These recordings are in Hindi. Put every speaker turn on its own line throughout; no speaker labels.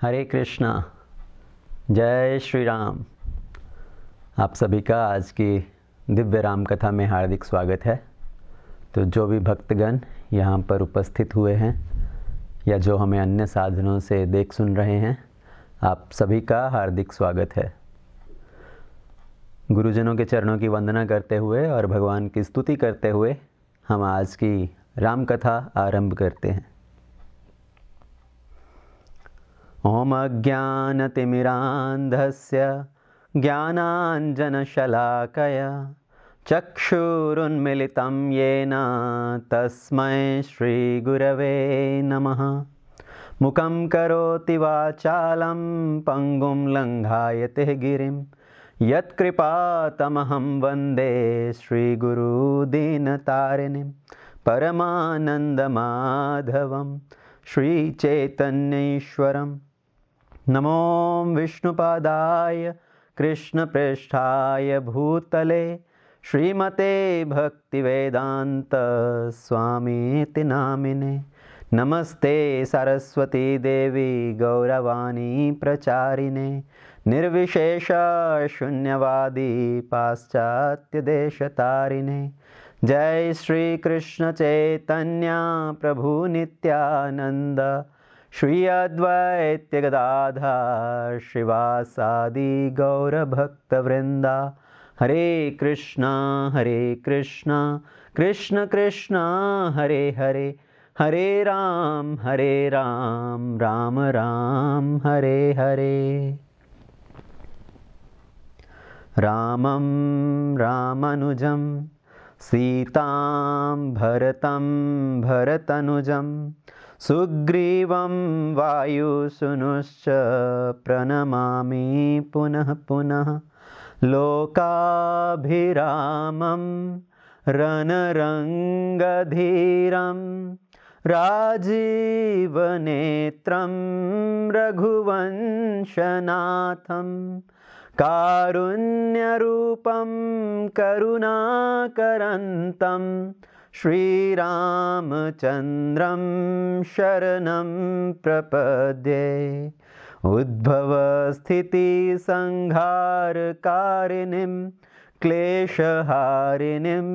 हरे कृष्णा, जय श्री राम। आप सभी का आज की दिव्य राम कथा में हार्दिक स्वागत है। तो जो भी भक्तगण यहाँ पर उपस्थित हुए हैं या जो हमें अन्य साधनों से देख सुन रहे हैं, आप सभी का हार्दिक स्वागत है। गुरुजनों के चरणों की वंदना करते हुए और भगवान की स्तुति करते हुए हम आज की राम कथा आरंभ करते हैं। ओम अज्ञानतिमिरान्धस्य ज्ञानाञ्जनशलाकया चक्षुरुन्मिलितं येन तस्मै श्रीगुरवे नमः। मुखं करोति वाचालं पङ्गुं लङ्घायते गिरिं यत्कृपातमहं वन्दे श्रीगुरुदीनतारिणीं परमानन्दमाधवं श्रीचैतन्येश्वरम्। नमो विष्णुपादाय कृष्णप्रेष्ठाय भूतले श्रीमते भक्तिवेदांत स्वामीति नामिने। नमस्ते सरस्वती देवी गौरवाणी प्रचारिणे निर्विशेष शून्यवादी पाश्चात्य देशतारिणे। जय श्री कृष्ण चैतन्य प्रभु नित्यानंद श्री अद्वैत गदाधर श्रीवासादि गौरभक्तवृंदा। हरे कृष्णा कृष्ण कृष्ण हरे हरे, हरे राम राम राम हरे हरे। रामं रामानुजं सीतां भरतं भरतनुजं सुग्रीवं वायुसूनुश्च प्रणमामि पुनः पुनः। लोकाभिरामं रणरङ्गधीरं राजीवनेत्रं रघुवंशनाथं कारुण्यरूपं करुणाकरन्तं श्रीरामचन्द्रं शरणं प्रपद्ये। उद्भवस्थितिसंहारकारिणीं क्लेशहारिणीं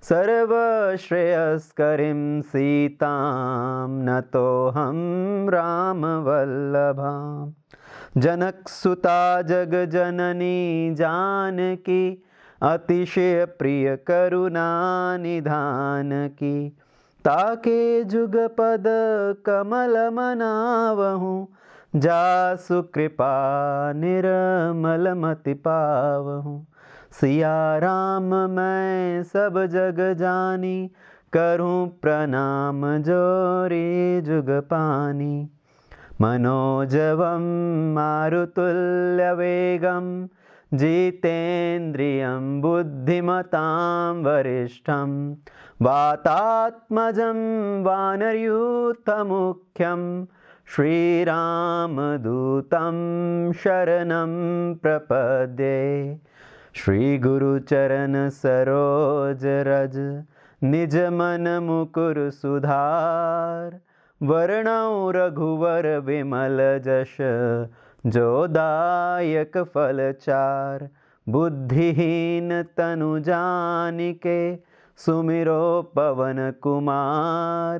सर्वश्रेयस्करीं सीतां नतोऽहं रामवल्लभाम्। जनकसुता जगजननी जानकी अतिशय प्रिय करुणा निधान की। ताके जुगपद कमल मनावहु जासु कृपा निर्मल मति पावहु। सिया राम मैं सब जग जानी करूं प्रणाम जोरी जुग पानी। मनोजवं मारुतुल्यवेगं जितेन्द्रियं बुद्धिमतां वरिष्ठं वातात्मजं वानरयूथमुख्यं श्रीरामदूतं शरणं प्रपद्ये। श्रीगुरुचरण सरोज रज निजमन मुकुर सुधार। वर्णौ रघुवर विमल जश जोदायक फलचार। बुद्धिहीन तनु जानिके सुमिरो पवन कुमार।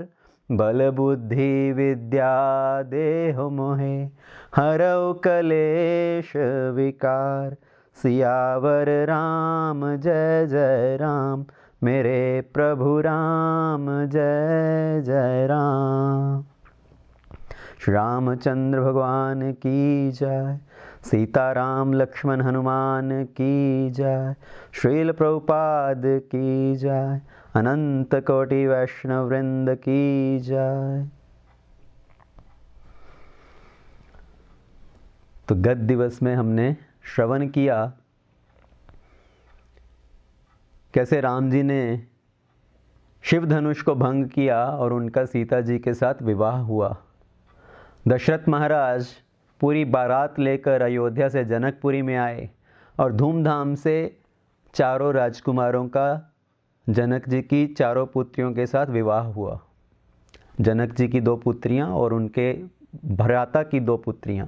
बल बुद्धि विद्या देहु मोहे हरौ कलेश विकार। सियावर राम जय जय राम मेरे प्रभु राम जय जय राम। श्री रामचंद्र भगवान की जय। सीताराम लक्ष्मण हनुमान की जय। श्रील प्रभुपाद की जय। अनंत कोटि वैष्णव वृंद की जय। तो गत दिवस में हमने श्रवण किया कैसे राम जी ने शिव धनुष को भंग किया और उनका सीता जी के साथ विवाह हुआ। दशरथ महाराज पूरी बारात लेकर अयोध्या से जनकपुरी में आए और धूमधाम से चारों राजकुमारों का जनक जी की चारों पुत्रियों के साथ विवाह हुआ। जनक जी की 2 पुत्रियां और उनके भ्राता की 2 पुत्रियां,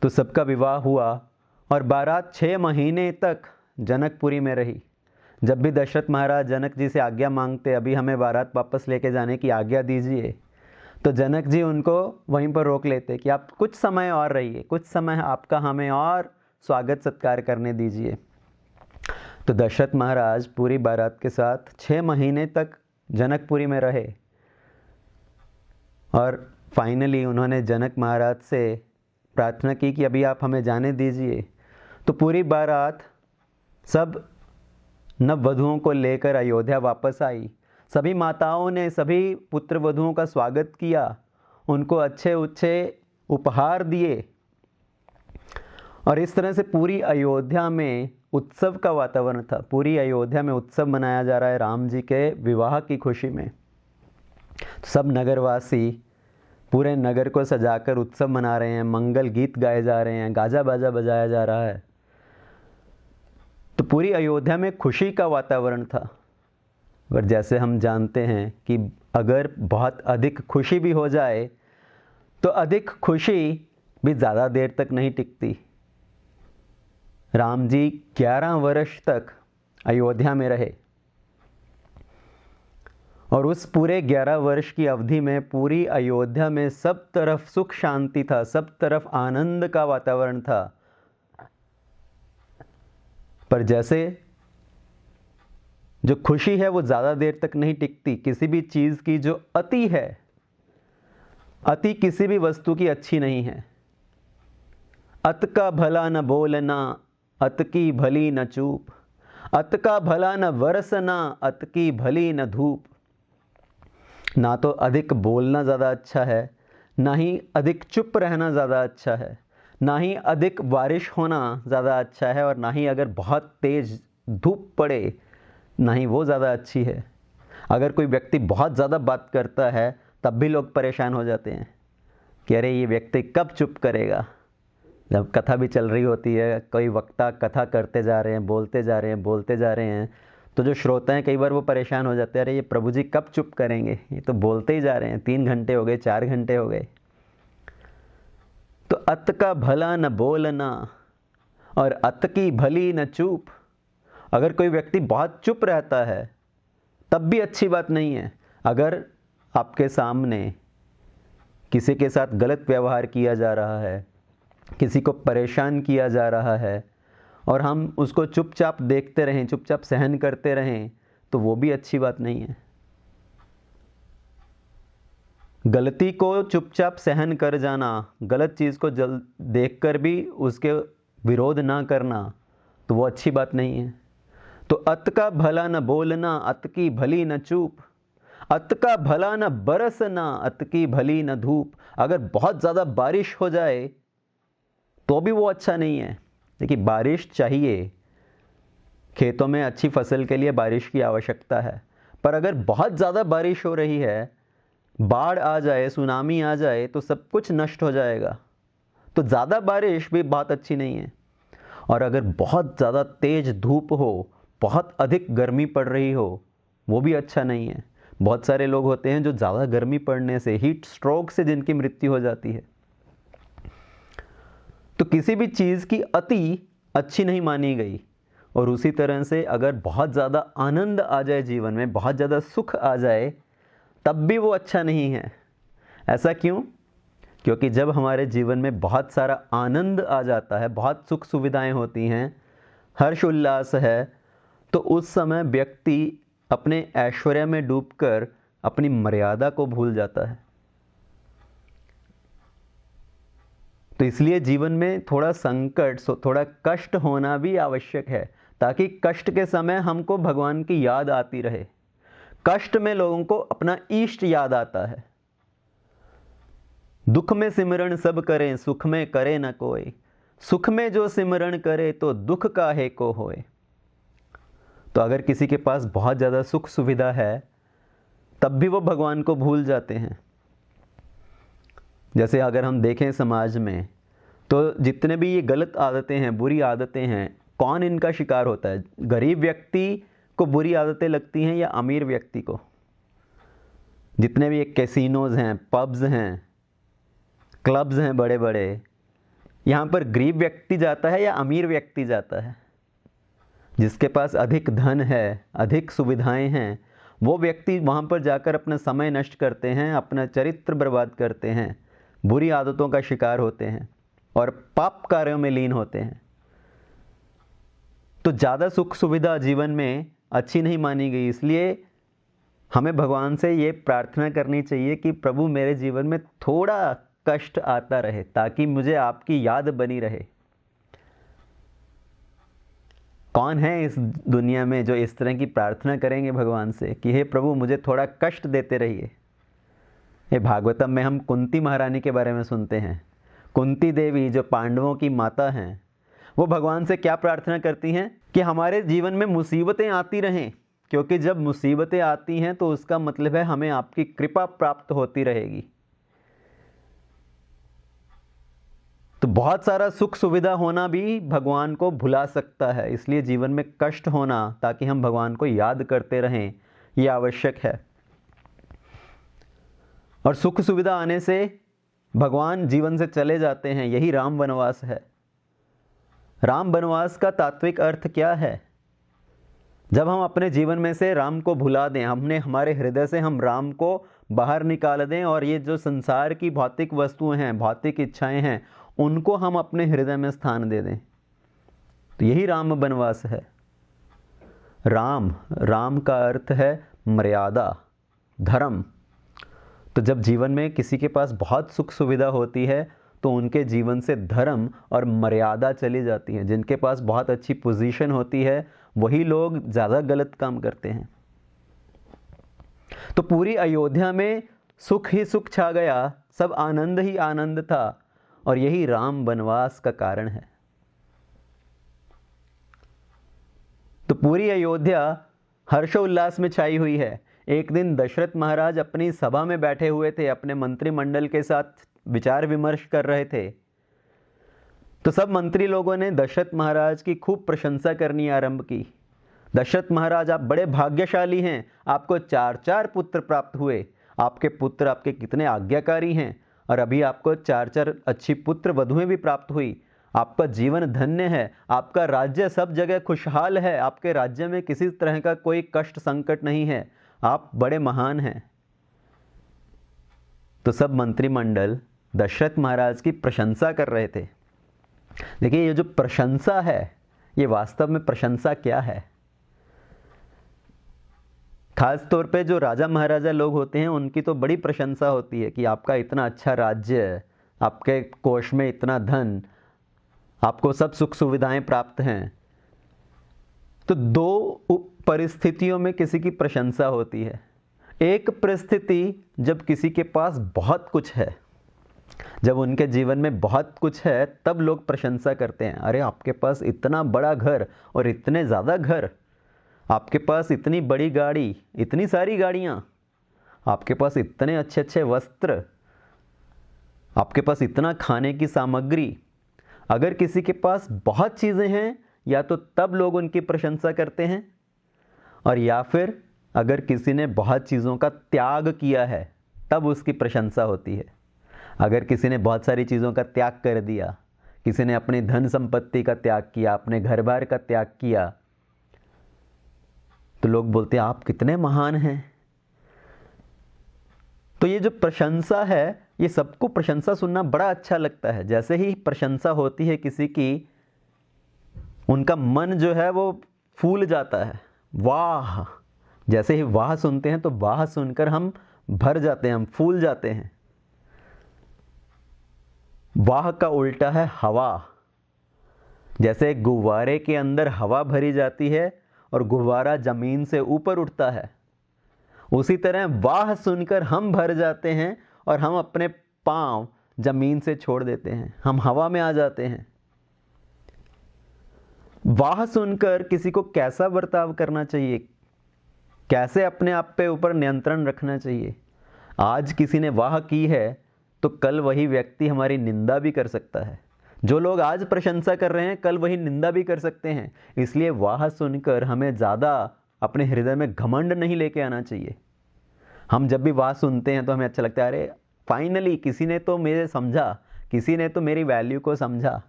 तो सबका विवाह हुआ और बारात 6 महीने तक जनकपुरी में रही। जब भी दशरथ महाराज जनक जी से आज्ञा मांगते, अभी हमें बारात वापस लेके जाने की आज्ञा दीजिए, तो जनक जी उनको वहीं पर रोक लेते कि आप कुछ समय और रहिए, कुछ समय आपका हमें और स्वागत सत्कार करने दीजिए। तो दशरथ महाराज पूरी बारात के साथ 6 महीने तक जनकपुरी में रहे और फाइनली उन्होंने जनक महाराज से प्रार्थना की कि अभी आप हमें जाने दीजिए। तो पूरी बारात सब नववधुओं को लेकर अयोध्या वापस आई। सभी माताओं ने सभी पुत्र वधुओं का स्वागत किया, उनको अच्छे अच्छे उपहार दिए और इस तरह से पूरी अयोध्या में उत्सव का वातावरण था। पूरी अयोध्या में उत्सव मनाया जा रहा है राम जी के विवाह की खुशी में। सब नगरवासी पूरे नगर को सजाकर उत्सव मना रहे हैं, मंगल गीत गाए जा रहे हैं, गाजा बाजा बजाया जा रहा है। तो पूरी अयोध्या में खुशी का वातावरण था। पर जैसे हम जानते हैं कि अगर बहुत अधिक खुशी भी हो जाए तो अधिक खुशी भी ज़्यादा देर तक नहीं टिकती। राम जी 11 वर्ष तक अयोध्या में रहे और उस पूरे 11 वर्ष की अवधि में पूरी अयोध्या में सब तरफ सुख शांति था, सब तरफ आनंद का वातावरण था। पर जैसे जो खुशी है वो ज़्यादा देर तक नहीं टिकती। किसी भी चीज़ की जो अति है, अति किसी भी वस्तु की अच्छी नहीं है। अत का भला न बोलना, अत की भली न चूप, अत का भला न वरसना, अत की भली न धूप। ना तो अधिक बोलना ज़्यादा अच्छा है, ना ही अधिक चुप रहना ज़्यादा अच्छा है, ना ही अधिक बारिश होना ज़्यादा अच्छा है और ना ही अगर बहुत तेज़ धूप पड़े, ना ही वो ज़्यादा अच्छी है। अगर कोई व्यक्ति बहुत ज़्यादा बात करता है तब भी लोग परेशान हो जाते हैं कि अरे ये व्यक्ति कब चुप करेगा। जब कथा भी चल रही होती है, कोई वक्ता कथा करते जा रहे हैं, बोलते जा रहे हैं, बोलते जा रहे हैं, तो जो श्रोता हैं कई बार वो परेशान हो जाते हैं, अरे ये प्रभु जी कब चुप करेंगे, ये तो बोलते ही जा रहे हैं, 3 घंटे हो गए, 4 घंटे हो गए। तो अत का भला न बोलना और अत की भली न चूप। अगर कोई व्यक्ति बहुत चुप रहता है तब भी अच्छी बात नहीं है। अगर आपके सामने किसी के साथ गलत व्यवहार किया जा रहा है, किसी को परेशान किया जा रहा है और हम उसको चुपचाप देखते रहें, चुपचाप सहन करते रहें, तो वो भी अच्छी बात नहीं है। गलती को चुपचाप सहन कर जाना, गलत चीज़ को देखकर भी उसके विरोध ना करना, तो वो अच्छी बात नहीं है। तो अत का भला न बोलना, अत की भली न चूप, अत का भला न बरसना, अत की भली न धूप। अगर बहुत ज़्यादा बारिश हो जाए तो भी वो अच्छा नहीं है। देखिए, बारिश चाहिए, खेतों में अच्छी फसल के लिए बारिश की आवश्यकता है, पर अगर बहुत ज़्यादा बारिश हो रही है, बाढ़ आ जाए, सुनामी आ जाए, तो सब कुछ नष्ट हो जाएगा। तो ज़्यादा बारिश भी बात अच्छी नहीं है। और अगर बहुत ज़्यादा तेज़ धूप हो, बहुत अधिक गर्मी पड़ रही हो, वो भी अच्छा नहीं है। बहुत सारे लोग होते हैं जो ज़्यादा गर्मी पड़ने से, हीट स्ट्रोक से जिनकी मृत्यु हो जाती है। तो किसी भी चीज़ की अति अच्छी नहीं मानी गई। और उसी तरह से अगर बहुत ज़्यादा आनंद आ जाए जीवन में, बहुत ज़्यादा सुख आ जाए, तब भी वो अच्छा नहीं है। ऐसा क्यों? क्योंकि जब हमारे जीवन में बहुत सारा आनंद आ जाता है, बहुत सुख सुविधाएं होती हैं, हर्ष उल्लास है, तो उस समय व्यक्ति अपने ऐश्वर्य में डूबकर अपनी मर्यादा को भूल जाता है। तो इसलिए जीवन में थोड़ा संकट, थोड़ा कष्ट होना भी आवश्यक है, ताकि कष्ट के समय हमको भगवान की याद आती रहे। कष्ट में लोगों को अपना इष्ट याद आता है। दुख में सिमरण सब करें, सुख में करे न कोई। सुख में जो सिमरण करे, तो दुख काहे को होए। तो अगर किसी के पास बहुत ज़्यादा सुख सुविधा है, तब भी वो भगवान को भूल जाते हैं। जैसे अगर हम देखें समाज में, तो जितने भी ये गलत आदतें हैं, बुरी आदतें हैं, कौन इनका शिकार होता है? गरीब व्यक्ति को बुरी आदतें लगती हैं या अमीर व्यक्ति को? जितने भी ये कैसीनोज हैं, पब्स हैं, क्लब्स हैं बड़े बड़े, यहाँ पर गरीब व्यक्ति जाता है या अमीर व्यक्ति जाता है? जिसके पास अधिक धन है, अधिक सुविधाएं हैं, वो व्यक्ति वहाँ पर जाकर अपना समय नष्ट करते हैं, अपना चरित्र बर्बाद करते हैं, बुरी आदतों का शिकार होते हैं और पाप कार्यों में लीन होते हैं। तो ज़्यादा सुख सुविधा जीवन में अच्छी नहीं मानी गई। इसलिए हमें भगवान से ये प्रार्थना करनी चाहिए कि प्रभु मेरे जीवन में थोड़ा कष्ट आता रहे, ताकि मुझे आपकी याद बनी रहे। कौन है इस दुनिया में जो इस तरह की प्रार्थना करेंगे भगवान से कि हे प्रभु मुझे थोड़ा कष्ट देते रहिए। ये भागवतम में हम कुंती महारानी के बारे में सुनते हैं। कुंती देवी जो पांडवों की माता हैं, वो भगवान से क्या प्रार्थना करती हैं कि हमारे जीवन में मुसीबतें आती रहें, क्योंकि जब मुसीबतें आती हैं तो उसका मतलब है हमें आपकी कृपा प्राप्त होती रहेगी। तो बहुत सारा सुख सुविधा होना भी भगवान को भुला सकता है, इसलिए जीवन में कष्ट होना, ताकि हम भगवान को याद करते रहें, ये आवश्यक है। और सुख सुविधा आने से भगवान जीवन से चले जाते हैं, यही राम वनवास है। राम वनवास का तात्विक अर्थ क्या है? जब हम अपने जीवन में से राम को भुला दें, हमने हमारे हृदय से हम राम को बाहर निकाल दें और ये जो संसार की भौतिक वस्तुएं हैं, भौतिक इच्छाएं हैं, उनको हम अपने हृदय में स्थान दे दें, तो यही राम वनवास है। राम का अर्थ है मर्यादा, धर्म। तो जब जीवन में किसी के पास बहुत सुख सुविधा होती है, तो उनके जीवन से धर्म और मर्यादा चली जाती है। जिनके पास बहुत अच्छी पोजीशन होती है, वही लोग ज़्यादा गलत काम करते हैं। तो पूरी अयोध्या में सुख ही सुख छा गया, सब आनंद ही आनंद था, और यही राम वनवास का कारण है। तो पूरी अयोध्या हर्षोल्लास में छाई हुई है। एक दिन दशरथ महाराज अपनी सभा में बैठे हुए थे, अपने मंत्रिमंडल के साथ विचार विमर्श कर रहे थे। तो सब मंत्री लोगों ने दशरथ महाराज की खूब प्रशंसा करनी आरंभ की। दशरथ महाराज, आप बड़े भाग्यशाली हैं, आपको 4 पुत्र प्राप्त हुए। आपके पुत्र आपके कितने आज्ञाकारी हैं, और अभी आपको 4 अच्छी पुत्र वधुएं भी प्राप्त हुई। आपका जीवन धन्य है, आपका राज्य सब जगह खुशहाल है, आपके राज्य में किसी तरह का कोई कष्ट संकट नहीं है, आप बड़े महान हैं। तो सब मंत्रिमंडल दशरथ महाराज की प्रशंसा कर रहे थे। देखिए, ये जो प्रशंसा है, ये वास्तव में प्रशंसा क्या है? खास तौर पे जो राजा महाराजा लोग होते हैं, उनकी तो बड़ी प्रशंसा होती है कि आपका इतना अच्छा राज्य, आपके कोष में इतना धन, आपको सब सुख सुविधाएं प्राप्त हैं। तो 2 परिस्थितियों में किसी की प्रशंसा होती है। एक परिस्थिति जब किसी के पास बहुत कुछ है, जब उनके जीवन में बहुत कुछ है, तब लोग प्रशंसा करते हैं। अरे आपके पास इतना बड़ा घर और इतने ज़्यादा घर, आपके पास इतनी बड़ी गाड़ी, इतनी सारी गाड़ियाँ, आपके पास इतने अच्छे अच्छे वस्त्र, आपके पास इतना खाने की सामग्री। अगर किसी के पास बहुत चीज़ें हैं, या तो तब लोग उनकी प्रशंसा करते हैं, और या फिर अगर किसी ने बहुत चीज़ों का त्याग किया है, तब उसकी प्रशंसा होती है। अगर किसी ने बहुत सारी चीज़ों का त्याग कर दिया, किसी ने अपनी धन संपत्ति का त्याग किया, अपने घर बार का त्याग किया, तो लोग बोलते हैं आप कितने महान हैं। तो ये जो प्रशंसा है, ये सबको प्रशंसा सुनना बड़ा अच्छा लगता है। जैसे ही प्रशंसा होती है किसी की, उनका मन जो है वो फूल जाता है। वाह, जैसे ही वाह सुनते हैं तो वाह सुनकर हम भर जाते हैं, हम फूल जाते हैं। वाह का उल्टा है हवा। जैसे गुब्बारे के अंदर हवा भरी जाती है और गुब्बारा जमीन से ऊपर उठता है, उसी तरह वाह सुनकर हम भर जाते हैं और हम अपने पांव ज़मीन से छोड़ देते हैं, हम हवा में आ जाते हैं। वाह सुनकर किसी को कैसा बर्ताव करना चाहिए, कैसे अपने आप पे ऊपर नियंत्रण रखना चाहिए। आज किसी ने वाह की है तो कल वही व्यक्ति हमारी निंदा भी कर सकता है। जो लोग आज प्रशंसा कर रहे हैं कल वही निंदा भी कर सकते हैं। इसलिए वाह सुनकर हमें ज़्यादा अपने हृदय में घमंड नहीं लेके आना चाहिए। हम जब भी वाह सुनते हैं तो हमें अच्छा लगता है, अरे फाइनली किसी ने तो मेरे समझा, किसी ने तो मेरी वैल्यू को समझा।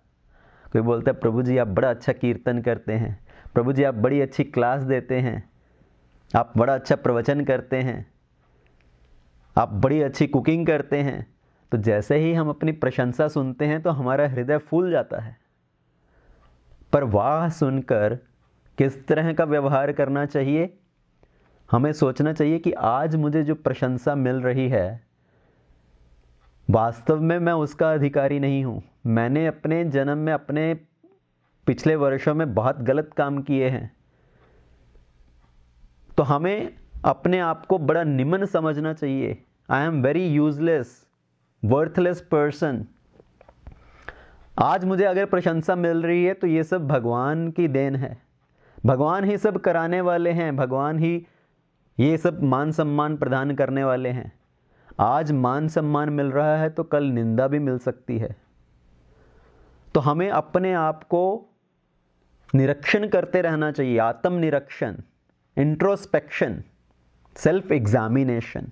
कोई बोलता है प्रभु जी आप बड़ा अच्छा कीर्तन करते हैं, प्रभु जी आप बड़ी अच्छी क्लास देते हैं, आप बड़ा अच्छा प्रवचन करते हैं, आप बड़ी अच्छी कुकिंग करते हैं। तो जैसे ही हम अपनी प्रशंसा सुनते हैं तो हमारा हृदय फूल जाता है। पर वाह सुनकर किस तरह का व्यवहार करना चाहिए, हमें सोचना चाहिए कि आज मुझे जो प्रशंसा मिल रही है वास्तव में मैं उसका अधिकारी नहीं हूँ। मैंने अपने जन्म में, अपने पिछले वर्षों में बहुत गलत काम किए हैं। तो हमें अपने आप को बड़ा निम्न समझना चाहिए। I am very useless, worthless person. आज मुझे अगर प्रशंसा मिल रही है तो ये सब भगवान की देन है, भगवान ही सब कराने वाले हैं, भगवान ही ये सब मान सम्मान प्रदान करने वाले हैं। आज मान सम्मान मिल रहा है तो कल निंदा भी मिल सकती है। तो हमें अपने आप को निरीक्षण करते रहना चाहिए, आत्म निरीक्षण, इंट्रोस्पेक्शन, सेल्फ एग्जामिनेशन।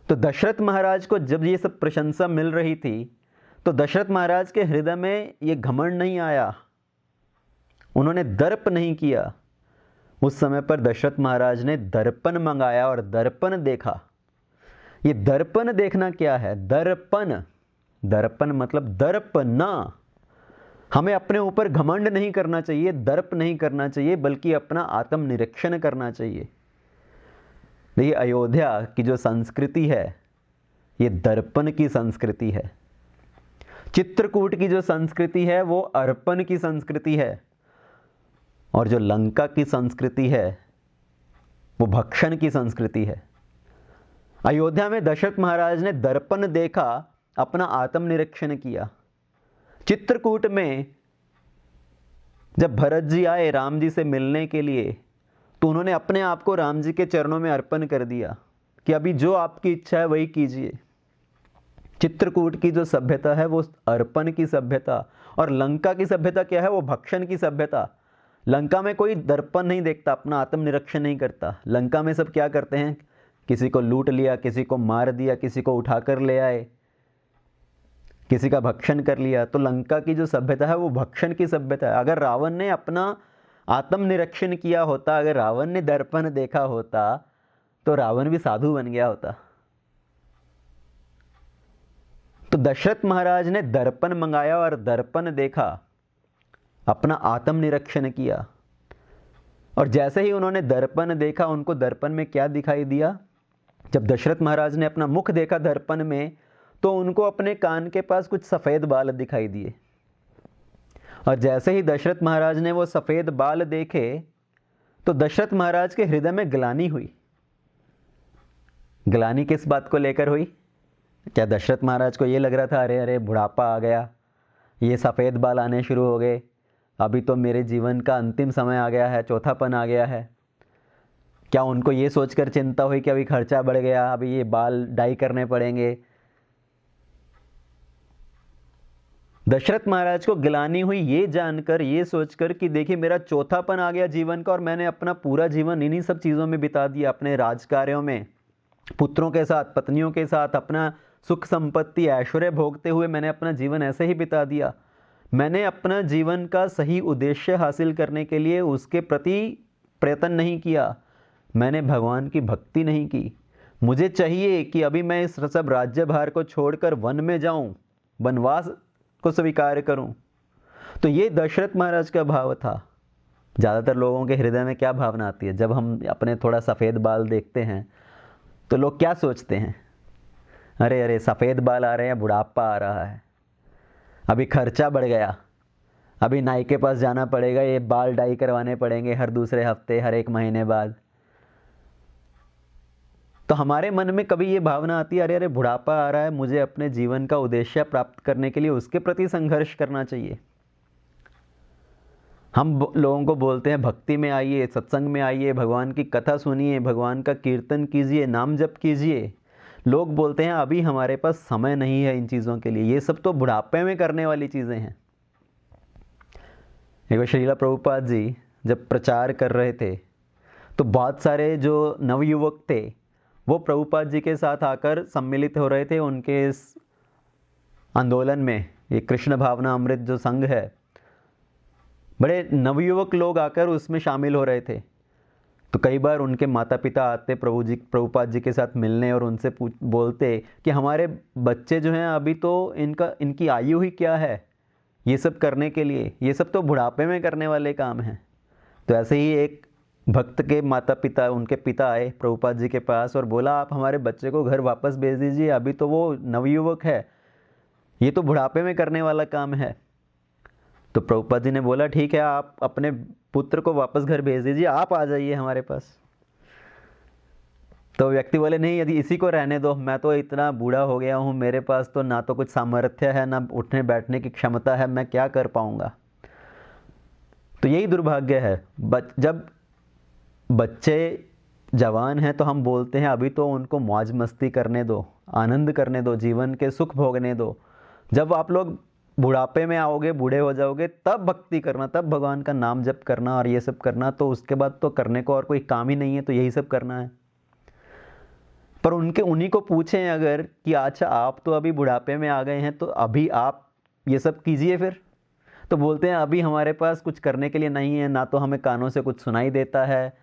तो दशरथ महाराज को जब ये सब प्रशंसा मिल रही थी तो दशरथ महाराज के हृदय में ये घमंड नहीं आया, उन्होंने दर्प नहीं किया। उस समय पर दशरथ महाराज ने दर्पण मंगाया और दर्पण देखा। ये दर्पण देखना क्या है? दर्पण, दर्पण मतलब दर्पना। हमें अपने ऊपर घमंड नहीं करना चाहिए, दर्प नहीं करना चाहिए, बल्कि अपना आत्मनिरीक्षण करना चाहिए। देखिए अयोध्या की जो संस्कृति है ये दर्पण की संस्कृति है। चित्रकूट की जो संस्कृति है वो अर्पण की संस्कृति है। और जो लंका की संस्कृति है वो भक्षण की संस्कृति है। अयोध्या में दशरथ महाराज ने दर्पण देखा, अपना आत्मनिरीक्षण किया। चित्रकूट में जब भरत जी आए राम जी से मिलने के लिए तो उन्होंने अपने आप को राम जी के चरणों में अर्पण कर दिया कि अभी जो आपकी इच्छा है वही कीजिए। चित्रकूट की जो सभ्यता है वो अर्पण की सभ्यता, और लंका की सभ्यता क्या है? वो भक्षण की सभ्यता। लंका में कोई दर्पण नहीं देखता, अपना आत्मनिरीक्षण नहीं करता। लंका में सब क्या करते हैं? किसी को लूट लिया, किसी को मार दिया, किसी को उठाकर ले आए, किसी का भक्षण कर लिया। तो लंका की जो सभ्यता है वो भक्षण की सभ्यता है। अगर रावण ने अपना आत्मनिरीक्षण किया होता, अगर रावण ने दर्पण देखा होता तो रावण भी साधु बन गया होता। तो दशरथ महाराज ने दर्पण मंगाया और दर्पण देखा, अपना आत्मनिरीक्षण किया। और जैसे ही उन्होंने दर्पण देखा, उनको दर्पण में क्या दिखाई दिया? जब दशरथ महाराज ने अपना मुख देखा दर्पण में तो उनको अपने कान के पास कुछ सफ़ेद बाल दिखाई दिए। और जैसे ही दशरथ महाराज ने वो सफ़ेद बाल देखे तो दशरथ महाराज के हृदय में ग्लानि हुई। ग्लानि किस बात को लेकर हुई? क्या दशरथ महाराज को ये लग रहा था अरे अरे बुढ़ापा आ गया, ये सफ़ेद बाल आने शुरू हो गए, अभी तो मेरे जीवन का अंतिम समय आ गया है, चौथापन आ गया है? क्या उनको ये सोचकर चिंता हुई कि अभी खर्चा बढ़ गया, अभी ये बाल डाई करने पड़ेंगे? दशरथ महाराज को ग्लानि हुई ये जानकर, ये सोचकर कि देखिए मेरा चौथापन आ गया जीवन का और मैंने अपना पूरा जीवन इन्हीं सब चीज़ों में बिता दिया, अपने राजकार्यों में, पुत्रों के साथ, पत्नियों के साथ, अपना सुख संपत्ति ऐश्वर्य भोगते हुए मैंने अपना जीवन ऐसे ही बिता दिया। मैंने अपना जीवन का सही उद्देश्य हासिल करने के लिए उसके प्रति प्रयत्न नहीं किया, मैंने भगवान की भक्ति नहीं की। मुझे चाहिए कि अभी मैं इस सब राज्यभार को छोड़कर वन में जाऊं, वनवास को स्वीकार करूं। तो ये दशरथ महाराज का भाव था। ज़्यादातर लोगों के हृदय में क्या भावना आती है? जब हम अपने थोड़ा सफ़ेद बाल देखते हैं तो लोग क्या सोचते हैं? अरे अरे सफ़ेद बाल आ रहे हैं, बुढ़ापा आ रहा है, अभी खर्चा बढ़ गया, अभी नाई के पास जाना पड़ेगा, ये बाल डाई करवाने पड़ेंगे हर दूसरे हफ्ते, हर एक महीने बाद। तो हमारे मन में कभी ये भावना आती है, अरे अरे बुढ़ापा आ रहा है, मुझे अपने जीवन का उद्देश्य प्राप्त करने के लिए उसके प्रति संघर्ष करना चाहिए। हम लोगों को बोलते हैं भक्ति में आइए, सत्संग में आइए, भगवान की कथा सुनिए, भगवान का कीर्तन कीजिए, नाम जप कीजिए। लोग बोलते हैं अभी हमारे पास समय नहीं है इन चीज़ों के लिए, ये सब तो बुढ़ापे में करने वाली चीज़ें हैं। एक बार श्रीला प्रभुपाद जी जब प्रचार कर रहे थे तो बहुत सारे जो नवयुवक थे वो प्रभुपाद जी के साथ आकर सम्मिलित हो रहे थे उनके इस आंदोलन में। ये कृष्ण भावना अमृत जो संघ है, बड़े नवयुवक लोग आकर उसमें शामिल हो रहे थे। तो कई बार उनके माता पिता आते प्रभुपाद जी के साथ मिलने और उनसे बोलते कि हमारे बच्चे जो हैं अभी तो इनकी आयु ही क्या है ये सब करने के लिए, ये सब तो बुढ़ापे में करने वाले काम हैं। तो ऐसे ही एक भक्त के माता पिता, उनके पिता आए प्रभुपाद जी के पास और बोला आप हमारे बच्चे को घर वापस भेज दीजिए, अभी तो वो नवयुवक है, ये तो बुढ़ापे में करने वाला काम है। तो प्रभुपाद जी ने बोला ठीक है, आप अपने पुत्र को वापस घर भेज दीजिए, आप आ जाइए हमारे पास। तो व्यक्ति बोले नहीं, यदि इसी को रहने दो, मैं तो इतना बूढ़ा हो गया हूँ, मेरे पास तो ना तो कुछ सामर्थ्य है, ना उठने बैठने की क्षमता है, मैं क्या कर पाऊँगा। तो यही दुर्भाग्य है, जब बच्चे जवान हैं तो हम बोलते हैं अभी तो उनको मौज मस्ती करने दो, आनंद करने दो, जीवन के सुख भोगने दो। जब आप लोग बुढ़ापे में आओगे, बूढ़े हो जाओगे, तब भक्ति करना, तब भगवान का नाम जप करना और ये सब करना, तो उसके बाद तो करने को और कोई काम ही नहीं है, तो यही सब करना है। पर उन्हीं को पूछें अगर कि अच्छा आप तो अभी बुढ़ापे में आ गए हैं तो अभी आप ये सब कीजिए फिर, तो बोलते हैं अभी हमारे पास कुछ करने के लिए नहीं है, ना तो हमें कानों से कुछ सुनाई देता है,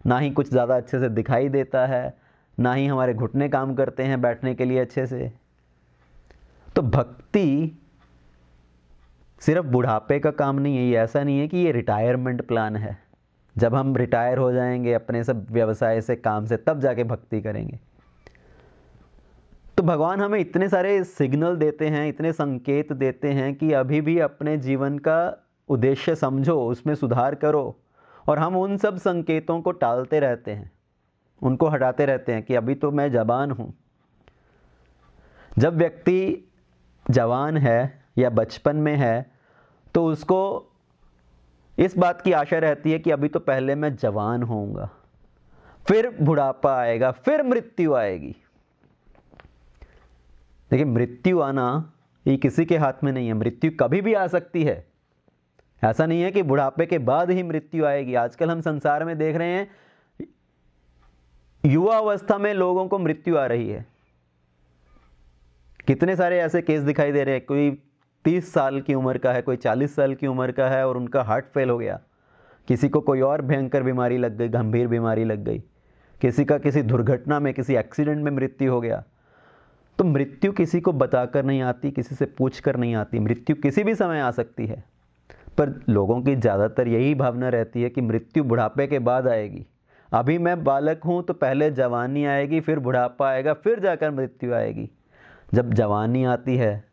ना ही कुछ ज़्यादा अच्छे से दिखाई देता है, ना ही हमारे घुटने काम करते हैं बैठने के लिए अच्छे से। तो भक्ति सिर्फ बुढ़ापे का काम नहीं है, ये ऐसा नहीं है कि ये रिटायरमेंट प्लान है, जब हम रिटायर हो जाएंगे अपने सब व्यवसाय से, काम से, तब जाके भक्ति करेंगे। तो भगवान हमें इतने सारे सिग्नल देते हैं, इतने संकेत देते हैं कि अभी भी अपने जीवन का उद्देश्य समझो, उसमें सुधार करो, और हम उन सब संकेतों को टालते रहते हैं, उनको हटाते रहते हैं कि अभी तो मैं जवान हूँ। जब व्यक्ति जवान है या बचपन में है तो उसको इस बात की आशा रहती है कि अभी तो पहले मैं जवान होऊंगा, फिर बुढ़ापा आएगा, फिर मृत्यु आएगी। देखिए मृत्यु आना ये किसी के हाथ में नहीं है, मृत्यु कभी भी आ सकती है। ऐसा नहीं है कि बुढ़ापे के बाद ही मृत्यु आएगी। आजकल हम संसार में देख रहे हैं युवा अवस्था में लोगों को मृत्यु आ रही है। कितने सारे ऐसे केस दिखाई दे रहे हैं, कोई 30 साल की उम्र का है, कोई 40 साल की उम्र का है और उनका हार्ट फेल हो गया, किसी को कोई और भयंकर बीमारी लग गई, गंभीर बीमारी लग गई, किसी का किसी दुर्घटना में, किसी एक्सीडेंट में मृत्यु हो गया। तो मृत्यु किसी को बताकर नहीं आती, किसी से पूछ कर नहीं आती, मृत्यु किसी भी समय आ सकती है। पर लोगों की ज़्यादातर यही भावना रहती है कि मृत्यु बुढ़ापे के बाद आएगी, अभी मैं बालक हूँ तो पहले जवानी आएगी, फिर बुढ़ापा आएगा, फिर जाकर मृत्यु आएगी। जब जवानी आती है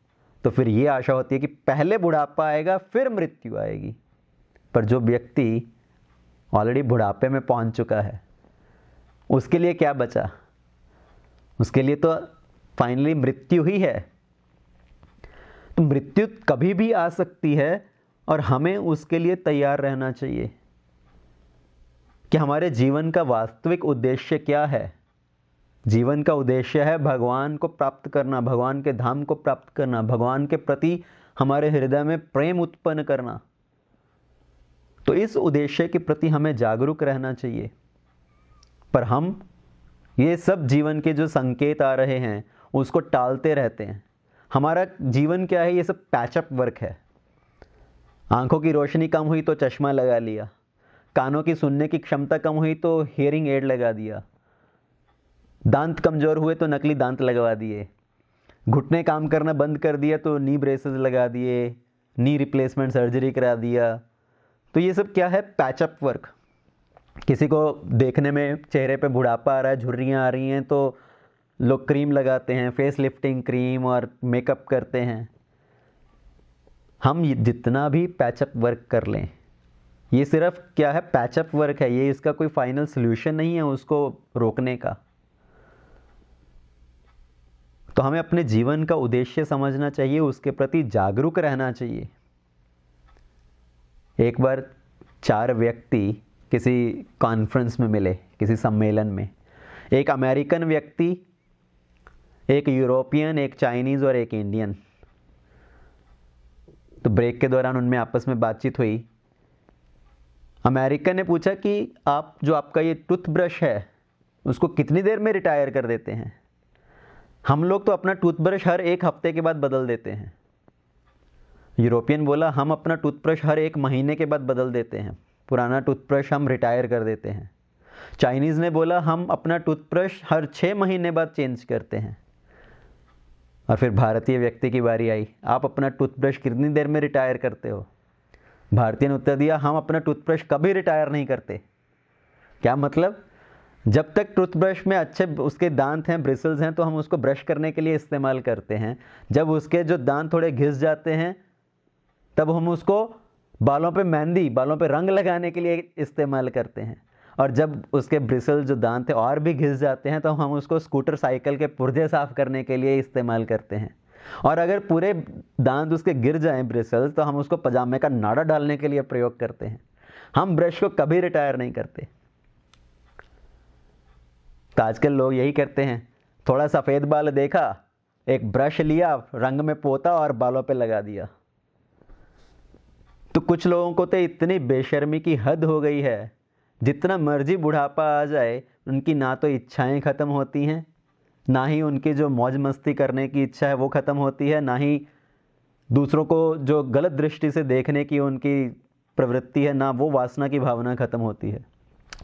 तो फिर ये आशा होती है कि पहले बुढ़ापा आएगा, फिर मृत्यु आएगी। पर जो व्यक्ति ऑलरेडी बुढ़ापे में पहुंच चुका है उसके लिए क्या बचा? उसके लिए तो फाइनली मृत्यु ही है। तो मृत्यु कभी भी आ सकती है और हमें उसके लिए तैयार रहना चाहिए कि हमारे जीवन का वास्तविक उद्देश्य क्या है। जीवन का उद्देश्य है भगवान को प्राप्त करना, भगवान के धाम को प्राप्त करना, भगवान के प्रति हमारे हृदय में प्रेम उत्पन्न करना। तो इस उद्देश्य के प्रति हमें जागरूक रहना चाहिए। पर हम ये सब जीवन के जो संकेत आ रहे हैं उसको टालते रहते हैं। हमारा जीवन क्या है? ये सब पैचअप वर्क है। आंखों की रोशनी कम हुई तो चश्मा लगा लिया, कानों की सुनने की क्षमता कम हुई तो हियरिंग एड लगा दिया, दांत कमज़ोर हुए तो नकली दांत लगवा दिए, घुटने काम करना बंद कर दिया तो नी ब्रेसेस लगा दिए, नी रिप्लेसमेंट सर्जरी करा दिया। तो ये सब क्या है? Patch up work. किसी को देखने में चेहरे पे बुढ़ापा आ रहा है, झुर्रियाँ आ रही हैं, तो लोग क्रीम लगाते हैं, फेस लिफ्टिंग क्रीम और मेकअप करते हैं। हम जितना भी पैचअप वर्क कर लें, ये सिर्फ क्या है? पैचअप वर्क है। ये इसका कोई फाइनल सोल्यूशन नहीं है उसको रोकने का। तो हमें अपने जीवन का उद्देश्य समझना चाहिए, उसके प्रति जागरूक रहना चाहिए। एक बार 4 व्यक्ति किसी कॉन्फ्रेंस में मिले, किसी सम्मेलन में। एक अमेरिकन व्यक्ति, एक यूरोपियन, एक चाइनीज़ और एक इंडियन। तो ब्रेक के दौरान उनमें आपस में बातचीत हुई। अमेरिकन ने पूछा कि आप जो आपका ये टूथब्रश है उसको कितनी देर में रिटायर कर देते हैं? हम लोग तो अपना टूथब्रश हर 1 हफ्ते के बाद बदल देते हैं। यूरोपियन बोला हम अपना टूथब्रश हर 1 महीने के बाद बदल देते हैं, पुराना टूथब्रश हम रिटायर कर देते हैं। चाइनीज़ ने बोला हम अपना टूथब्रश हर 6 महीने बाद चेंज करते हैं। और फिर भारतीय व्यक्ति की बारी आई, आप अपना टूथब्रश कितनी देर में रिटायर करते हो? भारतीय ने उत्तर दिया, हम अपना टूथब्रश कभी रिटायर नहीं करते। क्या मतलब? जब तक टूथब्रश में अच्छे उसके दांत हैं, ब्रिसल्स हैं, तो हम उसको ब्रश करने के लिए इस्तेमाल करते हैं। जब उसके जो दांत थोड़े घिस जाते हैं तब हम उसको बालों पे मेहंदी, बालों पे रंग लगाने के लिए इस्तेमाल करते हैं। और जब उसके ब्रिसल जो दांत हैं और भी घिस जाते हैं तो हम उसको स्कूटर साइकिल के पुर्जे साफ़ करने के लिए इस्तेमाल करते हैं। और अगर पूरे दांत उसके गिर जाएं ब्रिसल्स, तो हम उसको पजामे का नाड़ा डालने के लिए प्रयोग करते हैं। हम ब्रश को कभी रिटायर नहीं करते। तो आजकल लोग यही करते हैं, थोड़ा सफ़ेद बाल देखा, एक ब्रश लिया, रंग में पोता और बालों पे लगा दिया। तो कुछ लोगों को तो इतनी बेशर्मी की हद हो गई है, जितना मर्जी बुढ़ापा आ जाए उनकी ना तो इच्छाएं ख़त्म होती हैं, ना ही उनकी जो मौज मस्ती करने की इच्छा है वो ख़त्म होती है, ना ही दूसरों को जो गलत दृष्टि से देखने की उनकी प्रवृत्ति है, ना वो वासना की भावना ख़त्म होती है।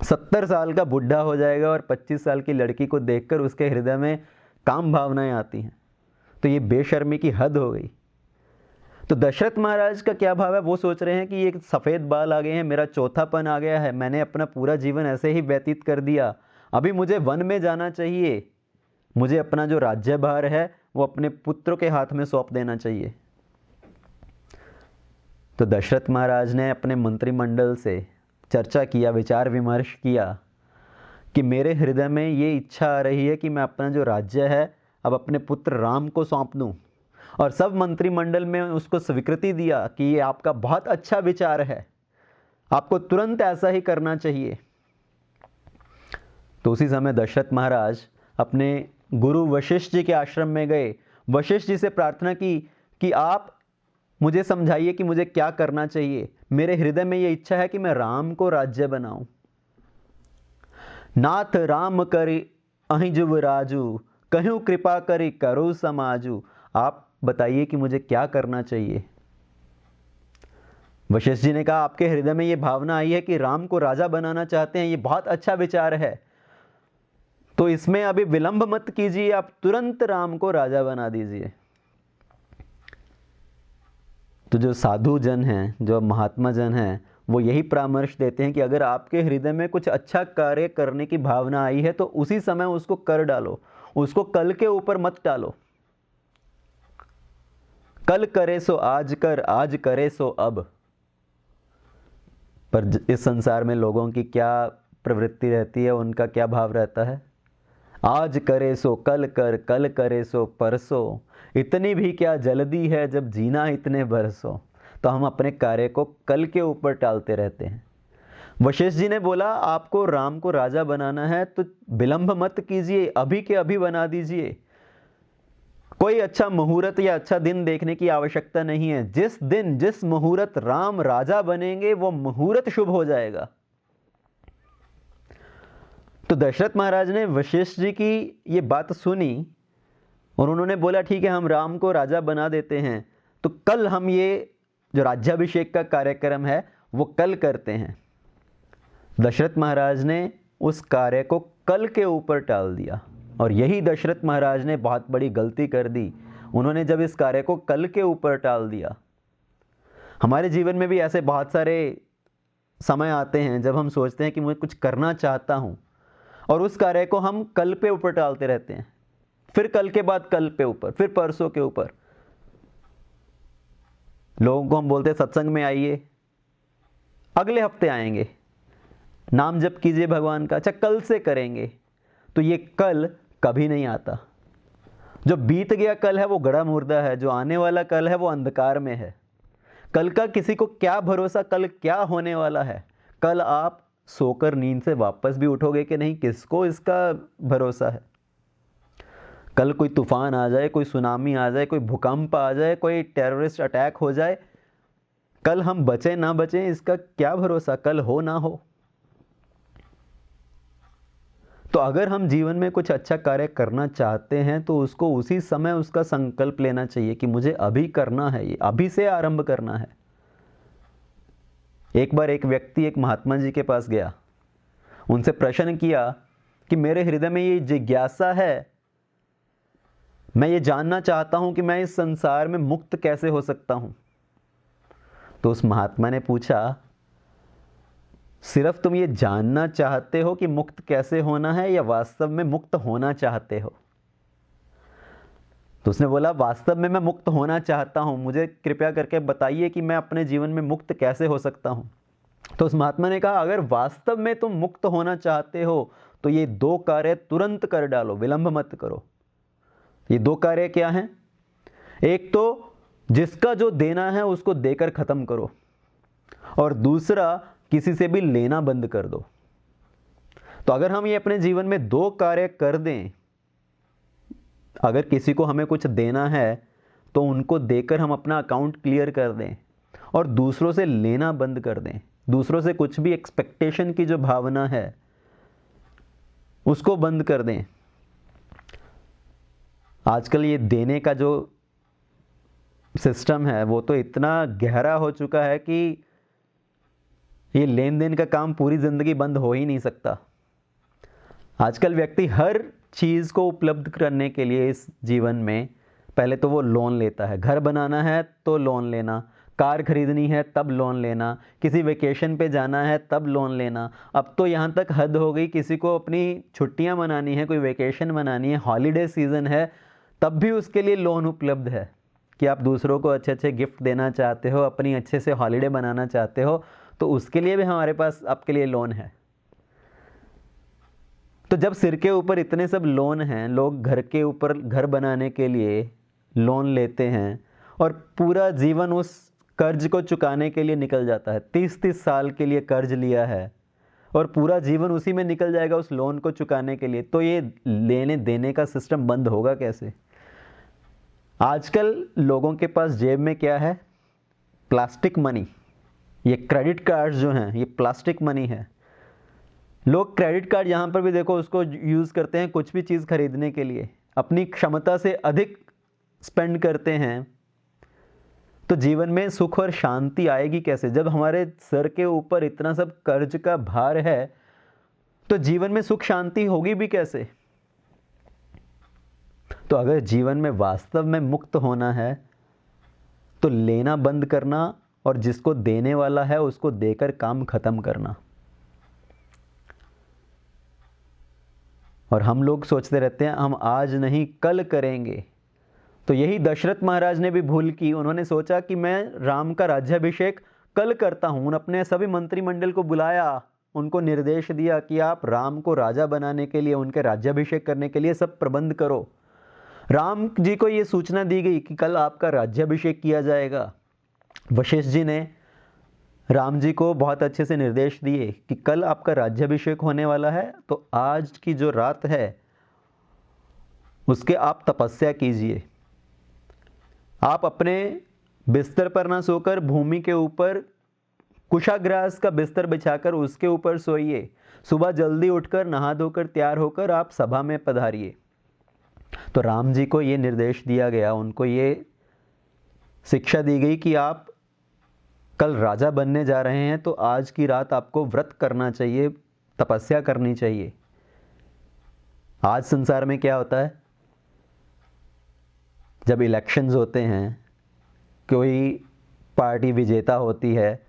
70 साल का बुढ़ा हो जाएगा और 25 साल की लड़की को देखकर उसके हृदय में काम भावनाएं आती हैं। तो ये बेशर्मी की हद हो गई। तो दशरथ महाराज का क्या भाव है? वो सोच रहे हैं कि ये सफ़ेद बाल आ गए हैं, मेरा चौथापन आ गया है, मैंने अपना पूरा जीवन ऐसे ही व्यतीत कर दिया, अभी मुझे वन में जाना चाहिए, मुझे अपना जो राज्यभार है वो अपने पुत्र के हाथ में सौंप देना चाहिए। तो दशरथ महाराज ने अपने मंत्रिमंडल से चर्चा किया, विचार विमर्श किया कि मेरे हृदय में ये इच्छा आ रही है कि मैं अपना जो राज्य है अब अपने पुत्र राम को सौंप दूं। और सब मंत्रिमंडल में उसको स्वीकृति दिया कि ये आपका बहुत अच्छा विचार है, आपको तुरंत ऐसा ही करना चाहिए। तो उसी समय दशरथ महाराज अपने गुरु वशिष्ठ जी के आश्रम में गए। वशिष्ठ जी से प्रार्थना की कि आप मुझे समझाइए कि मुझे क्या करना चाहिए। मेरे हृदय में ये इच्छा है कि मैं राम को राज्य बनाऊं। नाथ राम करी अहि जुव राजू, कहूँ कृपा करी करो समाजू। आप बताइए कि मुझे क्या करना चाहिए। वशिष्ठ जी ने कहा, आपके हृदय में ये भावना आई है कि राम को राजा बनाना चाहते हैं, ये बहुत अच्छा विचार है, तो इसमें अभी विलंब मत कीजिए, आप तुरंत राम को राजा बना दीजिए। तो जो साधु जन हैं, जो महात्मा जन हैं, वो यही परामर्श देते हैं कि अगर आपके हृदय में कुछ अच्छा कार्य करने की भावना आई है तो उसी समय उसको कर डालो, उसको कल के ऊपर मत डालो। कल करे सो आज कर, आज करे सो अब। पर इस संसार में लोगों की क्या प्रवृत्ति रहती है, उनका क्या भाव रहता है? आज करे सो कल कर, कल करे सो परसों, इतनी भी क्या जल्दी है जब जीना इतने बरसों। तो हम अपने कार्य को कल के ऊपर टालते रहते हैं। वशिष्ठ जी ने बोला, आपको राम को राजा बनाना है तो विलंब मत कीजिए, अभी के अभी बना दीजिए। कोई अच्छा मुहूर्त या अच्छा दिन देखने की आवश्यकता नहीं है। जिस दिन जिस मुहूर्त राम राजा बनेंगे वो मुहूर्त शुभ हो जाएगा। तो दशरथ महाराज ने वशिष्ठ जी की ये बात सुनी और उन्होंने बोला, ठीक है, हम राम को राजा बना देते हैं, तो कल हम ये जो राज्याभिषेक का कार्यक्रम है वो कल करते हैं। दशरथ महाराज ने उस कार्य को कल के ऊपर टाल दिया और यही दशरथ महाराज ने बहुत बड़ी गलती कर दी। उन्होंने जब इस कार्य को कल के ऊपर टाल दिया। हमारे जीवन में भी ऐसे बहुत सारे समय आते हैं जब हम सोचते हैं कि मैं कुछ करना चाहता हूं और उस कार्य को हम कल पे ऊपर टालते रहते हैं, फिर कल के बाद कल पे ऊपर, फिर परसों के ऊपर। लोगों को हम बोलते हैं सत्संग में आइए, अगले हफ्ते आएंगे, नाम जप कीजिए भगवान का, अच्छा कल से करेंगे, तो ये कल कभी नहीं आता। जो बीत गया कल है वो गड़ा मुर्दा है, जो आने वाला कल है वो अंधकार में है। कल का किसी को क्या भरोसा, कल क्या होने वाला है। कल आप सोकर नींद से वापस भी उठोगे कि नहीं, किसको इसका भरोसा है। कल कोई तूफान आ जाए, कोई सुनामी आ जाए, कोई भूकंप आ जाए, कोई टेररिस्ट अटैक हो जाए, कल हम बचे ना बचे इसका क्या भरोसा, कल हो ना हो। तो अगर हम जीवन में कुछ अच्छा कार्य करना चाहते हैं तो उसको उसी समय उसका संकल्प लेना चाहिए कि मुझे अभी करना है, ये अभी से आरंभ करना है। एक बार एक व्यक्ति एक महात्मा जी के पास गया, उनसे प्रश्न किया कि मेरे हृदय में ये जिज्ञासा है, मैं ये जानना चाहता हूं कि मैं इस संसार में मुक्त कैसे हो सकता हूं। तो उस महात्मा ने पूछा, सिर्फ तुम ये जानना चाहते हो कि मुक्त कैसे होना है या वास्तव में मुक्त होना चाहते हो। तो उसने बोला, वास्तव में मैं मुक्त होना चाहता हूं, मुझे कृपया करके बताइए कि मैं अपने जीवन में मुक्त कैसे हो सकता हूं। तो उस महात्मा ने कहा, अगर वास्तव में तुम मुक्त होना चाहते हो तो ये 2 कार्य तुरंत कर डालो, विलंब मत करो। ये 2 कार्य क्या हैं? एक तो जिसका जो देना है उसको देकर खत्म करो, और दूसरा किसी से भी लेना बंद कर दो। तो अगर हम ये अपने जीवन में 2 कार्य कर दें, अगर किसी को हमें कुछ देना है तो उनको देकर हम अपना अकाउंट क्लियर कर दें, और दूसरों से लेना बंद कर दें, दूसरों से कुछ भी एक्सपेक्टेशन की जो भावना है उसको बंद कर दें। आजकल ये देने का जो सिस्टम है वो तो इतना गहरा हो चुका है कि ये लेन देन का काम पूरी ज़िंदगी बंद हो ही नहीं सकता। आजकल व्यक्ति हर चीज़ को उपलब्ध करने के लिए इस जीवन में पहले तो वो लोन लेता है। घर बनाना है तो लोन लेना, कार खरीदनी है तब लोन लेना, किसी वेकेशन पे जाना है तब लोन लेना। अब तो यहाँ तक हद हो गई, किसी को अपनी छुट्टियाँ मनानी है, कोई वेकेशन मनानी है, हॉलीडे सीज़न है, तब भी उसके लिए लोन उपलब्ध है कि आप दूसरों को अच्छे अच्छे गिफ्ट देना चाहते हो, अपनी अच्छे से हॉलीडे बनाना चाहते हो, तो उसके लिए भी हमारे पास आपके लिए लोन है। तो जब सिर के ऊपर इतने सब लोन हैं, लोग घर के ऊपर घर बनाने के लिए लोन लेते हैं और पूरा जीवन उस कर्ज को चुकाने के लिए निकल जाता है। 30-30 साल के लिए कर्ज लिया है और पूरा जीवन उसी में निकल जाएगा उस लोन को चुकाने के लिए। तो ये लेने देने का सिस्टम बंद होगा कैसे? आजकल लोगों के पास जेब में क्या है? Plastic money. ये क्रेडिट कार्ड जो हैं ये प्लास्टिक मनी है। लोग क्रेडिट कार्ड यहाँ पर भी देखो उसको यूज़ करते हैं कुछ भी चीज़ खरीदने के लिए, अपनी क्षमता से अधिक स्पेंड करते हैं। तो जीवन में सुख और शांति आएगी कैसे? जब हमारे सर के ऊपर इतना सब कर्ज का भार है तो जीवन में सुख शांति होगी भी कैसे? तो अगर जीवन में वास्तव में मुक्त होना है तो लेना बंद करना और जिसको देने वाला है उसको देकर काम खत्म करना। और हम लोग सोचते रहते हैं हम आज नहीं कल करेंगे। तो यही दशरथ महाराज ने भी भूल की। उन्होंने सोचा कि मैं राम का राज्याभिषेक कल करता हूँ। उन्होंने अपने सभी मंत्रिमंडल को बुलाया, उनको निर्देश दिया कि आप राम को राजा बनाने के लिए, उनके राज्याभिषेक करने के लिए सब प्रबंध करो। राम जी को ये सूचना दी गई कि कल आपका राज्याभिषेक किया जाएगा। वशिष्ठ जी ने राम जी को बहुत अच्छे से निर्देश दिए कि कल आपका राज्याभिषेक होने वाला है, तो आज की जो रात है उसके आप तपस्या कीजिए। आप अपने बिस्तर पर ना सोकर भूमि के ऊपर कुशाग्रास का बिस्तर बिछाकर उसके ऊपर सोइए। सुबह जल्दी उठकर नहा धोकर तैयार होकर आप सभा में पधारिए। तो राम जी को ये निर्देश दिया गया, उनको ये शिक्षा दी गई कि आप कल राजा बनने जा रहे हैं तो आज की रात आपको व्रत करना चाहिए, तपस्या करनी चाहिए। आज संसार में क्या होता है, जब इलेक्शंस होते हैं, कोई पार्टी विजेता होती है,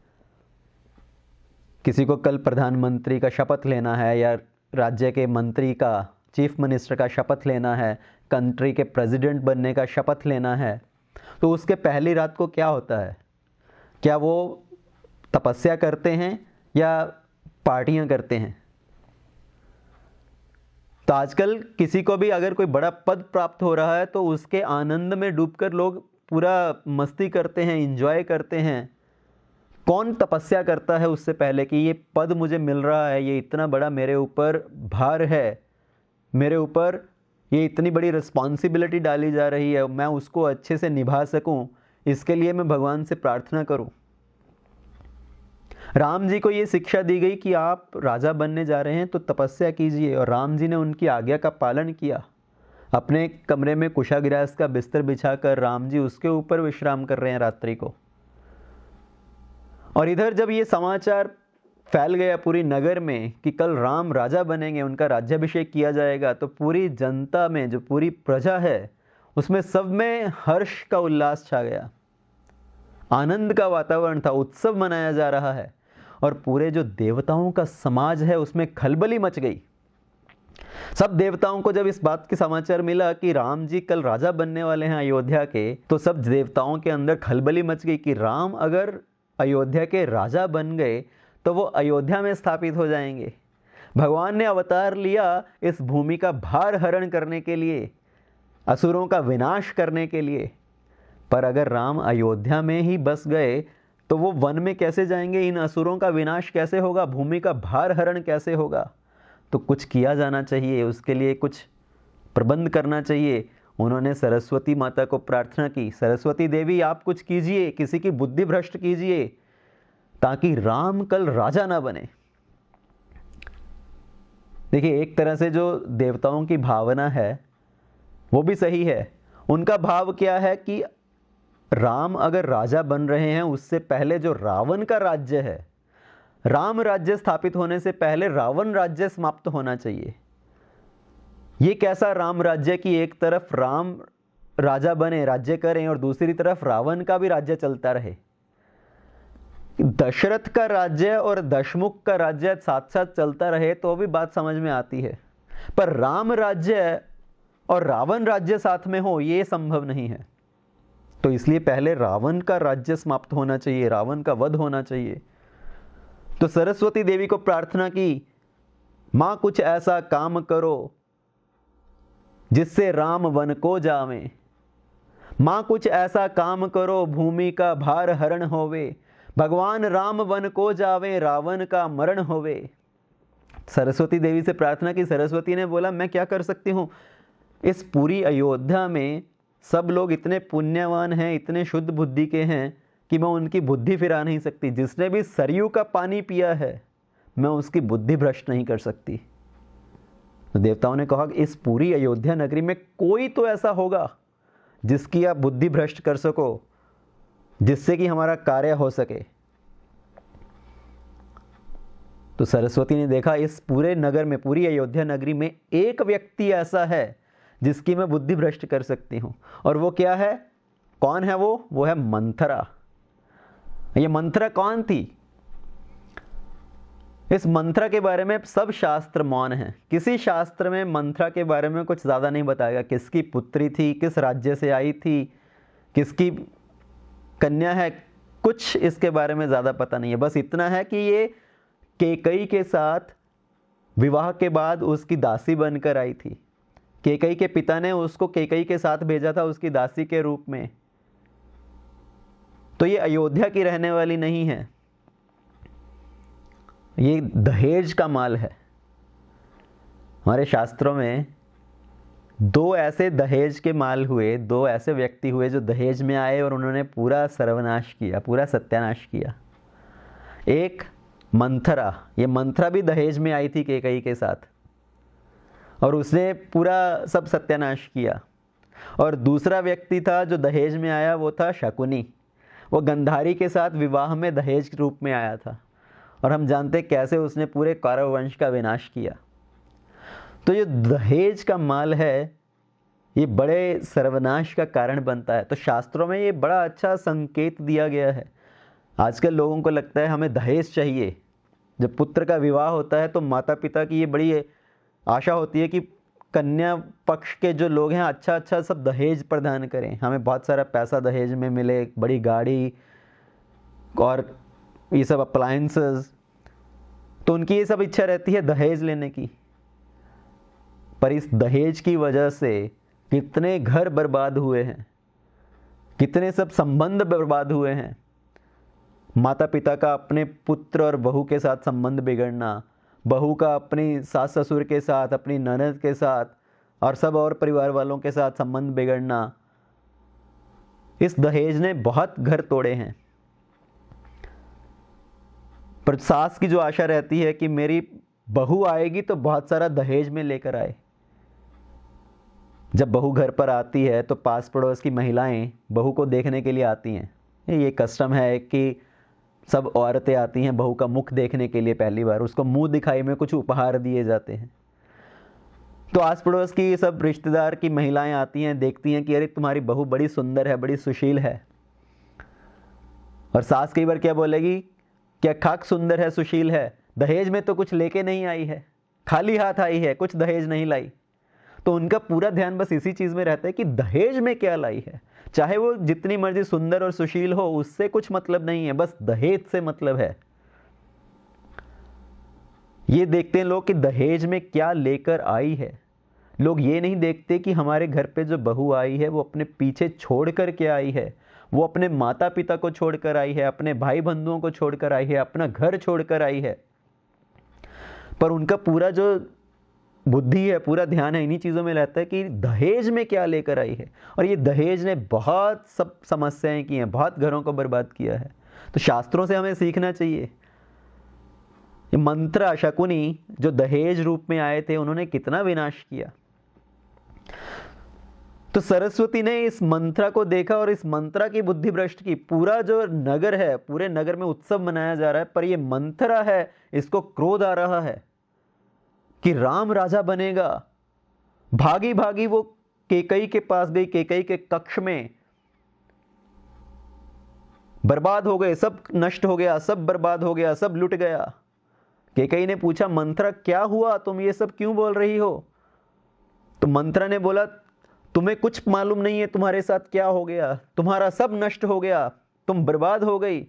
किसी को कल प्रधानमंत्री का शपथ लेना है या राज्य के मंत्री का, चीफ मिनिस्टर का शपथ लेना है, कंट्री के प्रेसिडेंट बनने का शपथ लेना है, तो उसके पहली रात को क्या होता है? क्या वो तपस्या करते हैं या पार्टियां करते हैं? तो आजकल किसी को भी अगर कोई बड़ा पद प्राप्त हो रहा है तो उसके आनंद में डूबकर लोग पूरा मस्ती करते हैं, एंजॉय करते हैं। कौन तपस्या करता है उससे पहले कि ये पद मुझे मिल रहा है, ये इतना बड़ा मेरे ऊपर भार है, मेरे ऊपर ये इतनी बड़ी रिस्पॉन्सिबिलिटी डाली जा रही है, मैं उसको अच्छे से निभा सकूं, इसके लिए मैं भगवान से प्रार्थना करूं। राम जी को ये शिक्षा दी गई कि आप राजा बनने जा रहे हैं तो तपस्या कीजिए, और राम जी ने उनकी आज्ञा का पालन किया। अपने कमरे में कुशाग्रास का बिस्तर बिछाकर राम जी उसके ऊपर विश्राम कर रहे हैं रात्रि को। और इधर जब ये समाचार फैल गया पूरी नगर में कि कल राम राजा बनेंगे, उनका राज्याभिषेक किया जाएगा, तो पूरी जनता में, जो पूरी प्रजा है, उसमें सब में हर्ष का उल्लास छा गया, आनंद का वातावरण था, उत्सव मनाया जा रहा है। और पूरे जो देवताओं का समाज है उसमें खलबली मच गई। सब देवताओं को जब इस बात के समाचार मिला कि राम जी कल राजा बनने वाले हैं अयोध्या के, तो सब देवताओं के अंदर खलबली मच गई कि राम अगर अयोध्या के राजा बन गए तो वो अयोध्या में स्थापित हो जाएंगे। भगवान ने अवतार लिया इस भूमि का भार हरण करने के लिए, असुरों का विनाश करने के लिए। पर अगर राम अयोध्या में ही बस गए तो वो वन में कैसे जाएंगे, इन असुरों का विनाश कैसे होगा, भूमि का भार हरण कैसे होगा। तो कुछ किया जाना चाहिए, उसके लिए कुछ प्रबंध करना चाहिए। उन्होंने सरस्वती माता को प्रार्थना की, सरस्वती देवी आप कुछ कीजिए, किसी की बुद्धि भ्रष्ट कीजिए ताकि राम कल राजा ना बने। देखिए, एक तरह से जो देवताओं की भावना है वो भी सही है। उनका भाव क्या है कि राम अगर राजा बन रहे हैं, उससे पहले जो रावण का राज्य है, राम राज्य स्थापित होने से पहले रावण राज्य समाप्त होना चाहिए। ये कैसा राम राज्य कि एक तरफ राम राजा बने, राज्य करें, और दूसरी तरफ रावण का भी राज्य चलता रहे। दशरथ का राज्य और दशमुख का राज्य साथ साथ चलता रहे तो भी बात समझ में आती है, पर राम राज्य और रावण राज्य साथ में हो, ये संभव नहीं है। तो इसलिए पहले रावण का राज्य समाप्त होना चाहिए, रावण का वध होना चाहिए। तो सरस्वती देवी को प्रार्थना की, मां कुछ ऐसा काम करो जिससे राम वन को जावे, मां कुछ ऐसा काम करो भूमि का भार हरण होवे, भगवान राम वन को जावे रावण का मरण होवे। सरस्वती देवी से प्रार्थना की। सरस्वती ने बोला, मैं क्या कर सकती हूँ, इस पूरी अयोध्या में सब लोग इतने पुण्यवान हैं, इतने शुद्ध बुद्धि के हैं कि मैं उनकी बुद्धि फिरा नहीं सकती। जिसने भी सरयू का पानी पिया है मैं उसकी बुद्धि भ्रष्ट नहीं कर सकती। तो देवताओं ने कहा कि इस पूरी अयोध्या नगरी में कोई तो ऐसा होगा जिसकी आप बुद्धि भ्रष्ट कर सको, जिससे कि हमारा कार्य हो सके। तो सरस्वती ने देखा इस पूरे नगर में, पूरी अयोध्या नगरी में एक व्यक्ति ऐसा है जिसकी मैं बुद्धि भ्रष्ट कर सकती हूं। और वो क्या है, कौन है वो है मंथरा। ये मंथरा कौन थी? इस मंथरा के बारे में सब शास्त्र मौन हैं। किसी शास्त्र में मंथरा के बारे में कुछ ज़्यादा नहीं बताया। किसकी पुत्री थी, किस राज्य से आई थी, किसकी कन्या है, कुछ इसके बारे में ज़्यादा पता नहीं है। बस इतना है कि ये कैकेयी के साथ विवाह के बाद उसकी दासी बनकर आई थी। कैकेयी के पिता ने उसको कैकेयी के साथ भेजा था उसकी दासी के रूप में। तो ये अयोध्या की रहने वाली नहीं है, ये दहेज का माल है। हमारे शास्त्रों में दो ऐसे दहेज के माल हुए, दो ऐसे व्यक्ति हुए जो दहेज में आए और उन्होंने पूरा सर्वनाश किया, पूरा सत्यानाश किया। एक मंथरा, ये मंथरा भी दहेज में आई थी कैकेयी के साथ और उसने पूरा सब सत्यानाश किया। और दूसरा व्यक्ति था जो दहेज में आया, वो था शकुनी। वो गंधारी के साथ विवाह में दहेज के रूप में आया था और हम जानते कैसे उसने पूरे कौरव वंश का विनाश किया। तो ये दहेज का माल है, ये बड़े सर्वनाश का कारण बनता है। तो शास्त्रों में ये बड़ा अच्छा संकेत दिया गया है। आजकल लोगों को लगता है हमें दहेज चाहिए। जब पुत्र का विवाह होता है तो माता पिता की ये बड़ी आशा होती है कि कन्या पक्ष के जो लोग हैं अच्छा अच्छा सब दहेज प्रदान करें, हमें बहुत सारा पैसा दहेज में मिले, बड़ी गाड़ी और ये सब अप्लायंसेस। तो उनकी ये सब इच्छा रहती है दहेज लेने की। पर इस दहेज की वजह से कितने घर बर्बाद हुए हैं, कितने सब संबंध बर्बाद हुए हैं। माता पिता का अपने पुत्र और बहू के साथ संबंध बिगड़ना, बहू का अपनी सास ससुर के साथ, अपनी ननद के साथ और सब और परिवार वालों के साथ संबंध बिगड़ना, इस दहेज ने बहुत घर तोड़े हैं। पर सास की जो आशा रहती है कि मेरी बहू आएगी तो बहुत सारा दहेज में लेकर आए। जब बहू घर पर आती है तो पास पड़ोस की महिलाएं बहू को देखने के लिए आती हैं। ये कस्टम है कि सब औरतें आती हैं बहू का मुख देखने के लिए पहली बार, उसको मुंह दिखाई में कुछ उपहार दिए जाते हैं। तो आस पड़ोस की सब रिश्तेदार की महिलाएं आती हैं, देखती हैं कि अरे तुम्हारी बहू बड़ी सुंदर है, बड़ी सुशील है। और सास कई बार क्या बोलेगी, क्या खाक सुंदर है, सुशील है, दहेज में तो कुछ लेके नहीं आई है, खाली हाथ आई है, कुछ दहेज नहीं लाई। तो उनका पूरा ध्यान बस इसी चीज में रहता है कि दहेज में क्या लाई है। चाहे वो जितनी मर्जी सुंदर और सुशील हो, उससे कुछ मतलब नहीं है, बस दहेज से मतलब है। ये देखते हैं लोग कि दहेज में क्या लेकर आई है। लोग ये नहीं देखते कि हमारे घर पे जो बहू आई है वो अपने पीछे छोड़ कर के आई है। वो अपने माता पिता को छोड़कर आई है, अपने भाई बंधुओं को छोड़कर आई है, अपना घर छोड़कर आई है। पर उनका पूरा जो बुद्धि है, पूरा ध्यान है इन्हीं चीज़ों में रहता है कि दहेज में क्या लेकर आई है। और ये दहेज ने बहुत सब समस्याएं की हैं, बहुत घरों को बर्बाद किया है। तो शास्त्रों से हमें सीखना चाहिए। ये मंत्र शकुनी जो दहेज रूप में आए थे, उन्होंने कितना विनाश किया। तो सरस्वती ने इस मंत्रा को देखा और इस मंत्रा की बुद्धि भ्रष्ट की। पूरा जो नगर है, पूरे नगर में उत्सव मनाया जा रहा है, पर ये मंत्रा है, इसको क्रोध आ रहा है कि राम राजा बनेगा। भागी भागी वो केकई के पास गई, केकई के कक्ष में। बर्बाद हो गए, सब नष्ट हो गया, सब बर्बाद हो गया, सब लुट गया। केकई ने पूछा, मंत्रा क्या हुआ, तुम ये सब क्यों बोल रही हो? तो मंत्रा ने बोला, तुम्हें कुछ मालूम नहीं है तुम्हारे साथ क्या हो गया, तुम्हारा सब नष्ट हो गया, तुम बर्बाद हो गई।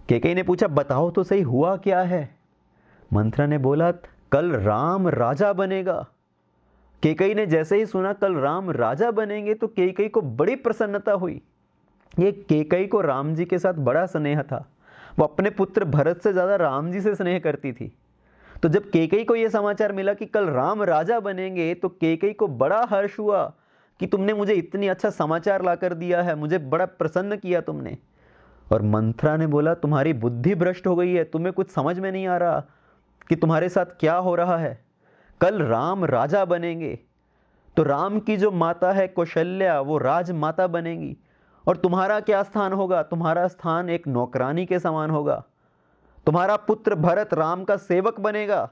केकई ने पूछा, बताओ तो सही हुआ क्या है? मंत्रा ने बोला, कल राम राजा बनेगा। केकई ने जैसे ही सुना कल राम राजा बनेंगे तो केकई को बड़ी प्रसन्नता हुई। ये केकई को राम जी के साथ बड़ा स्नेह था। वो अपने पुत्र भरत से ज्यादा राम जी से स्नेह करती थी। तो जब केकई को यह समाचार मिला कि कल राम राजा बनेंगे तो केकई को बड़ा हर्ष हुआ कि तुमने मुझे इतनी अच्छा समाचार लाकर दिया है, मुझे बड़ा प्रसन्न किया तुमने। और मंत्रा ने बोला, तुम्हारी बुद्धि भ्रष्ट हो गई है, तुम्हें कुछ समझ में नहीं आ रहा कि तुम्हारे साथ क्या हो रहा है। कल राम राजा बनेंगे तो राम की जो माता है कौशल्या, वो राजमाता बनेगी। और तुम्हारा क्या स्थान होगा? तुम्हारा स्थान एक नौकरानी के समान होगा। तुम्हारा पुत्र भरत राम का सेवक बनेगा।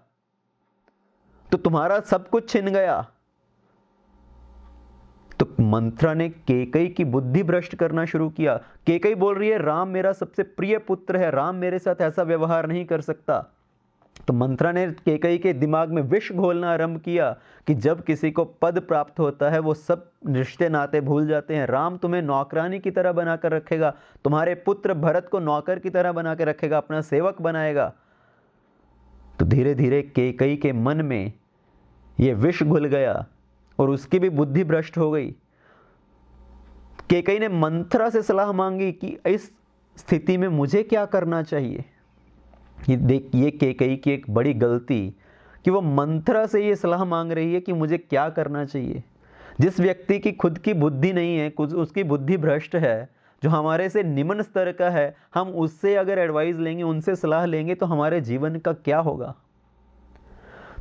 तो तुम्हारा सब कुछ छिन गया। तो मंत्रा ने केकई की बुद्धि भ्रष्ट करना शुरू किया। केकई बोल रही है, राम मेरा सबसे प्रिय पुत्र है, राम मेरे साथ ऐसा व्यवहार नहीं कर सकता। तो मंत्रा ने केकई के दिमाग में विष घोलना आरंभ किया कि जब किसी को पद प्राप्त होता है वो सब रिश्ते नाते भूल जाते हैं। राम तुम्हें नौकरानी की तरह बनाकर रखेगा, तुम्हारे पुत्र भरत को नौकर की तरह बना के रखेगा, अपना सेवक बनाएगा। तो धीरे धीरे केकई के मन में ये विष घुल गया और उसकी भी बुद्धि भ्रष्ट हो गई। केकई ने मंत्रा से सलाह मांगी कि इस स्थिति में मुझे क्या करना चाहिए। ये केकई की एक बड़ी गलती कि वो मंत्रा से ये सलाह मांग रही है कि मुझे क्या करना चाहिए। जिस व्यक्ति की खुद की बुद्धि नहीं है, कुछ उसकी बुद्धि भ्रष्ट है, जो हमारे से निम्न स्तर का है, हम उससे अगर एडवाइस लेंगे, उनसे सलाह लेंगे तो हमारे जीवन का क्या होगा।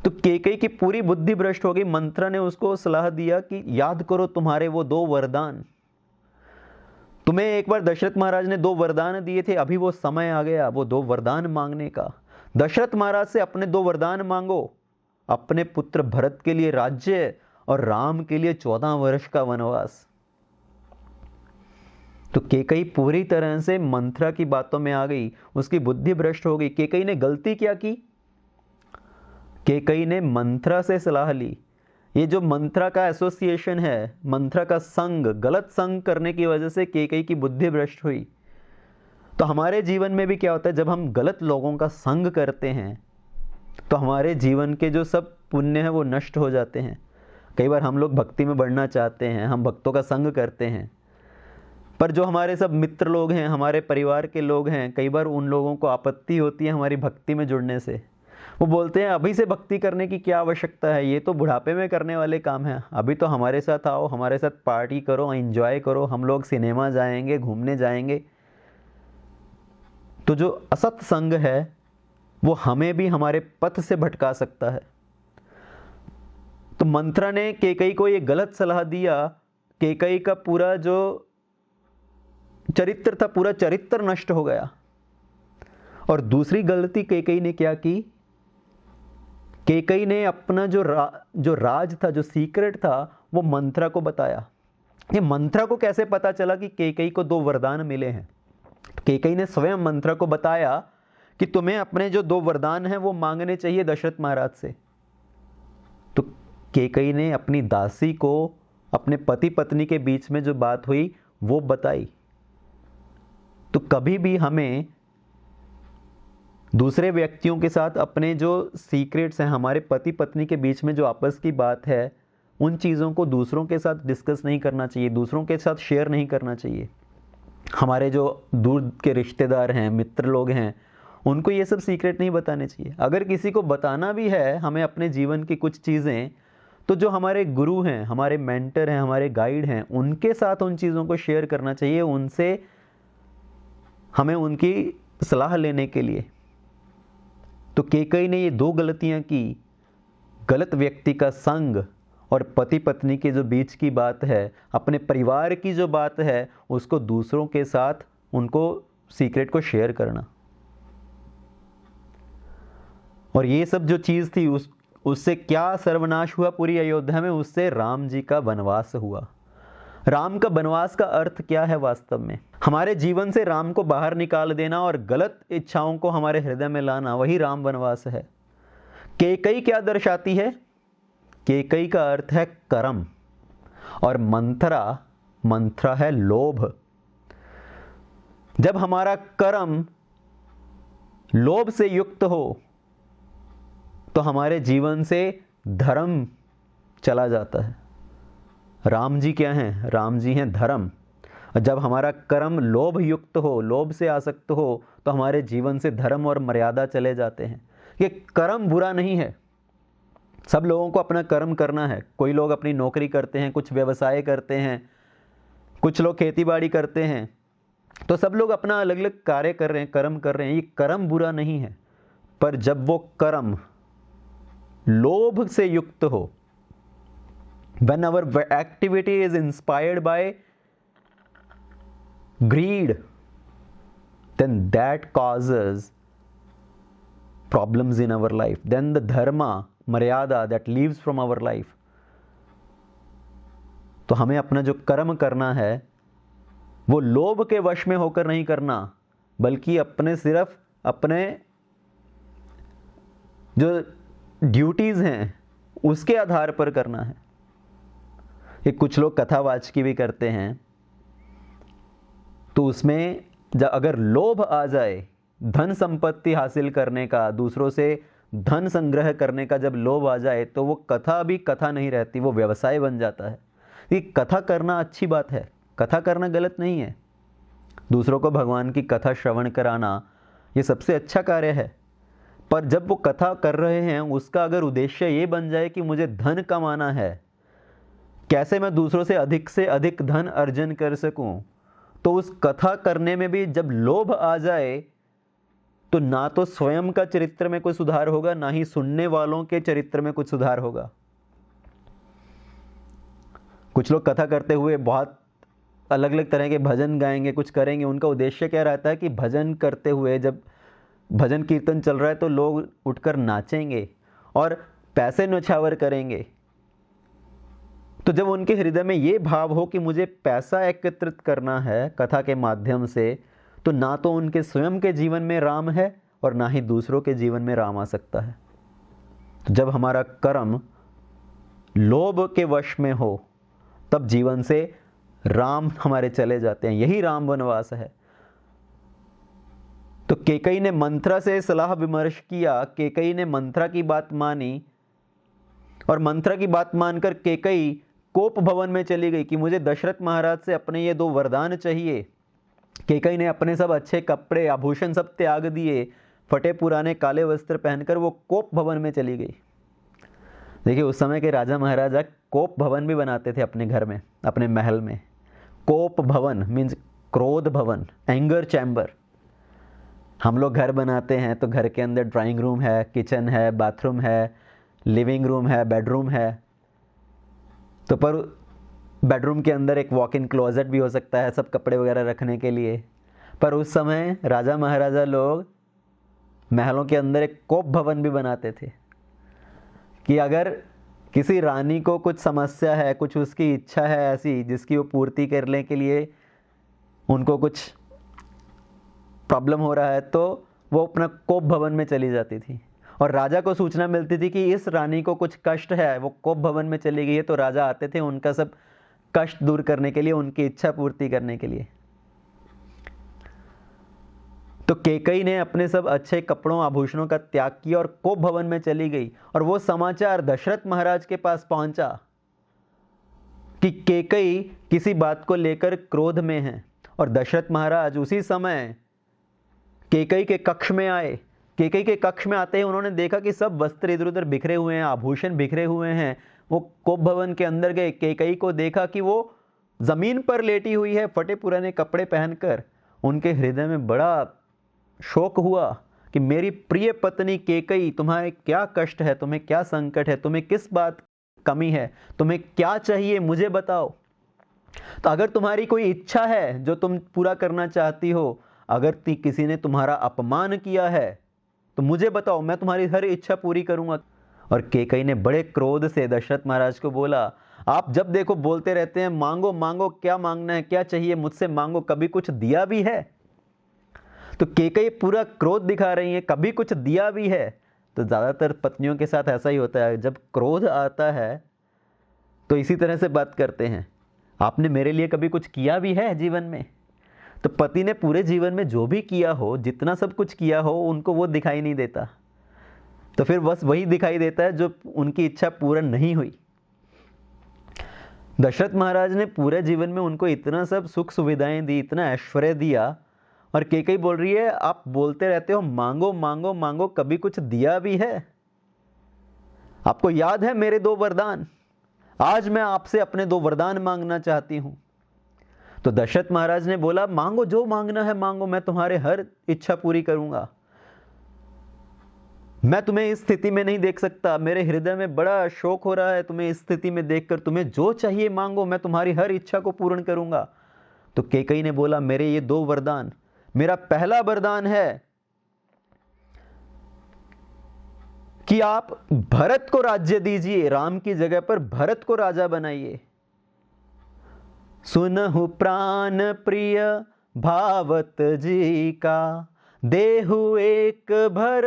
तो केकई की पूरी बुद्धि भ्रष्ट हो गई। मंत्रा ने उसको सलाह दिया कि याद करो तुम्हारे वो 2 वरदान। तुम्हें एक बार दशरथ महाराज ने 2 वरदान दिए थे, अभी वो समय आ गया वो 2 वरदान मांगने का। दशरथ महाराज से अपने 2 वरदान मांगो, अपने पुत्र भरत के लिए राज्य और राम के लिए 14 वर्ष का वनवास। तो केकई पूरी तरह से मंत्रा की बातों में आ गई, उसकी बुद्धि भ्रष्ट हो गई। केकई ने गलती क्या की? केकई ने मंत्रा से सलाह ली। ये जो मंत्रा का एसोसिएशन है, मंत्रा का संग, गलत संग करने की वजह से केकई की बुद्धि भ्रष्ट हुई। तो हमारे जीवन में भी क्या होता है, जब हम गलत लोगों का संग करते हैं तो हमारे जीवन के जो सब पुण्य है वो नष्ट हो जाते हैं। कई बार हम लोग भक्ति में बढ़ना चाहते हैं, हम भक्तों का संग करते हैं, पर जो हमारे सब मित्र लोग हैं, हमारे परिवार के लोग हैं, कई बार उन लोगों को आपत्ति होती है हमारी भक्ति में जुड़ने से। वो बोलते हैं अभी से भक्ति करने की क्या आवश्यकता है, ये तो बुढ़ापे में करने वाले काम हैं, अभी तो हमारे साथ आओ, हमारे साथ पार्टी करो, एंजॉय करो, हम लोग सिनेमा जाएंगे, घूमने जाएंगे। तो जो असत संग है वो हमें भी हमारे पथ से भटका सकता है। तो मंथरा ने कैकेयी को ये गलत सलाह दिया, कैकेयी का पूरा जो चरित्र था, पूरा चरित्र नष्ट हो गया। और दूसरी गलती कैकेयी ने क्या की, कैकेयी ने अपना जो राज था, जो सीक्रेट था, वो मंथरा को बताया। ये मंथरा को कैसे पता चला कि कैकेयी को 2 वरदान मिले हैं? कैकेयी ने स्वयं मंथरा को बताया कि तुम्हें अपने जो 2 वरदान हैं वो मांगने चाहिए दशरथ महाराज से। तो कैकेयी ने अपनी दासी को अपने पति पत्नी के बीच में जो बात हुई वो बताई। तो कभी भी हमें दूसरे व्यक्तियों के साथ अपने जो सीक्रेट्स हैं, हमारे पति पत्नी के बीच में जो आपस की बात है, उन चीज़ों को दूसरों के साथ डिस्कस नहीं करना चाहिए, दूसरों के साथ शेयर नहीं करना चाहिए। हमारे जो दूर के रिश्तेदार हैं, मित्र लोग हैं, उनको ये सब सीक्रेट नहीं बताने चाहिए। अगर किसी को बताना भी है हमें अपने जीवन की कुछ चीज़ें, तो जो हमारे गुरु हैं, हमारे मेंटर हैं, हमारे गाइड हैं, उनके साथ उन चीज़ों को शेयर करना चाहिए, उनसे हमें उनकी सलाह लेने के लिए। तो कैकेयी ने ये 2 गलतियां की, गलत व्यक्ति का संग और पति पत्नी के जो बीच की बात है, अपने परिवार की जो बात है, उसको दूसरों के साथ उनको सीक्रेट को शेयर करना। और ये सब जो चीज़ थी उससे क्या सर्वनाश हुआ पूरी अयोध्या में? उससे राम जी का वनवास हुआ। राम का वनवास का अर्थ क्या है वास्तव में? हमारे जीवन से राम को बाहर निकाल देना और गलत इच्छाओं को हमारे हृदय में लाना, वही राम वनवास है। कैकेयी क्या दर्शाती है? कैकेयी का अर्थ है कर्म, और मंथरा है लोभ। जब हमारा कर्म लोभ से युक्त हो तो हमारे जीवन से धर्म चला जाता है। राम जी क्या हैं? राम जी हैं धर्म। जब हमारा कर्म लोभ युक्त हो, लोभ से आसक्त हो, तो हमारे जीवन से धर्म और मर्यादा चले जाते हैं। ये कर्म बुरा नहीं है, सब लोगों को अपना कर्म करना है। कोई लोग अपनी नौकरी करते हैं, कुछ व्यवसाय करते हैं, कुछ लोग खेतीबाड़ी करते हैं, तो सब लोग अपना अलग अलग कार्य कर रहे हैं, कर्म कर रहे हैं। ये कर्म बुरा नहीं है, पर जब वो कर्म लोभ से युक्त हो, when our activity is inspired by greed, then that causes problems in our life. Then the dharma, maryada that leaves from our life. तो हमें अपना जो कर्म करना है वो लोभ के वश में होकर नहीं करना, बल्कि सिर्फ अपने जो ड्यूटीज हैं उसके आधार पर करना है। ये कुछ लोग कथावाचकी भी करते हैं, तो उसमें अगर लोभ आ जाए, धन संपत्ति हासिल करने का, दूसरों से धन संग्रह करने का जब लोभ आ जाए, तो वो कथा भी कथा नहीं रहती, वो व्यवसाय बन जाता है। ये कथा करना अच्छी बात है, कथा करना गलत नहीं है। दूसरों को भगवान की कथा श्रवण कराना ये सबसे अच्छा कार्य है। पर जब वो कथा कर रहे हैं, उसका अगर उद्देश्य ये बन जाए कि मुझे धन कमाना है, कैसे मैं दूसरों से अधिक धन अर्जन कर सकूं, तो उस कथा करने में भी जब लोभ आ जाए, तो ना तो स्वयं का चरित्र में कोई सुधार होगा, ना ही सुनने वालों के चरित्र में कुछ सुधार होगा। कुछ लोग कथा करते हुए बहुत अलग अलग तरह के भजन गाएंगे, कुछ करेंगे। उनका उद्देश्य क्या रहता है कि भजन करते हुए, जब भजन कीर्तन चल रहा है, तो लोग उठकर नाचेंगे और पैसे न्यौछावर करेंगे। तो जब उनके हृदय में ये भाव हो कि मुझे पैसा एकत्रित करना है कथा के माध्यम से, तो ना तो उनके स्वयं के जीवन में राम है और ना ही दूसरों के जीवन में राम आ सकता है। तो जब हमारा कर्म लोभ के वश में हो, तब जीवन से राम हमारे चले जाते हैं। यही राम वनवास है। तो कैकेयी ने मंथरा से सलाह विमर्श किया। कैकेयी ने मंथरा की बात मानी और मंथरा की बात मानकर कैकेयी कोप भवन में चली गई कि मुझे दशरथ महाराज से अपने ये 2 वरदान चाहिए। कैकेयी ने अपने सब अच्छे कपड़े आभूषण सब त्याग दिए, फटे पुराने काले वस्त्र पहनकर वो कोप भवन में चली गई। देखिए, उस समय के राजा महाराजा कोप भवन भी बनाते थे अपने घर में, अपने महल में। कोप भवन मीन्स क्रोध भवन, एंगर चैम्बर। हम लोग घर बनाते हैं तो घर के अंदर ड्राइंग रूम है, किचन है, बाथरूम है, लिविंग रूम है, बेडरूम है। तो पर बेडरूम के अंदर एक वॉक इन क्लोजेट भी हो सकता है, सब कपड़े वगैरह रखने के लिए। पर उस समय राजा महाराजा लोग महलों के अंदर एक कोप भवन भी बनाते थे कि अगर किसी रानी को कुछ समस्या है, कुछ उसकी इच्छा है ऐसी जिसकी वो पूर्ति करने के लिए उनको कुछ प्रॉब्लम हो रहा है, तो वो अपना कोप भवन में चली जाती थी। और राजा को सूचना मिलती थी कि इस रानी को कुछ कष्ट है, वो कोप भवन में चली गई है। तो राजा आते थे उनका सब कष्ट दूर करने के लिए, उनकी इच्छा पूर्ति करने के लिए। तो कैकेयी ने अपने सब अच्छे कपड़ों आभूषणों का त्याग किया और कोप भवन में चली गई। और वो समाचार दशरथ महाराज के पास पहुंचा कि कैकेयी किसी बात को लेकर क्रोध में है। और दशरथ महाराज उसी समय कैकेयी के कक्ष में आए। कैकेयी के कक्ष में आते ही उन्होंने देखा कि सब वस्त्र इधर उधर बिखरे हुए हैं, आभूषण बिखरे हुए हैं। वो कोप भवन के अंदर गए, कैकेयी को देखा कि वो जमीन पर लेटी हुई है, फटे पुराने कपड़े पहनकर। उनके हृदय में बड़ा शोक हुआ कि मेरी प्रिय पत्नी कैकेयी, तुम्हारे क्या कष्ट है, तुम्हें क्या संकट है, तुम्हें किस बात कमी है, तुम्हें क्या चाहिए, मुझे बताओ। तो अगर तुम्हारी कोई इच्छा है जो तुम पूरा करना चाहती हो, अगर किसी ने तुम्हारा अपमान किया है तो मुझे बताओ, मैं तुम्हारी हर इच्छा पूरी करूंगा। और कैकेयी ने बड़े क्रोध से दशरथ महाराज को बोला, आप जब देखो बोलते रहते हैं मांगो मांगो, क्या मांगना है, क्या चाहिए मुझसे मांगो, कभी कुछ दिया भी है? तो कैकेयी पूरा क्रोध दिखा रही है, कभी कुछ दिया भी है? तो ज़्यादातर पत्नियों के साथ ऐसा ही होता है, जब क्रोध आता है तो इसी तरह से बात करते हैं, आपने मेरे लिए कभी कुछ किया भी है जीवन में? तो पति ने पूरे जीवन में जो भी किया हो, जितना सब कुछ किया हो, उनको वो दिखाई नहीं देता। तो फिर बस वही दिखाई देता है जो उनकी इच्छा पूर्ण नहीं हुई। दशरथ महाराज ने पूरे जीवन में उनको इतना सब सुख सुविधाएं दी, इतना ऐश्वर्य दिया, और कैकेयी बोल रही है आप बोलते रहते हो मांगो मांगो मांगो, कभी कुछ दिया भी है? आपको याद है मेरे 2 वरदान? आज मैं आपसे अपने 2 वरदान मांगना चाहती हूं। तो दशरथ महाराज ने बोला, मांगो, जो मांगना है मांगो, मैं तुम्हारे हर इच्छा पूरी करूंगा। मैं तुम्हें इस स्थिति में नहीं देख सकता, मेरे हृदय में बड़ा शोक हो रहा है तुम्हें इस स्थिति में देखकर, तुम्हें जो चाहिए मांगो, मैं तुम्हारी हर इच्छा को पूर्ण करूंगा। तो कैकेयी ने बोला, मेरे ये 2 वरदान, मेरा पहला वरदान है कि आप भरत को राज्य दीजिए, राम की जगह पर भरत को राजा बनाइए। सुनहु प्राण प्रिय भावत जी का, देहु एक भर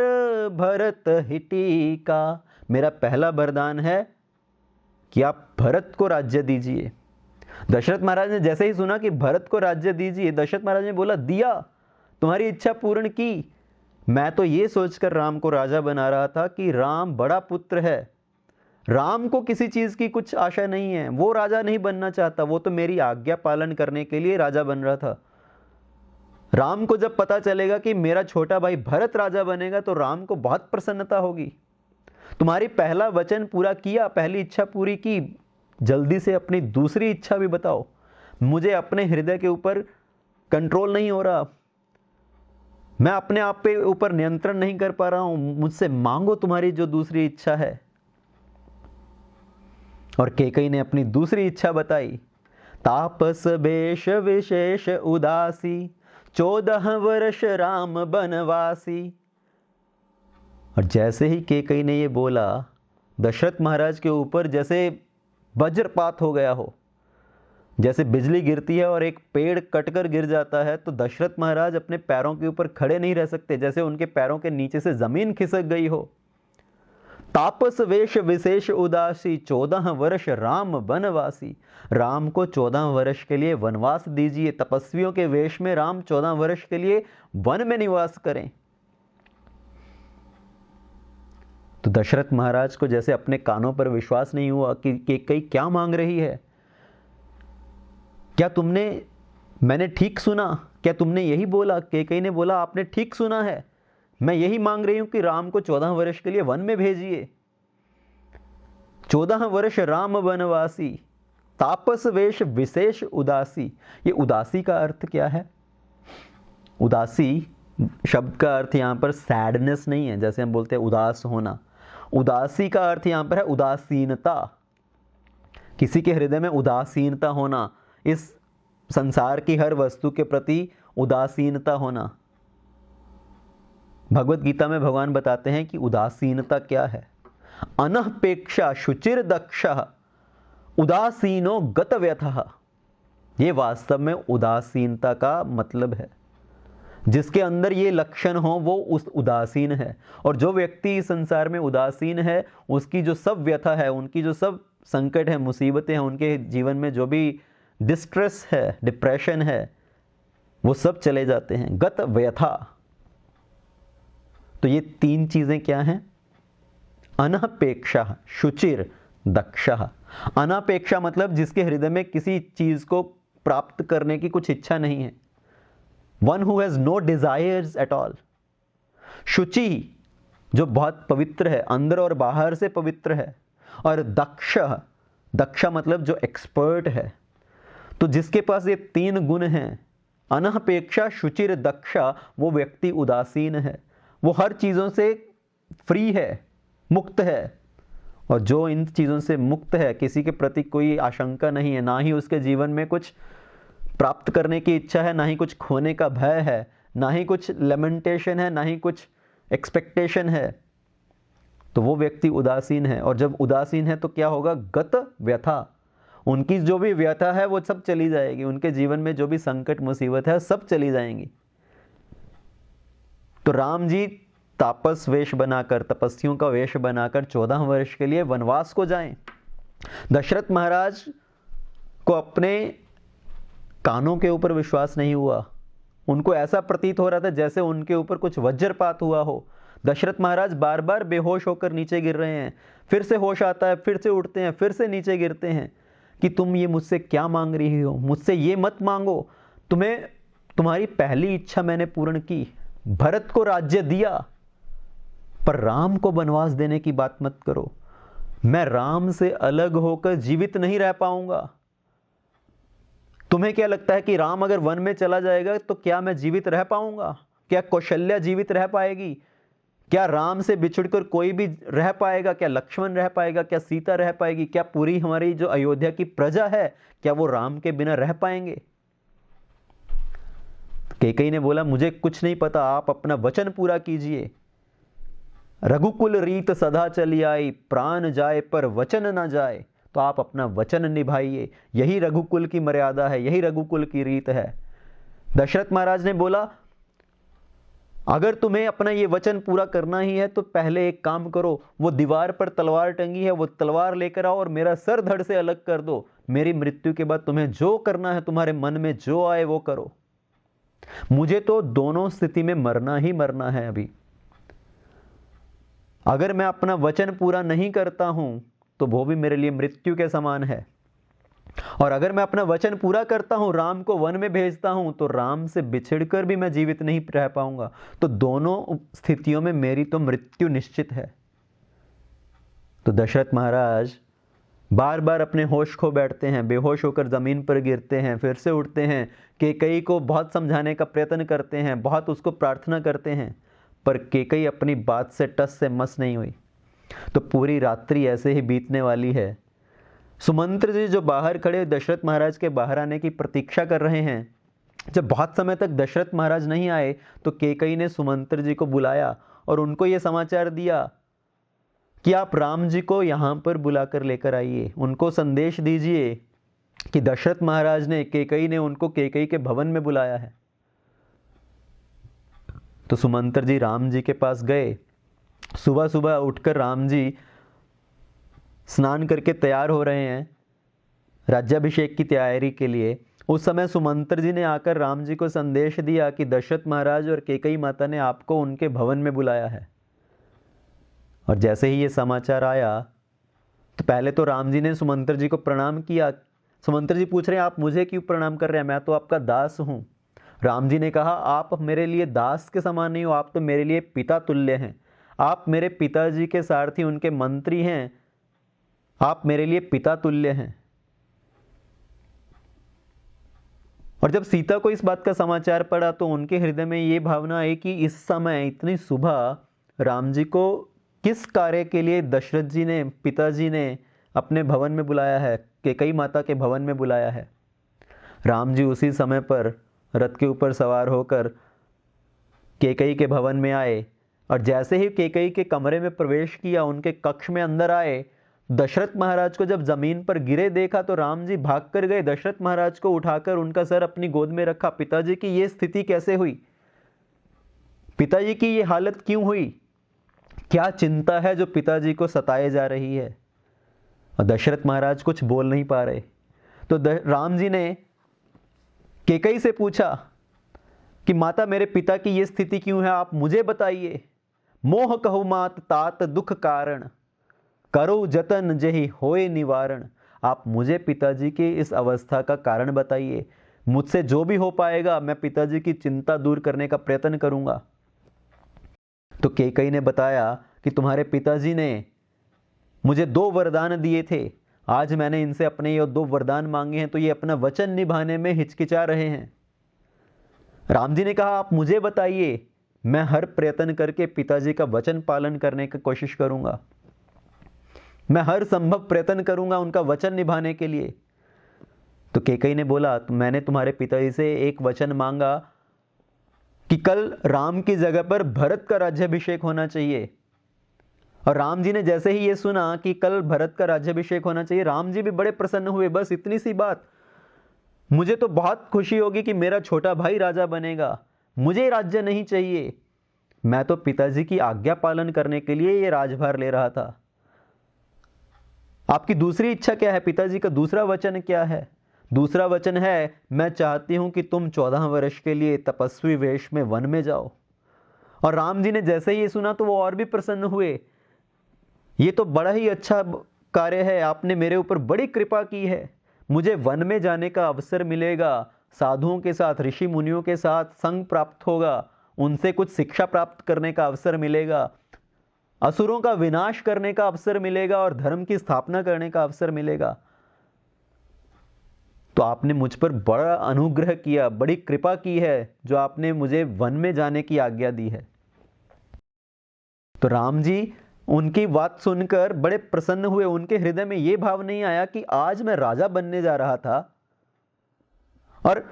भरत हिटी का। मेरा पहला वरदान है कि आप भरत को राज्य दीजिए। दशरथ महाराज ने जैसे ही सुना कि भरत को राज्य दीजिए, दशरथ महाराज ने बोला, दिया, तुम्हारी इच्छा पूर्ण की। मैं तो ये सोचकर राम को राजा बना रहा था कि राम बड़ा पुत्र है, राम को किसी चीज की कुछ आशा नहीं है, वो राजा नहीं बनना चाहता, वो तो मेरी आज्ञा पालन करने के लिए राजा बन रहा था। राम को जब पता चलेगा कि मेरा छोटा भाई भरत राजा बनेगा तो राम को बहुत प्रसन्नता होगी। तुम्हारी पहला वचन पूरा किया, पहली इच्छा पूरी की, जल्दी से अपनी दूसरी इच्छा भी बताओ। मुझे अपने हृदय के ऊपर कंट्रोल नहीं हो रहा, मैं अपने आप पे ऊपर नियंत्रण नहीं कर पा रहा हूं, मुझसे मांगो तुम्हारी जो दूसरी इच्छा है। और कैकेयी ने अपनी दूसरी इच्छा बताई, तापस वेश विशेष उदासी, 14 वर्ष राम बनवासी। और जैसे ही कैकेयी ने ये बोला, दशरथ महाराज के ऊपर जैसे वज्रपात हो गया हो, जैसे बिजली गिरती है और एक पेड़ कटकर गिर जाता है, तो दशरथ महाराज अपने पैरों के ऊपर खड़े नहीं रह सकते, जैसे उनके पैरों के नीचे से जमीन खिसक गई हो। तापस वेश विशेष उदासी 14 वर्ष राम वनवासी। राम को 14 वर्ष के लिए वनवास दीजिए, तपस्वियों के वेश में राम 14 वर्ष के लिए वन में निवास करें। तो दशरथ महाराज को जैसे अपने कानों पर विश्वास नहीं हुआ कि कैकेयी क्या मांग रही है। क्या मैंने ठीक सुना? क्या तुमने यही बोला? कैकेयी ने बोला, आपने ठीक सुना है, मैं यही मांग रही हूं कि राम को 14 वर्ष के लिए वन में भेजिए। 14 वर्ष राम वनवासी, तापस वेश विशेष उदासी। ये उदासी का अर्थ क्या है? उदासी शब्द का अर्थ यहां पर सैडनेस नहीं है, जैसे हम बोलते हैं उदास होना। उदासी का अर्थ यहां पर है उदासीनता। किसी के हृदय में उदासीनता होना, इस संसार की हर वस्तु के प्रति उदासीनता होना। भगवत गीता में भगवान बताते हैं कि उदासीनता क्या है। अनपेक्षा शुचिर दक्षः उदासीनो गतव्यथः। ये वास्तव में उदासीनता का मतलब है। जिसके अंदर ये लक्षण हो वो उस उदासीन है। और जो व्यक्ति इस संसार में उदासीन है, उसकी जो सब व्यथा है, उनकी जो सब संकट है, मुसीबतें हैं, उनके जीवन में जो भी डिस्ट्रेस है, डिप्रेशन है, वो सब चले जाते हैं। गत व्यथा। तो ये 3 चीजें क्या हैं? अनपेक्षा, शुचिर, दक्षः। अनपेक्षा मतलब जिसके हृदय में किसी चीज को प्राप्त करने की कुछ इच्छा नहीं है। One who has no desires at all. शुचि जो बहुत पवित्र है, अंदर और बाहर से पवित्र है। और दक्ष मतलब जो एक्सपर्ट है। तो जिसके पास ये 3 गुण हैं, अनपेक्षा, शुचिर, दक्ष, वो व्यक्ति उदासीन है। वो हर चीजों से फ्री है, मुक्त है। और जो इन चीजों से मुक्त है, किसी के प्रति कोई आशंका नहीं है, ना ही उसके जीवन में कुछ प्राप्त करने की इच्छा है, ना ही कुछ खोने का भय है, ना ही कुछ लेमेंटेशन है, ना ही कुछ एक्सपेक्टेशन है, तो वो व्यक्ति उदासीन है। और जब उदासीन है तो क्या होगा? गत व्यथा। उनकी जो भी व्यथा है वो सब चली जाएगी। उनके जीवन में जो भी संकट मुसीबत है सब चली जाएंगी। तो राम जी तापस वेश बनाकर, तपस्वियों का वेश बनाकर 14 वर्ष के लिए वनवास को जाएं। दशरथ महाराज को अपने कानों के ऊपर विश्वास नहीं हुआ। उनको ऐसा प्रतीत हो रहा था जैसे उनके ऊपर कुछ वज्रपात हुआ हो। दशरथ महाराज बार बार बेहोश होकर नीचे गिर रहे हैं, फिर से होश आता है, फिर से उठते हैं, फिर से नीचे गिरते हैं कि तुम ये मुझसे क्या मांग रही हो? मुझसे ये मत मांगो। तुम्हारी पहली इच्छा मैंने पूर्ण की, भरत को राज्य दिया, पर राम को वनवास देने की बात मत करो। मैं राम से अलग होकर जीवित नहीं रह पाऊंगा। तुम्हें क्या लगता है कि राम अगर वन में चला जाएगा तो क्या मैं जीवित रह पाऊंगा? क्या कौशल्या जीवित रह पाएगी? क्या राम से बिछुड़कर कोई भी रह पाएगा? क्या लक्ष्मण रह पाएगा? क्या सीता रह पाएगी? क्या पूरी हमारी जो अयोध्या की प्रजा है, क्या वो राम के बिना रह पाएंगे? कैकेयी ने बोला, मुझे कुछ नहीं पता, आप अपना वचन पूरा कीजिए। रघुकुल रीत सदा चली आई, प्राण जाए पर वचन ना जाए। तो आप अपना वचन निभाइए। यही रघुकुल की मर्यादा है, यही रघुकुल की रीत है। दशरथ महाराज ने बोला, अगर तुम्हें अपना ये वचन पूरा करना ही है तो पहले एक काम करो, वो दीवार पर तलवार टंगी है, वो तलवार लेकर आओ और मेरा सर धड़ से अलग कर दो। मेरी मृत्यु के बाद तुम्हें जो करना है, तुम्हारे मन में जो आए वो करो। मुझे तो दोनों स्थिति में मरना ही मरना है। अभी अगर मैं अपना वचन पूरा नहीं करता हूं तो वो भी मेरे लिए मृत्यु के समान है, और अगर मैं अपना वचन पूरा करता हूं, राम को वन में भेजता हूं, तो राम से बिछड़कर भी मैं जीवित नहीं रह पाऊंगा। तो दोनों स्थितियों में मेरी तो मृत्यु निश्चित है। तो दशरथ महाराज बार बार अपने होश खो बैठते हैं, बेहोश होकर जमीन पर गिरते हैं, फिर से उठते हैं। कैकेयी को बहुत समझाने का प्रयत्न करते हैं, बहुत उसको प्रार्थना करते हैं, पर कैकेयी अपनी बात से टस से मस नहीं हुई। तो पूरी रात्रि ऐसे ही बीतने वाली है। सुमंत्र जी जो बाहर खड़े दशरथ महाराज के बाहर आने की प्रतीक्षा कर रहे हैं, जब बहुत समय तक दशरथ महाराज नहीं आए तो कैकेयी ने सुमंत्र जी को बुलाया और उनको ये समाचार दिया कि आप राम जी को यहाँ पर बुलाकर लेकर आइए। उनको संदेश दीजिए कि दशरथ महाराज ने, कैकेयी ने उनको कैकेयी के भवन में बुलाया है। तो सुमंत्र जी राम जी के पास गए सुबह सुबह उठकर राम जी स्नान करके तैयार हो रहे हैं राज्याभिषेक की तैयारी के लिए। उस समय सुमंत्र जी ने आकर राम जी को संदेश दिया कि दशरथ महाराज और कैकेयी माता ने आपको उनके भवन में बुलाया है। और जैसे ही ये समाचार आया तो पहले तो राम जी ने सुमंत्र जी को प्रणाम किया। सुमंत्र जी पूछ रहे हैं, आप मुझे क्यों प्रणाम कर रहे हैं, मैं तो आपका दास हूँ। राम जी ने कहा, आप मेरे लिए दास के समान नहीं हो, आप तो मेरे लिए पिता तुल्य हैं। आप मेरे पिताजी के सारथी, उनके मंत्री हैं, आप मेरे लिए पिता तुल्य हैं। और जब सीता को इस बात का समाचार पड़ा तो उनके हृदय में ये भावना आई कि इस समय इतनी सुबह राम जी को किस कार्य के लिए दशरथ जी ने, पिताजी ने अपने भवन में बुलाया है, कैकेयी माता के भवन में बुलाया है। राम जी उसी समय पर रथ के ऊपर सवार होकर कैकेयी के भवन में आए और जैसे ही कैकेयी के कमरे में प्रवेश किया, उनके कक्ष में अंदर आए, दशरथ महाराज को जब जमीन पर गिरे देखा तो राम जी भाग कर गए। दशरथ महाराज को उठाकर उनका सर अपनी गोद में रखा। पिताजी की ये स्थिति कैसे हुई, पिताजी की ये हालत क्यों हुई, क्या चिंता है जो पिताजी को सताए जा रही है। और दशरथ महाराज कुछ बोल नहीं पा रहे। तो राम जी ने कैकेयी से पूछा कि माता, मेरे पिता की ये स्थिति क्यों है, आप मुझे बताइए। मोह कहु मात तात दुख कारण, करो जतन जहि होए निवारण। आप मुझे पिताजी की इस अवस्था का कारण बताइए, मुझसे जो भी हो पाएगा मैं पिताजी की चिंता दूर करने का प्रयत्न करूंगा। तो कैकेयी ने बताया कि तुम्हारे पिताजी ने मुझे 2 वरदान दिए थे, आज मैंने इनसे अपने ये 2 वरदान मांगे हैं, तो ये अपना वचन निभाने में हिचकिचा रहे हैं। राम जी ने कहा, आप मुझे बताइए, मैं हर प्रयत्न करके पिताजी का वचन पालन करने की कोशिश करूंगा, मैं हर संभव प्रयत्न करूंगा उनका वचन निभाने के लिए। तो कैकेयी ने बोला, तो मैंने तुम्हारे पिताजी से एक वचन मांगा कि कल राम की जगह पर भरत का राज्याभिषेक होना चाहिए। और राम जी ने जैसे ही ये सुना कि कल भरत का राज्याभिषेक होना चाहिए, राम जी भी बड़े प्रसन्न हुए। बस इतनी सी बात, मुझे तो बहुत खुशी होगी कि मेरा छोटा भाई राजा बनेगा, मुझे राज्य नहीं चाहिए, मैं तो पिताजी की आज्ञा पालन करने के लिए ये राजभार ले रहा था। आपकी दूसरी इच्छा क्या है, पिताजी का दूसरा वचन क्या है? दूसरा वचन है, मैं चाहती हूं कि तुम 14 वर्ष के लिए तपस्वी वेश में वन में जाओ। और राम जी ने जैसे ही ये सुना तो वो और भी प्रसन्न हुए। ये तो बड़ा ही अच्छा कार्य है, आपने मेरे ऊपर बड़ी कृपा की है, मुझे वन में जाने का अवसर मिलेगा, साधुओं के साथ, ऋषि मुनियों के साथ संग प्राप्त होगा, उनसे कुछ शिक्षा प्राप्त करने का अवसर मिलेगा, असुरों का विनाश करने का अवसर मिलेगा और धर्म की स्थापना करने का अवसर मिलेगा। तो आपने मुझ पर बड़ा अनुग्रह किया, बड़ी कृपा की है, जो आपने मुझे वन में जाने की आज्ञा दी है। तो राम जी उनकी बात सुनकर बड़े प्रसन्न हुए। उनके हृदय में यह भाव नहीं आया कि आज मैं राजा बनने जा रहा था और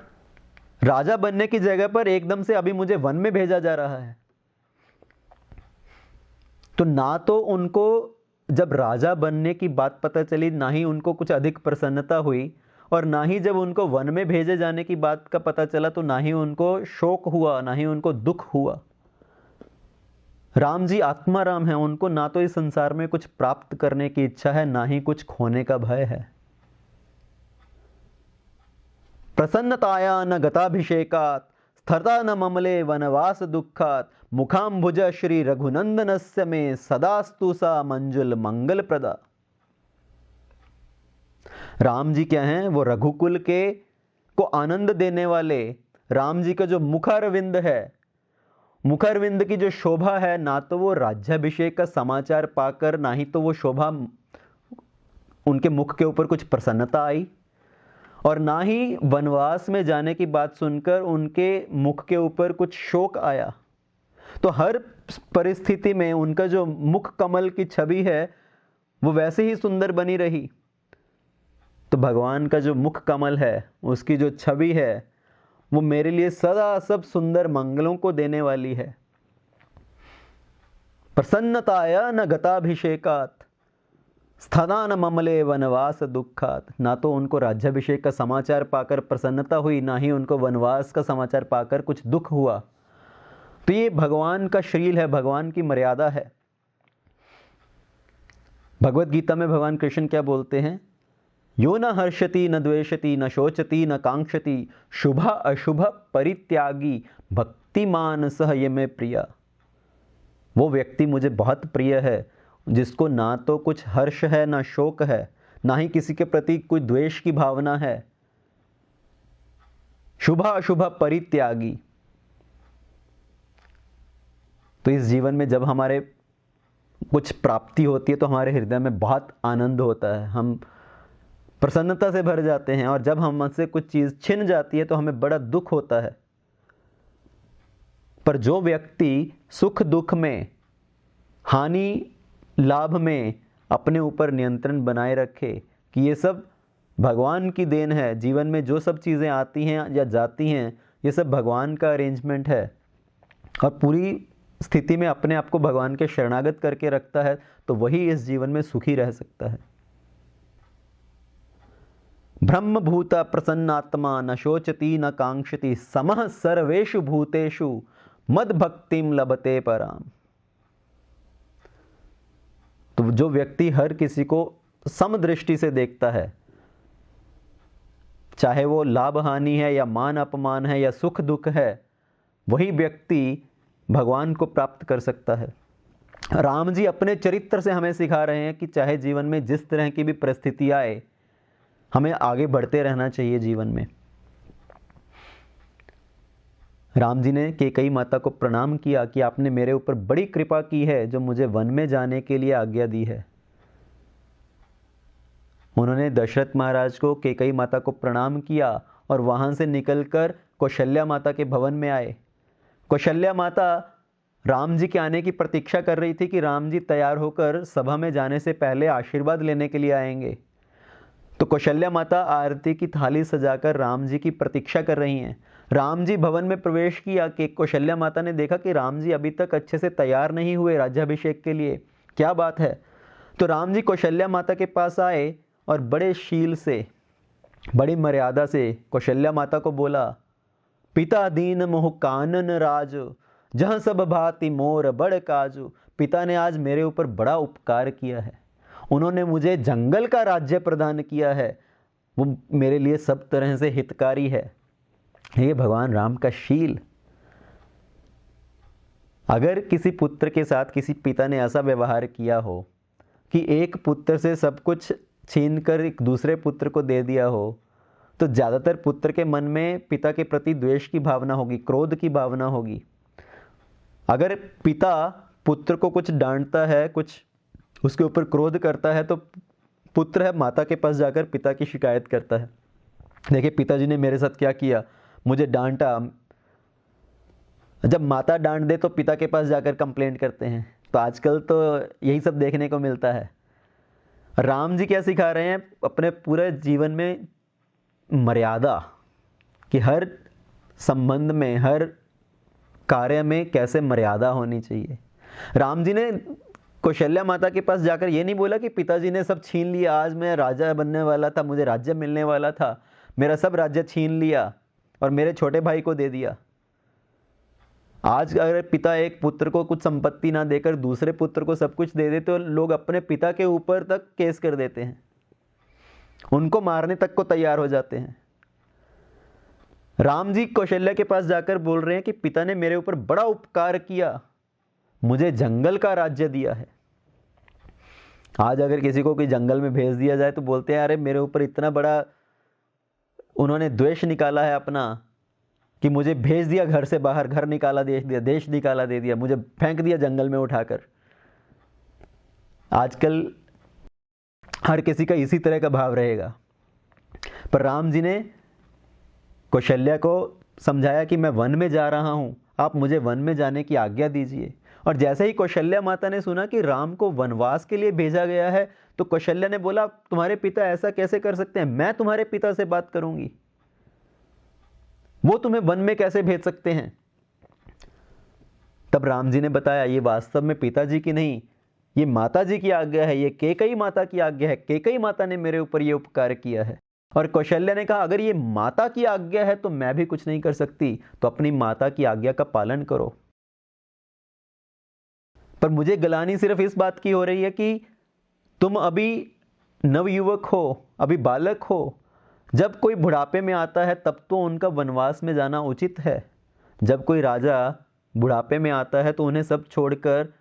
राजा बनने की जगह पर एकदम से अभी मुझे वन में भेजा जा रहा है। तो ना तो उनको जब राजा बनने की बात पता चली, ना ही उनको कुछ अधिक प्रसन्नता हुई, और ना ही जब उनको वन में भेजे जाने की बात का पता चला तो ना ही उनको शोक हुआ, ना ही उनको दुख हुआ। राम जी आत्माराम हैं, उनको ना तो इस संसार में कुछ प्राप्त करने की इच्छा है, ना ही कुछ खोने का भय है। प्रसन्नताया न गताभिषेकात् स्थिरता न ममले वनवास दुखात् मुखाम्बुज श्री रघुनंदनस्य में सदास्तु सा मंजुल मंगल प्रदा। राम जी क्या हैं, वो रघुकुल के को आनंद देने वाले। राम जी का जो मुखारविंद है, मुखारविंद की जो शोभा है, ना तो वो राज्याभिषेक का समाचार पाकर, ना ही तो वो शोभा उनके मुख के ऊपर कुछ प्रसन्नता आई, और ना ही वनवास में जाने की बात सुनकर उनके मुख के ऊपर कुछ शोक आया। तो हर परिस्थिति में उनका जो मुख कमल की छवि है वो वैसे ही सुंदर बनी रही। तो भगवान का जो मुख कमल है, उसकी जो छवि है, वो मेरे लिए सदा सब सुंदर मंगलों को देने वाली है। प्रसन्नताया न गताभिषेकात् स्थिता न ममले वनवास दुखात्। ना तो उनको राज्याभिषेक का समाचार पाकर प्रसन्नता हुई, ना ही उनको वनवास का समाचार पाकर कुछ दुख हुआ। तो ये भगवान का शील है, भगवान की मर्यादा है। भगवत गीता में भगवान कृष्ण क्या बोलते हैं? यो न हर्षति न द्वेषति न शोचति न कांक्षति शुभ अशुभ परित्यागी भक्तिमान सह ये में प्रिया। वो व्यक्ति मुझे बहुत प्रिय है जिसको ना तो कुछ हर्ष है ना शोक है, ना ही किसी के प्रति कोई द्वेष की भावना है। शुभ अशुभ परित्यागी। तो इस जीवन में जब हमारे कुछ प्राप्ति होती है तो हमारे हृदय में बहुत आनंद होता है, हम प्रसन्नता से भर जाते हैं, और जब हमसे कुछ चीज़ छिन जाती है तो हमें बड़ा दुख होता है। पर जो व्यक्ति सुख दुख में, हानि लाभ में अपने ऊपर नियंत्रण बनाए रखे कि ये सब भगवान की देन है, जीवन में जो सब चीज़ें आती हैं या जाती हैं ये सब भगवान का अरेंजमेंट है, और पूरी स्थिति में अपने आप को भगवान के शरणागत करके रखता है, तो वही इस जीवन में सुखी रह सकता है। ब्रह्मभूत प्रसन्नात्मा न शोचति न कांक्षति समः सर्वेषु भूतेषु मद भक्तिम लभते पराम। तो जो व्यक्ति हर किसी को समदृष्टि से देखता है, चाहे वो लाभ हानि है या मान अपमान है या सुख दुख है, वही व्यक्ति भगवान को प्राप्त कर सकता है। राम जी अपने चरित्र से हमें सिखा रहे हैं कि चाहे जीवन में जिस तरह की भी परिस्थिति आए, हमें आगे बढ़ते रहना चाहिए जीवन में। राम जी ने कैकेयी माता को प्रणाम किया कि आपने मेरे ऊपर बड़ी कृपा की है जो मुझे वन में जाने के लिए आज्ञा दी है। उन्होंने दशरथ महाराज को कैकेयी माता को प्रणाम किया और वहां से निकलकर कौशल्या माता के भवन में आए। कौशल्या माता राम जी के आने की प्रतीक्षा कर रही थी कि राम जी तैयार होकर सभा में जाने से पहले आशीर्वाद लेने के लिए आएंगे। तो कौशल्या माता आरती की थाली सजाकर राम जी की प्रतीक्षा कर रही हैं। राम जी भवन में प्रवेश किया कि कौशल्या माता ने देखा कि राम जी अभी तक अच्छे से तैयार नहीं हुए राज्याभिषेक के लिए, क्या बात है। तो राम जी कौशल्या माता के पास आए और बड़े शील से, बड़ी मर्यादा से कौशल्या माता को बोला, पिता दीन मोह कानन राज जहाँ सब भांति मोर बड़ काजू। पिता ने आज मेरे ऊपर बड़ा उपकार किया है, उन्होंने मुझे जंगल का राज्य प्रदान किया है, वो मेरे लिए सब तरह से हितकारी है। ये भगवान राम का शील। अगर किसी पुत्र के साथ किसी पिता ने ऐसा व्यवहार किया हो कि एक पुत्र से सब कुछ छीनकर एक दूसरे पुत्र को दे दिया हो, तो ज़्यादातर पुत्र के मन में पिता के प्रति द्वेष की भावना होगी, क्रोध की भावना होगी। अगर पिता पुत्र को कुछ डांटता है, कुछ उसके ऊपर क्रोध करता है, तो पुत्र है माता के पास जाकर पिता की शिकायत करता है, देखिए पिताजी ने मेरे साथ क्या किया, मुझे डांटा। जब माता डांट दे तो पिता के पास जाकर कंप्लेंट करते हैं। तो आजकल तो यही सब देखने को मिलता है। राम जी क्या सिखा रहे हैं अपने पूरे जीवन में? मर्यादा, कि हर संबंध में, हर कार्य में कैसे मर्यादा होनी चाहिए। राम जी ने कौशल्या माता के पास जाकर ये नहीं बोला कि पिताजी ने सब छीन लिया, आज मैं राजा बनने वाला था, मुझे राज्य मिलने वाला था, मेरा सब राज्य छीन लिया और मेरे छोटे भाई को दे दिया। आज अगर पिता एक पुत्र को कुछ संपत्ति ना देकर दूसरे पुत्र को सब कुछ दे दे तो लोग अपने पिता के ऊपर तक केस कर देते हैं, उनको मारने तक को तैयार हो जाते हैं। राम जी कौशल्या के पास जाकर बोल रहे हैं कि पिता ने मेरे ऊपर बड़ा उपकार किया, मुझे जंगल का राज्य दिया है। आज अगर किसी को कोई जंगल में भेज दिया जाए तो बोलते हैं अरे मेरे ऊपर इतना बड़ा उन्होंने द्वेष निकाला है अपना कि मुझे भेज दिया घर से बाहर, घर निकाला दे दिया, देश निकाला दे दिया, मुझे फेंक दिया जंगल में उठाकर। आजकल हर किसी का इसी तरह का भाव रहेगा। पर राम जी ने कौशल्या को समझाया कि मैं वन में जा रहा हूं, आप मुझे वन में जाने की आज्ञा दीजिए। और जैसे ही कौशल्या माता ने सुना कि राम को वनवास के लिए भेजा गया है, तो कौशल्या ने बोला तुम्हारे पिता ऐसा कैसे कर सकते हैं, मैं तुम्हारे पिता से बात करूंगी, वो तुम्हें वन में कैसे भेज सकते हैं। तब राम जी ने बताया ये वास्तव में पिताजी की नहीं, ये माता जी की आज्ञा है, ये कैकेयी माता की आज्ञा है, कैकेयी माता ने मेरे ऊपर ये उपकार किया है। और कौशल्या ने कहा अगर ये माता की आज्ञा है तो मैं भी कुछ नहीं कर सकती, तो अपनी माता की आज्ञा का पालन करो। पर मुझे गलानी सिर्फ इस बात की हो रही है कि तुम अभी नवयुवक हो, अभी बालक हो। जब कोई बुढ़ापे में आता है तब तो उनका वनवास में जाना उचित है। जब कोई राजा बुढ़ापे में आता है तो उन्हें सब छोड़कर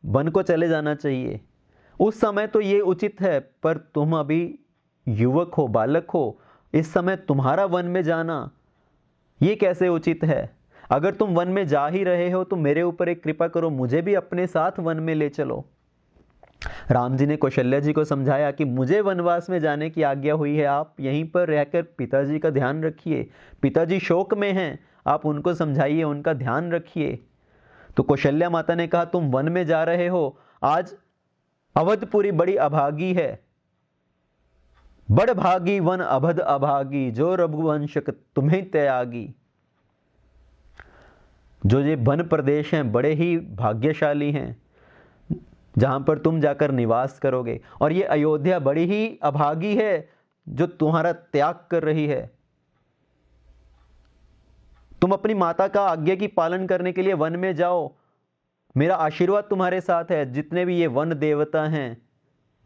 वन को चले जाना चाहिए, उस समय तो ये उचित है। पर तुम अभी युवक हो, बालक हो, इस समय तुम्हारा वन में जाना ये कैसे उचित है? अगर तुम वन में जा ही रहे हो तो मेरे ऊपर एक कृपा करो, मुझे भी अपने साथ वन में ले चलो। राम जी ने कौशल्या जी को समझाया कि मुझे वनवास में जाने की आज्ञा हुई है, आप यहीं पर रहकर पिताजी का ध्यान रखिए। पिताजी शोक में हैं, आप उनको समझाइए, उनका ध्यान रखिए। तो कौशल्या माता ने कहा, तुम वन में जा रहे हो, आज अवधपुरी बड़ी अभागी है। बड़ भागी वन अभद अभागी, जो रघुवंश तुम्हें त्यागी। जो ये वन प्रदेश हैं बड़े ही भाग्यशाली हैं जहां पर तुम जाकर निवास करोगे, और ये अयोध्या बड़ी ही अभागी है जो तुम्हारा त्याग कर रही है। तुम अपनी माता का आज्ञा की पालन करने के लिए वन में जाओ, मेरा आशीर्वाद तुम्हारे साथ है। जितने भी ये वन देवता हैं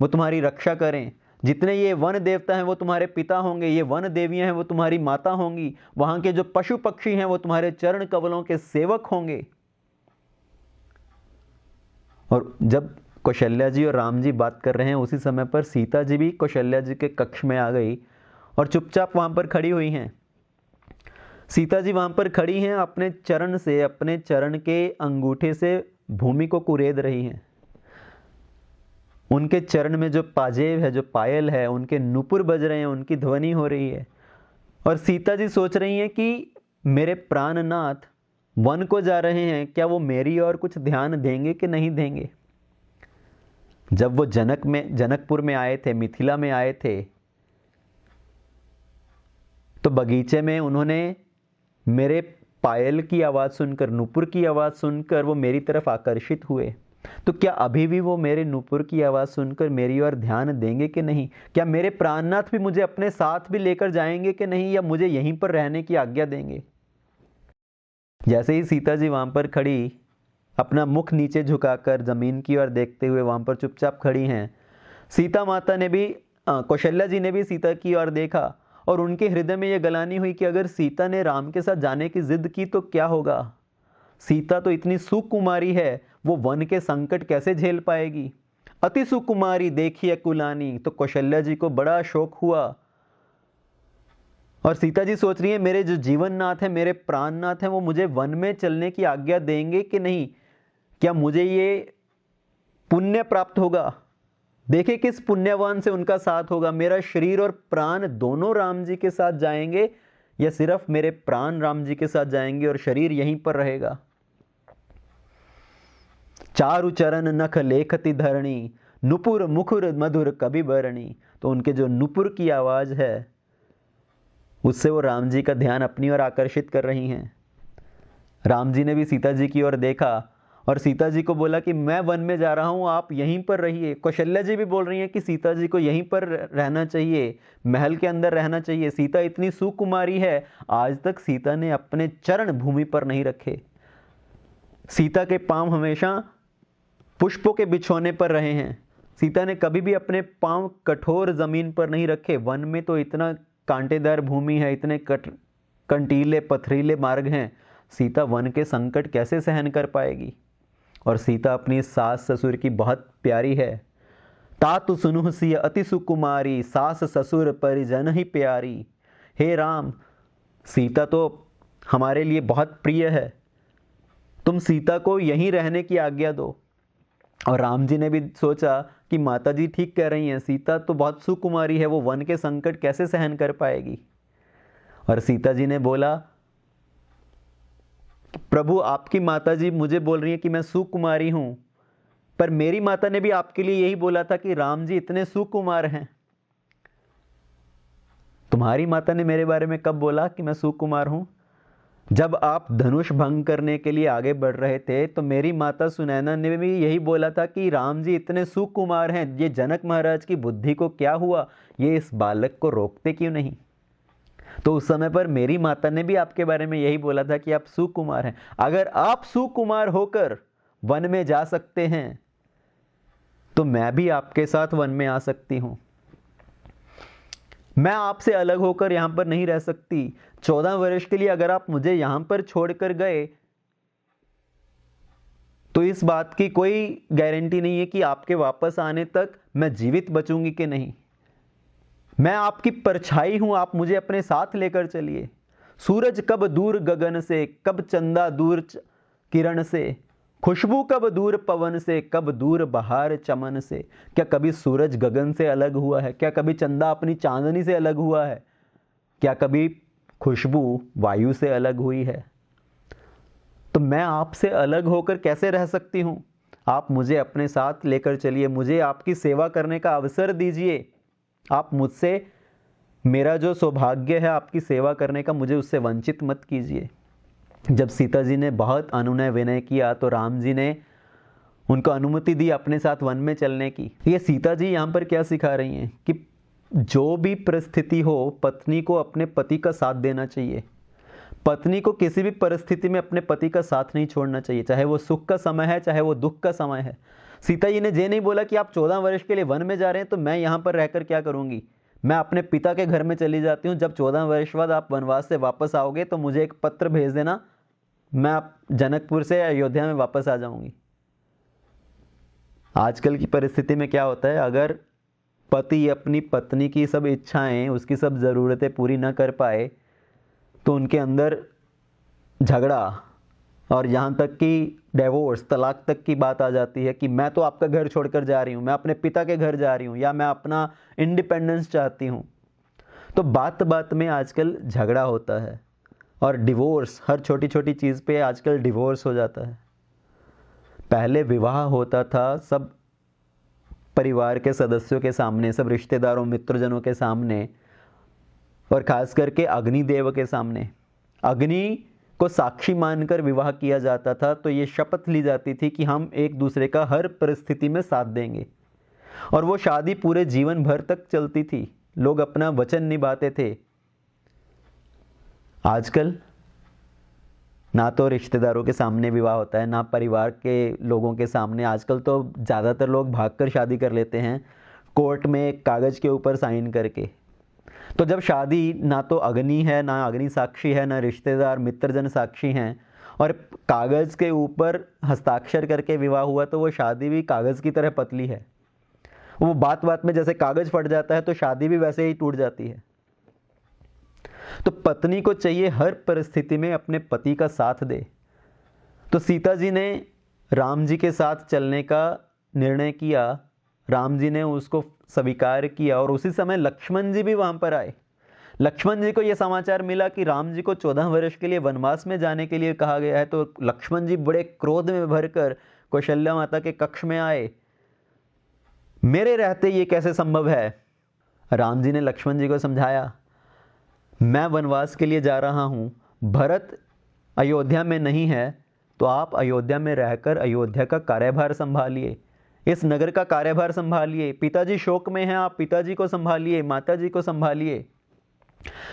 वो तुम्हारी रक्षा करें। जितने ये वन देवता हैं वो तुम्हारे पिता होंगे, ये वन देवियां हैं वो तुम्हारी माता होंगी, वहां के जो पशु पक्षी हैं वो तुम्हारे चरण कमलों के सेवक होंगे। और जब कौशल्या जी और राम जी बात कर रहे हैं उसी समय पर सीता जी भी कौशल्या जी के कक्ष में आ गई और चुपचाप वहां पर खड़ी हुई हैं। सीता जी वहां पर खड़ी हैं, अपने चरण से, अपने चरण के अंगूठे से भूमि को कुरेद रही हैं। उनके चरण में जो पाजेब है, जो पायल है, उनके नुपुर बज रहे हैं, उनकी ध्वनि हो रही है। और सीता जी सोच रही हैं कि मेरे प्राणनाथ वन को जा रहे हैं, क्या वो मेरी और कुछ ध्यान देंगे कि नहीं देंगे। जब वो जनकपुर में आए थे, मिथिला में आए थे, तो बगीचे में उन्होंने मेरे पायल की आवाज़ सुनकर, नुपुर की आवाज़ सुनकर वो मेरी तरफ आकर्षित हुए। तो क्या अभी भी वो मेरे नुपुर की आवाज़ सुनकर मेरी ओर ध्यान देंगे कि नहीं? क्या मेरे प्राणनाथ भी मुझे अपने साथ भी लेकर जाएंगे कि नहीं, या मुझे यहीं पर रहने की आज्ञा देंगे? जैसे ही सीता जी वहां पर खड़ी, अपना मुख नीचे झुकाकर जमीन की ओर देखते हुए वहां पर चुपचाप खड़ी हैं, सीता माता ने भी, कौशल्या जी ने भी सीता की ओर देखा और उनके हृदय में यह गलानी हुई कि अगर सीता ने राम के साथ जाने की जिद की तो क्या होगा। सीता तो इतनी सुकुमारी है, वो वन के संकट कैसे झेल पाएगी। अति सुकुमारी देखिए कुलानी। तो कौशल्या जी को बड़ा शौक हुआ और सीता जी सोच रही है, मेरे जो जीवननाथ है, मेरे प्राणनाथ हैं, वो मुझे वन में चलने की आज्ञा देंगे कि नहीं? क्या मुझे ये पुण्य प्राप्त होगा? देखे किस पुण्यवान से उनका साथ होगा। मेरा शरीर और प्राण दोनों राम जी के साथ जाएंगे, या सिर्फ मेरे प्राण राम जी के साथ जाएंगे और शरीर यहीं पर रहेगा। चारु चरण नख लेखति धरणी, नुपुर मुखुर मधुर कभी बरणी। तो उनके जो नुपुर की आवाज है उससे वो राम जी का ध्यान अपनी ओर आकर्षित कर रही हैं। राम जी ने भी सीता जी की ओर देखा और सीता जी को बोला कि मैं वन में जा रहा हूं, आप यहीं पर रहिए। कौशल्या जी भी बोल रही हैं कि सीता जी को यहीं पर रहना चाहिए, महल के अंदर रहना चाहिए। सीता इतनी सुकुमारी है, आज तक सीता ने अपने चरण भूमि पर नहीं रखे। सीता के पांव हमेशा पुष्पों के बिछौने पर रहे हैं। सीता ने कभी भी अपने पांव कठोर जमीन पर नहीं रखे। वन में तो इतना कांटेदार भूमि है, इतने कंटीले पथरीले मार्ग हैं, सीता वन के संकट कैसे सहन कर पाएगी। और सीता अपनी सास ससुर की बहुत प्यारी है। तातु सुनुह सी अति सुकुमारी, सास ससुर परिजन ही प्यारी। हे राम, सीता तो हमारे लिए बहुत प्रिय है, तुम सीता को यहीं रहने की आज्ञा दो। और राम जी ने भी सोचा कि माता जी ठीक कह रही हैं, सीता तो बहुत सुकुमारी है, वो वन के संकट कैसे सहन कर पाएगी। और सीता जी ने बोला, प्रभु आपकी माता जी मुझे बोल रही है कि मैं सुकुमारी हूं, पर मेरी माता ने भी आपके लिए यही बोला था कि राम जी इतने सुकुमार हैं। तुम्हारी माता ने मेरे बारे में कब बोला कि मैं सुकुमार हूं? जब आप धनुष भंग करने के लिए आगे बढ़ रहे थे तो मेरी माता सुनैना ने भी यही बोला था कि राम जी इतने सुकुमार हैं, ये जनक महाराज की बुद्धि को क्या हुआ, ये इस बालक को रोकते क्यों नहीं। तो उस समय पर मेरी माता ने भी आपके बारे में यही बोला था कि आप सुकुमार हैं। अगर आप सुकुमार होकर वन में जा सकते हैं तो मैं भी आपके साथ वन में आ सकती हूँ। मैं आपसे अलग होकर यहाँ पर नहीं रह सकती। 14 वर्ष के लिए अगर आप मुझे यहाँ पर छोड़कर गए तो इस बात की कोई गारंटी नहीं है कि आपके वापस आने तक मैं जीवित बचूंगी कि नहीं। मैं आपकी परछाई हूं, आप मुझे अपने साथ लेकर चलिए। सूरज कब दूर गगन से, कब चंदा दूर किरण से, खुशबू कब दूर पवन से, कब दूर बहार चमन से। क्या कभी सूरज गगन से अलग हुआ है? क्या कभी चंदा अपनी चांदनी से अलग हुआ है? क्या कभी खुशबू वायु से अलग हुई है? तो मैं आपसे अलग होकर कैसे रह सकती हूँ? आप मुझे अपने साथ लेकर चलिए, मुझे आपकी सेवा करने का अवसर दीजिए। आप मुझसे, मेरा जो सौभाग्य है आपकी सेवा करने का, मुझे उससे वंचित मत कीजिए। जब सीता जी ने बहुत अनुनय विनय किया तो राम जी ने उनको अनुमति दी अपने साथ वन में चलने की। ये सीता जी यहाँ पर क्या सिखा रही हैं कि जो भी परिस्थिति हो, पत्नी को अपने पति का साथ देना चाहिए। पत्नी को किसी भी परिस्थिति में अपने पति का साथ नहीं छोड़ना चाहिए, चाहे वो सुख का समय है, चाहे वो दुख का समय है। सीता जी ने ये नहीं बोला कि आप 14 वर्ष के लिए वन में जा रहे हैं तो मैं यहाँ पर रहकर क्या करूँगी, मैं अपने पिता के घर में चली जाती हूँ, जब 14 वर्ष बाद आप वनवास से वापस आओगे तो मुझे एक पत्र भेज देना, मैं आप जनकपुर से अयोध्या में वापस आ जाऊँगी। आजकल की परिस्थिति में क्या होता है, अगर पति अपनी पत्नी की सब इच्छाएं, उसकी सब ज़रूरतें पूरी ना कर पाए तो उनके अंदर झगड़ा और यहाँ तक कि डिवोर्स, तलाक तक की बात आ जाती है कि मैं तो आपका घर छोड़कर जा रही हूँ, मैं अपने पिता के घर जा रही हूँ, या मैं अपना इंडिपेंडेंस चाहती हूँ। तो बात बात में आजकल झगड़ा होता है और डिवोर्स, हर छोटी छोटी चीज़ पे आजकल डिवोर्स हो जाता है। पहले विवाह होता था सब परिवार के सदस्यों के सामने, सब रिश्तेदारों मित्रजनों के सामने, और खास करके अग्निदेव के सामने। अग्नि को साक्षी मानकर विवाह किया जाता था, तो ये शपथ ली जाती थी कि हम एक दूसरे का हर परिस्थिति में साथ देंगे, और वो शादी पूरे जीवन भर तक चलती थी। लोग अपना वचन निभाते थे। आजकल ना तो रिश्तेदारों के सामने विवाह होता है, ना परिवार के लोगों के सामने। आजकल तो ज़्यादातर लोग भागकर शादी कर लेते हैं, कोर्ट में कागज़ के ऊपर साइन करके। तो जब शादी, ना तो अग्नि है, ना अग्नि साक्षी है, ना रिश्तेदार मित्रजन साक्षी हैं, और कागज़ के ऊपर हस्ताक्षर करके विवाह हुआ, तो वो शादी भी कागज़ की तरह पतली है। वो बात बात में जैसे कागज़ फट जाता है तो शादी भी वैसे ही टूट जाती है। तो पत्नी को चाहिए हर परिस्थिति में अपने पति का साथ दे। तो सीता जी ने राम जी के साथ चलने का निर्णय किया, राम जी ने उसको स्वीकार किया, और उसी समय लक्ष्मण जी भी वहाँ पर आए। लक्ष्मण जी को यह समाचार मिला कि राम जी को 14 वर्ष के लिए वनवास में जाने के लिए कहा गया है। तो लक्ष्मण जी बड़े क्रोध में भरकर कौशल्या माता के कक्ष में आए। मेरे रहते ये कैसे संभव है? राम जी ने लक्ष्मण जी को समझाया, मैं वनवास के लिए जा रहा हूँ, भरत अयोध्या में नहीं है, तो आप अयोध्या में रहकर अयोध्या का कार्यभार संभालिए, इस नगर का कार्यभार संभालिए। पिताजी शोक में हैं, आप पिताजी को संभालिए, माताजी को संभालिए।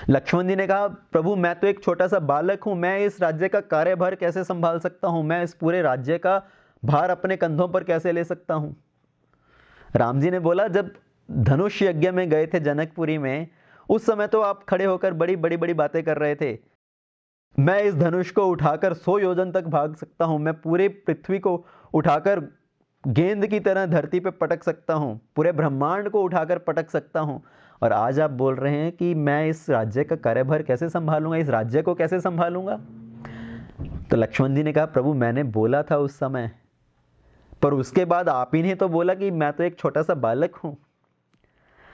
लक्ष्मण जी ने कहा, प्रभु मैं तो एक छोटा सा बालक हूँ, मैं इस राज्य का कार्यभार कैसे संभाल सकता हूँ, मैं इस पूरे राज्य का भार अपने कंधों पर कैसे ले सकता हूँ। राम जी ने बोला, जब धनुष यज्ञ में गए थे जनकपुरी में, उस समय तो आप खड़े होकर बड़ी बड़ी बड़ी बातें कर रहे थे। मैं इस धनुष को उठाकर 100 योजन तक भाग सकता हूँ, मैं पूरे पृथ्वी को उठाकर गेंद की तरह धरती पे पटक सकता हूँ, पूरे ब्रह्मांड को उठाकर पटक सकता हूँ, और आज आप बोल रहे हैं कि मैं इस राज्य का कार्यभार कैसे संभालूंगा, इस राज्य को कैसे संभालूंगा। तो लक्ष्मण जी ने कहा, प्रभु मैंने बोला था उस समय, पर उसके बाद आप ही ने तो बोला कि मैं तो एक छोटा सा बालक हूँ।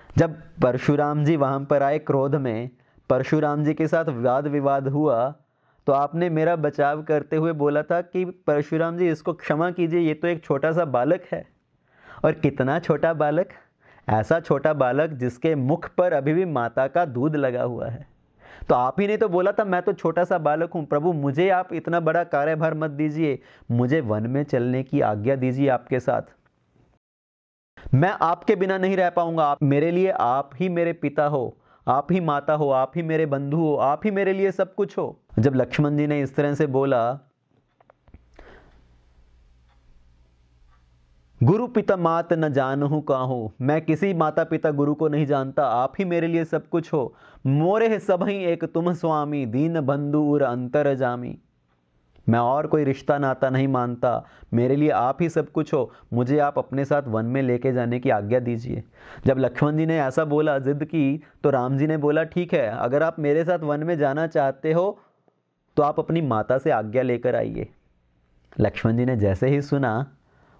जब परशुराम जी वहाँ पर आए क्रोध में, परशुराम जी के साथ वाद विवाद हुआ, तो आपने मेरा बचाव करते हुए बोला था कि परशुराम जी इसको क्षमा कीजिए, ये तो एक छोटा सा बालक है। और कितना छोटा बालक? ऐसा छोटा बालक जिसके मुख पर अभी भी माता का दूध लगा हुआ है। तो आप ही ने तो बोला था मैं तो छोटा सा बालक हूँ, प्रभु मुझे आप इतना बड़ा कार्यभार मत दीजिए, मुझे वन में चलने की आज्ञा दीजिए आपके साथ। मैं आपके बिना नहीं रह पाऊंगा, आप मेरे लिए, आप ही मेरे पिता हो, आप ही माता हो, आप ही मेरे बंधु हो, आप ही मेरे लिए सब कुछ हो। जब लक्ष्मण जी ने इस तरह से बोला गुरु पिता मात न जानहु काहू, मैं किसी माता पिता गुरु को नहीं जानता, आप ही मेरे लिए सब कुछ हो। मोरे सबही एक तुम स्वामी, दीन बंधु उर अंतर जामी। मैं और कोई रिश्ता नाता नहीं मानता, मेरे लिए आप ही सब कुछ हो, मुझे आप अपने साथ वन में लेके जाने की आज्ञा दीजिए। जब लक्ष्मण जी ने ऐसा बोला, जिद की, तो राम जी ने बोला ठीक है, अगर आप मेरे साथ वन में जाना चाहते हो तो आप अपनी माता से आज्ञा लेकर आइए। लक्ष्मण जी ने जैसे ही सुना,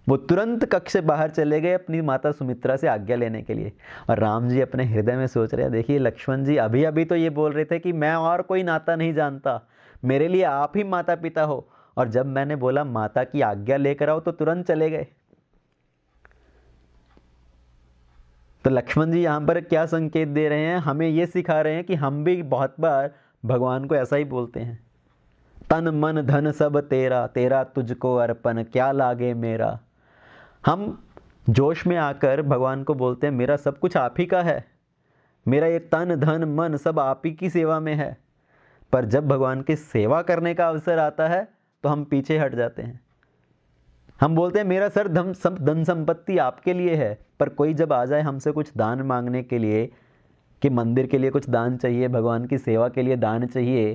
वो तुरंत कक्ष से बाहर चले गए अपनी माता सुमित्रा से आज्ञा लेने के लिए। और राम जी अपने हृदय में सोच रहे हैं, देखिए लक्ष्मण जी अभी अभी तो ये बोल रहे थे कि मैं और कोई नाता नहीं जानता, मेरे लिए आप ही माता पिता हो, और जब मैंने बोला माता की आज्ञा लेकर आओ तो तुरंत चले गए। तो लक्ष्मण जी यहाँ पर क्या संकेत दे रहे हैं, हमें ये सिखा रहे हैं कि हम भी बहुत बार भगवान को ऐसा ही बोलते हैं, तन मन धन सब तेरा, तेरा तुझको अर्पण, क्या लागे मेरा। हम जोश में आकर भगवान को बोलते हैं मेरा सब कुछ आप ही का है, मेरा ये तन धन मन सब आप ही की सेवा में है। पर जब भगवान की सेवा करने का अवसर आता है तो हम पीछे हट जाते हैं। हम बोलते हैं मेरा सर धन संपत्ति आपके लिए है, पर कोई जब आ जाए हमसे कुछ दान मांगने के लिए कि मंदिर के लिए कुछ दान चाहिए, भगवान की सेवा के लिए दान चाहिए,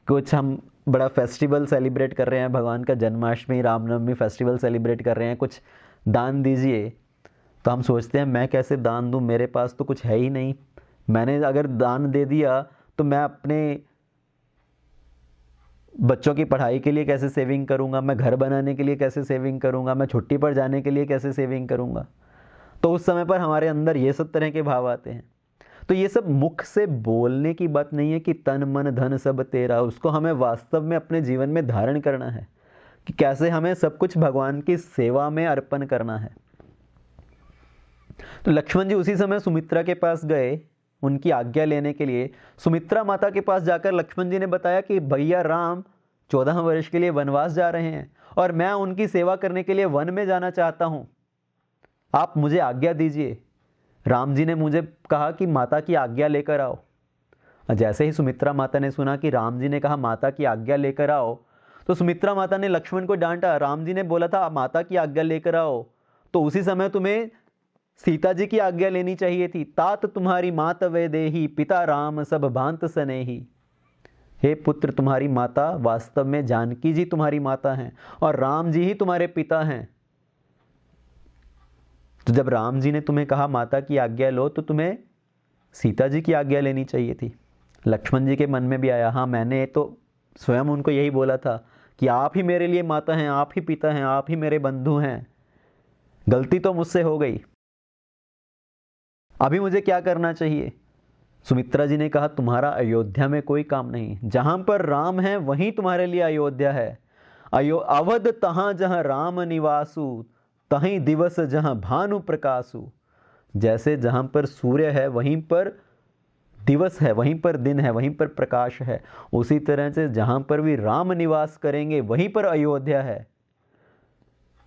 कुछ हम बड़ा फेस्टिवल सेलिब्रेट कर रहे हैं, भगवान का जन्माष्टमी रामनवमी फेस्टिवल सेलिब्रेट कर रहे हैं, कुछ दान दीजिए, तो हम सोचते हैं मैं कैसे दान दूं, मेरे पास तो कुछ है ही नहीं। मैंने अगर दान दे दिया तो मैं अपने बच्चों की पढ़ाई के लिए कैसे सेविंग करूंगा, मैं घर बनाने के लिए कैसे सेविंग करूंगा, मैं छुट्टी पर जाने के लिए कैसे सेविंग करूंगा। तो उस समय पर हमारे अंदर ये सब तरह के भाव आते हैं। तो ये सब मुख से बोलने की बात नहीं है कि तन मन धन सब तेरा, उसको हमें वास्तव में अपने जीवन में धारण करना है कि कैसे हमें सब कुछ भगवान की सेवा में अर्पण करना है। तो लक्ष्मण जी उसी समय सुमित्रा के पास गए उनकी आज्ञा लेने के लिए। सुमित्रा माता के पास जाकर लक्ष्मण जी ने बताया कि भैया राम 14 वर्ष के लिए वनवास जा रहे हैं और मैं उनकी सेवा करने के लिए वन में जाना चाहता हूं, आप मुझे आज्ञा दीजिए। राम जी ने मुझे कहा कि माता की आज्ञा लेकर आओ। जैसे ही सुमित्रा माता ने सुना कि राम जी ने कहा माता की आज्ञा लेकर आओ, तो सुमित्रा माता ने लक्ष्मण को डांटा। राम जी ने बोला था माता की आज्ञा लेकर आओ, तो उसी समय तुम्हें सीता जी की आज्ञा लेनी चाहिए थी। तात तुम्हारी मात वे देही, पिता राम सब भांत स्नेही। हे पुत्र, तुम्हारी माता वास्तव में जानकी जी तुम्हारी माता हैं और राम जी ही तुम्हारे पिता हैं। तो जब राम जी ने तुम्हें कहा माता की आज्ञा लो, तो तुम्हें सीता जी की आज्ञा लेनी चाहिए थी। लक्ष्मण जी के मन में भी आया, हाँ मैंने तो स्वयं उनको यही बोला था कि आप ही मेरे लिए माता हैं, आप ही पिता हैं, आप ही मेरे बंधु हैं, गलती तो मुझसे हो गई, अभी मुझे क्या करना चाहिए। सुमित्रा जी ने कहा तुम्हारा अयोध्या में कोई काम नहीं, जहां पर राम है वहीं तुम्हारे लिए अयोध्या है। अवध तहां जहां राम निवासु, तहीं दिवस जहां भानु प्रकाशु। जैसे जहां पर सूर्य है वहीं पर दिवस है, वहीं पर दिन है, वहीं पर प्रकाश है, उसी तरह से जहां पर भी राम निवास करेंगे वहीं पर अयोध्या है।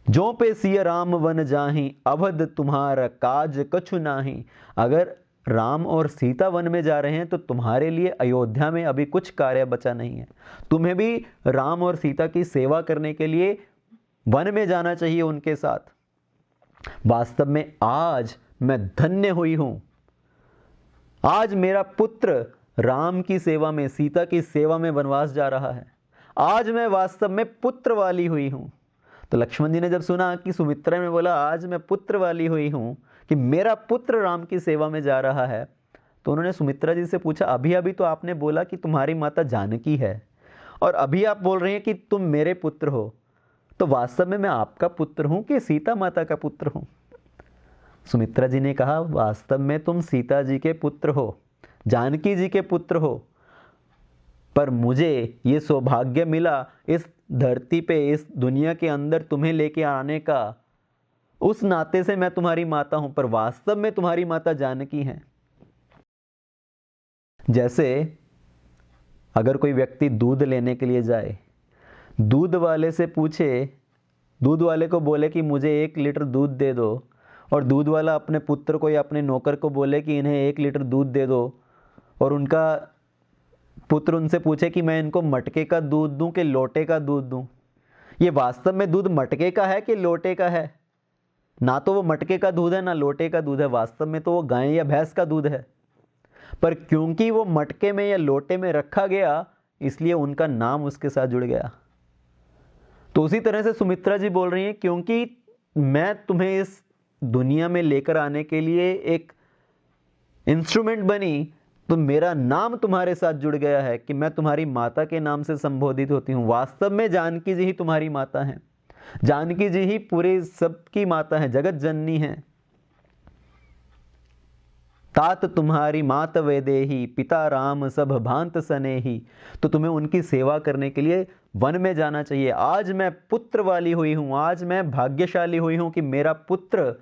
जो पे सिय राम वन जाही, अवध तुम्हारा काज कछु नाही। अगर राम और सीता वन में जा रहे हैं तो तुम्हारे लिए अयोध्या में अभी कुछ कार्य बचा नहीं है। तुम्हें भी राम और सीता की सेवा करने के लिए वन में जाना चाहिए उनके साथ। वास्तव में आज मैं धन्य हुई हूं, आज मेरा पुत्र राम की सेवा में, सीता की सेवा में वनवास जा रहा है, आज मैं वास्तव में पुत्र वाली हुई हूं। तो लक्ष्मण जी ने जब सुना कि सुमित्रा ने बोला आज मैं पुत्र वाली हुई हूं, कि मेरा पुत्र राम की सेवा में जा रहा है, तो उन्होंने सुमित्रा जी से पूछा अभी अभी तो आपने बोला कि तुम्हारी माता जानकी है और अभी आप बोल रहे हैं कि तुम मेरे पुत्र हो, तो वास्तव में मैं आपका पुत्र हूं कि सीता माता का पुत्र हूं। सुमित्रा जी ने कहा वास्तव में तुम सीता जी के पुत्र हो, जानकी जी के पुत्र हो, पर मुझे ये सौभाग्य मिला इस धरती पे, इस दुनिया के अंदर तुम्हें लेके आने का, उस नाते से मैं तुम्हारी माता हूं, पर वास्तव में तुम्हारी माता जानकी है। जैसे अगर कोई व्यक्ति दूध लेने के लिए जाए, दूध वाले से पूछे, दूध वाले को बोले कि मुझे 1 लीटर दूध दे दो, और दूध वाला अपने पुत्र को या अपने नौकर को बोले कि इन्हें 1 लीटर दूध दे दो, और उनका पुत्र उनसे पूछे कि मैं इनको मटके का दूध दूं कि लोटे का दूध दूं, ये वास्तव में दूध मटके का है कि लोटे का है? ना तो वो मटके का दूध है ना लोटे का दूध है, वास्तव में तो वो गाय या भैंस का दूध है, पर क्योंकि वो मटके में या लोटे में रखा गया इसलिए उनका नाम उसके साथ जुड़ गया। तो उसी तरह से सुमित्रा जी बोल रही हैं, क्योंकि मैं तुम्हें इस दुनिया में लेकर आने के लिए एक इंस्ट्रूमेंट बनी, तो मेरा नाम तुम्हारे साथ जुड़ गया है कि मैं तुम्हारी माता के नाम से संबोधित होती हूँ। वास्तव में जानकी जी ही तुम्हारी माता हैं, जानकी जी ही पूरे सबकी माता है, जगत जननी है। तात तुम्हारी मात वेदेही, पिता राम सब भांत सनेही। तो तुम्हें उनकी सेवा करने के लिए वन में जाना चाहिए। आज मैं पुत्र वाली हुई हूं, आज मैं भाग्यशाली हुई हूं कि मेरा पुत्र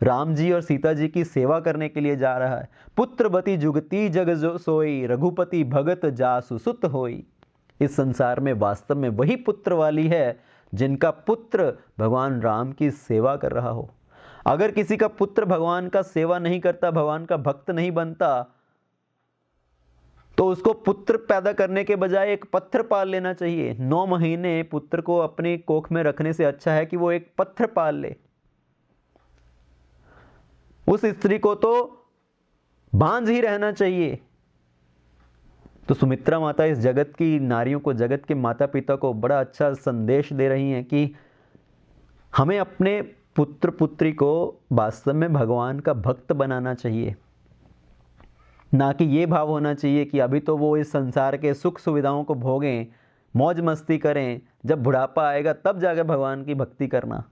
राम जी और सीता जी की सेवा करने के लिए जा रहा है। पुत्रवती जुगती जग जो सोई, रघुपति भगत जासु सुत होई। इस संसार में वास्तव में वही पुत्र वाली है जिनका पुत्र भगवान राम की सेवा कर रहा हो। अगर किसी का पुत्र भगवान का सेवा नहीं करता, भगवान का भक्त नहीं बनता, तो उसको पुत्र पैदा करने के बजाय एक पत्थर पाल लेना चाहिए। 9 महीने पुत्र को अपनी कोख में रखने से अच्छा है कि वो एक पत्थर पाल ले। उस स्त्री को तो बांझ ही रहना चाहिए। तो सुमित्रा माता इस जगत की नारियों को, जगत के माता पिता को बड़ा अच्छा संदेश दे रही हैं कि हमें अपने पुत्र पुत्री को वास्तव में भगवान का भक्त बनाना चाहिए, ना कि ये भाव होना चाहिए कि अभी तो वो इस संसार के सुख सुविधाओं को भोगें, मौज मस्ती करें, जब बुढ़ापा आएगा तब जाकर भगवान की भक्ति करना।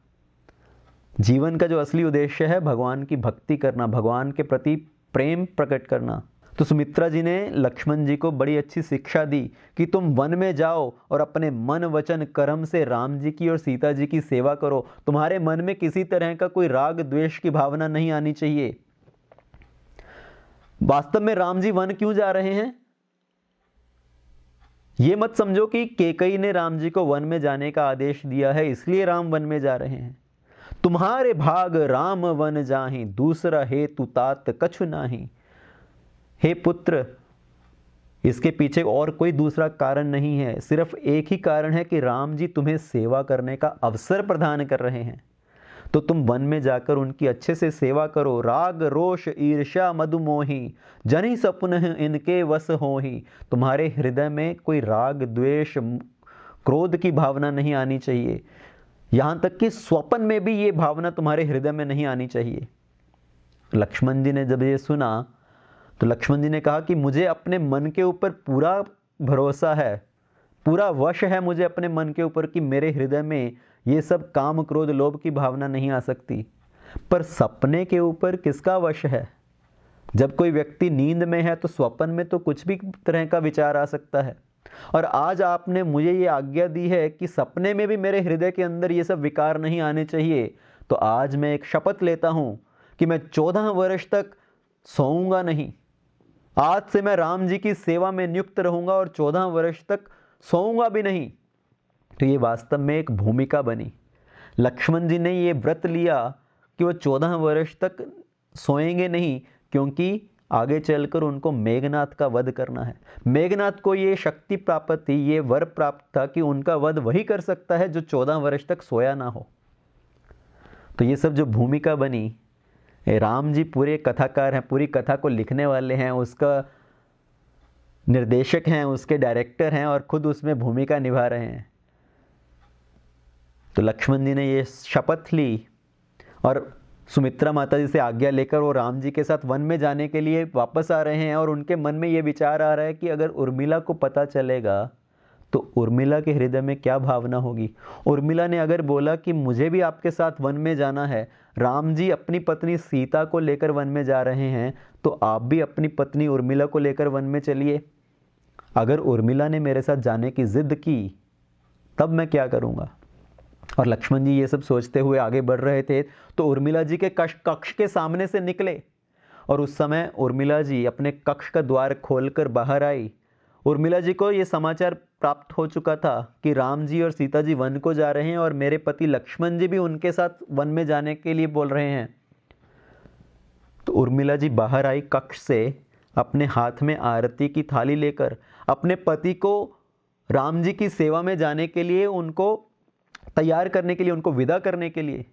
जीवन का जो असली उद्देश्य है भगवान की भक्ति करना, भगवान के प्रति प्रेम प्रकट करना। तो सुमित्रा जी ने लक्ष्मण जी को बड़ी अच्छी शिक्षा दी कि तुम वन में जाओ और अपने मन वचन कर्म से राम जी की और सीता जी की सेवा करो। तुम्हारे मन में किसी तरह का कोई राग द्वेष की भावना नहीं आनी चाहिए। वास्तव में राम जी वन क्यों जा रहे हैं? ये मत समझो कि कैकेयी ने राम जी को वन में जाने का आदेश दिया है इसलिए राम वन में जा रहे हैं। तुम्हारे भाग राम वन जाहि, दूसरा हेतु तात कछु नाही। हे पुत्र, इसके पीछे और कोई दूसरा कारण नहीं है, सिर्फ एक ही कारण है कि राम जी तुम्हें सेवा करने का अवसर प्रदान कर रहे हैं। तो तुम वन में जाकर उनकी अच्छे से सेवा करो। राग रोष ईर्ष्या मधुमोही, जनि सपुन इनके वश होही। तुम्हारे हृदय में कोई राग द्वेष क्रोध की भावना नहीं आनी चाहिए, यहां तक कि स्वप्न में भी ये भावना तुम्हारे हृदय में नहीं आनी चाहिए। लक्ष्मण जी ने जब ये सुना तो लक्ष्मण जी ने कहा कि मुझे अपने मन के ऊपर पूरा भरोसा है, पूरा वश है मुझे अपने मन के ऊपर कि मेरे हृदय में ये सब काम क्रोध लोभ की भावना नहीं आ सकती। पर सपने के ऊपर किसका वश है? जब कोई व्यक्ति नींद में है तो स्वप्न में तो कुछ भी तरह का विचार आ सकता है। और आज आपने मुझे ये आज्ञा दी है कि सपने में भी मेरे हृदय के अंदर ये सब विकार नहीं आने चाहिए। तो आज मैं एक शपथ लेता हूं कि मैं 14 वर्ष तक सोऊंगा नहीं। आज से मैं राम जी की सेवा में नियुक्त रहूंगा और 14 वर्ष तक सोऊंगा भी नहीं। तो ये वास्तव में एक भूमिका बनी। लक्ष्मण जी ने ये व्रत लिया कि वो 14 वर्ष तक सोएंगे नहीं, क्योंकि आगे चलकर उनको मेघनाथ का वध करना है। मेघनाथ को ये शक्ति प्राप्त थी, ये वर प्राप्त था कि उनका वध वही कर सकता है जो 14 वर्ष तक सोया ना हो। तो ये सब जो भूमिका बनी, राम जी पूरे कथाकार हैं, पूरी कथा को लिखने वाले हैं, उसका निर्देशक हैं, उसके डायरेक्टर हैं और खुद उसमें भूमिका निभा रहे हैं। तो लक्ष्मण जी ने ये शपथ ली और सुमित्रा माता जी से आज्ञा लेकर वो राम जी के साथ वन में जाने के लिए वापस आ रहे हैं। और उनके मन में ये विचार आ रहा है कि अगर उर्मिला को पता चलेगा तो उर्मिला के हृदय में क्या भावना होगी। उर्मिला ने अगर बोला कि मुझे भी आपके साथ वन में जाना है, राम जी अपनी पत्नी सीता को लेकर वन में जा रहे हैं, तो आप भी अपनी पत्नी उर्मिला को लेकर वन में चलिए। अगर उर्मिला ने मेरे साथ जाने की जिद की तब मैं क्या करूँगा? और लक्ष्मण जी ये सब सोचते हुए आगे बढ़ रहे थे तो उर्मिला जी के कक्ष के सामने से निकले। और उस समय उर्मिला जी अपने कक्ष का द्वार खोलकर बाहर आई। उर्मिला जी को ये समाचार प्राप्त हो चुका था कि राम जी और सीता जी वन को जा रहे हैं और मेरे पति लक्ष्मण जी भी उनके साथ वन में जाने के लिए बोल रहे हैं। तो उर्मिला जी बाहर आई कक्ष से, अपने हाथ में आरती की थाली लेकर अपने पति को राम जी की सेवा में जाने के लिए, उनको तैयार करने के लिए, उनको विदा करने के लिए।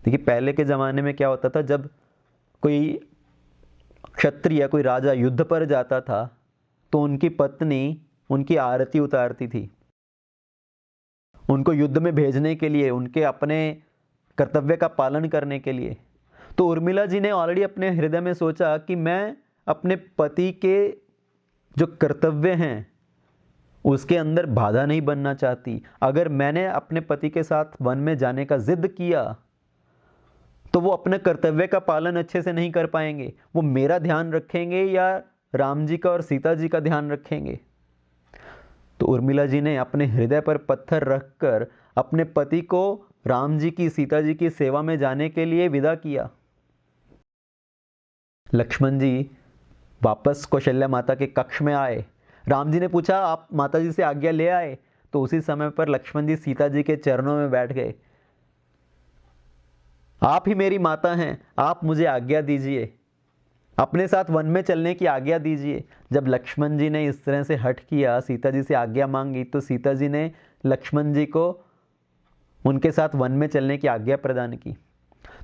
देखिए पहले के ज़माने में क्या होता था, जब कोई क्षत्रिय, कोई राजा युद्ध पर जाता था तो उनकी पत्नी उनकी आरती उतारती थी, उनको युद्ध में भेजने के लिए, उनके अपने कर्तव्य का पालन करने के लिए। तो उर्मिला जी ने ऑलरेडी अपने हृदय में सोचा कि मैं अपने पति के जो कर्तव्य हैं उसके अंदर बाधा नहीं बनना चाहती। अगर मैंने अपने पति के साथ वन में जाने का जिद किया तो वो अपने कर्तव्य का पालन अच्छे से नहीं कर पाएंगे, वो मेरा ध्यान रखेंगे या राम जी का और सीता जी का ध्यान रखेंगे। तो उर्मिला जी ने अपने हृदय पर पत्थर रखकर अपने पति को राम जी की, सीता जी की सेवा में जाने के लिए विदा किया। लक्ष्मण जी वापस कौशल्या माता के कक्ष में आए। राम जी ने पूछा, आप माता जी से आज्ञा ले आए? तो उसी समय पर लक्ष्मण जी सीता जी के चरणों में बैठ गए। आप ही मेरी माता हैं, आप मुझे आज्ञा दीजिए, अपने साथ वन में चलने की आज्ञा दीजिए। जब लक्ष्मण जी ने इस तरह से हठ किया, सीता जी से आज्ञा मांगी, तो सीता जी ने लक्ष्मण जी को उनके साथ वन में चलने की आज्ञा प्रदान की।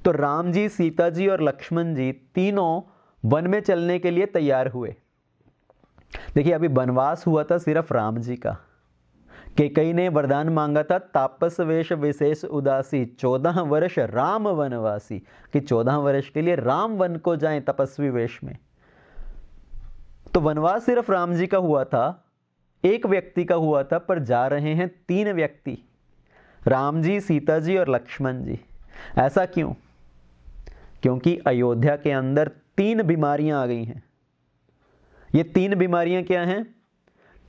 तो राम जी, सीता जी और लक्ष्मण जी तीनों वन में चलने के लिए तैयार हुए। देखिए अभी वनवास हुआ था सिर्फ राम जी का। कैकेयी ने वरदान मांगा था, तापस वेश विशेष उदासी, 14 वर्ष राम वनवासी, कि 14 वर्ष के लिए राम वन को जाएं तपस्वी वेश में। तो वनवास सिर्फ राम जी का हुआ था, एक व्यक्ति का हुआ था, पर जा रहे हैं 3 व्यक्ति, राम जी, सीता जी और लक्ष्मण जी। ऐसा क्यों? क्योंकि अयोध्या के अंदर 3 बीमारियां आ गई हैं। ये 3 बीमारियां क्या हैं?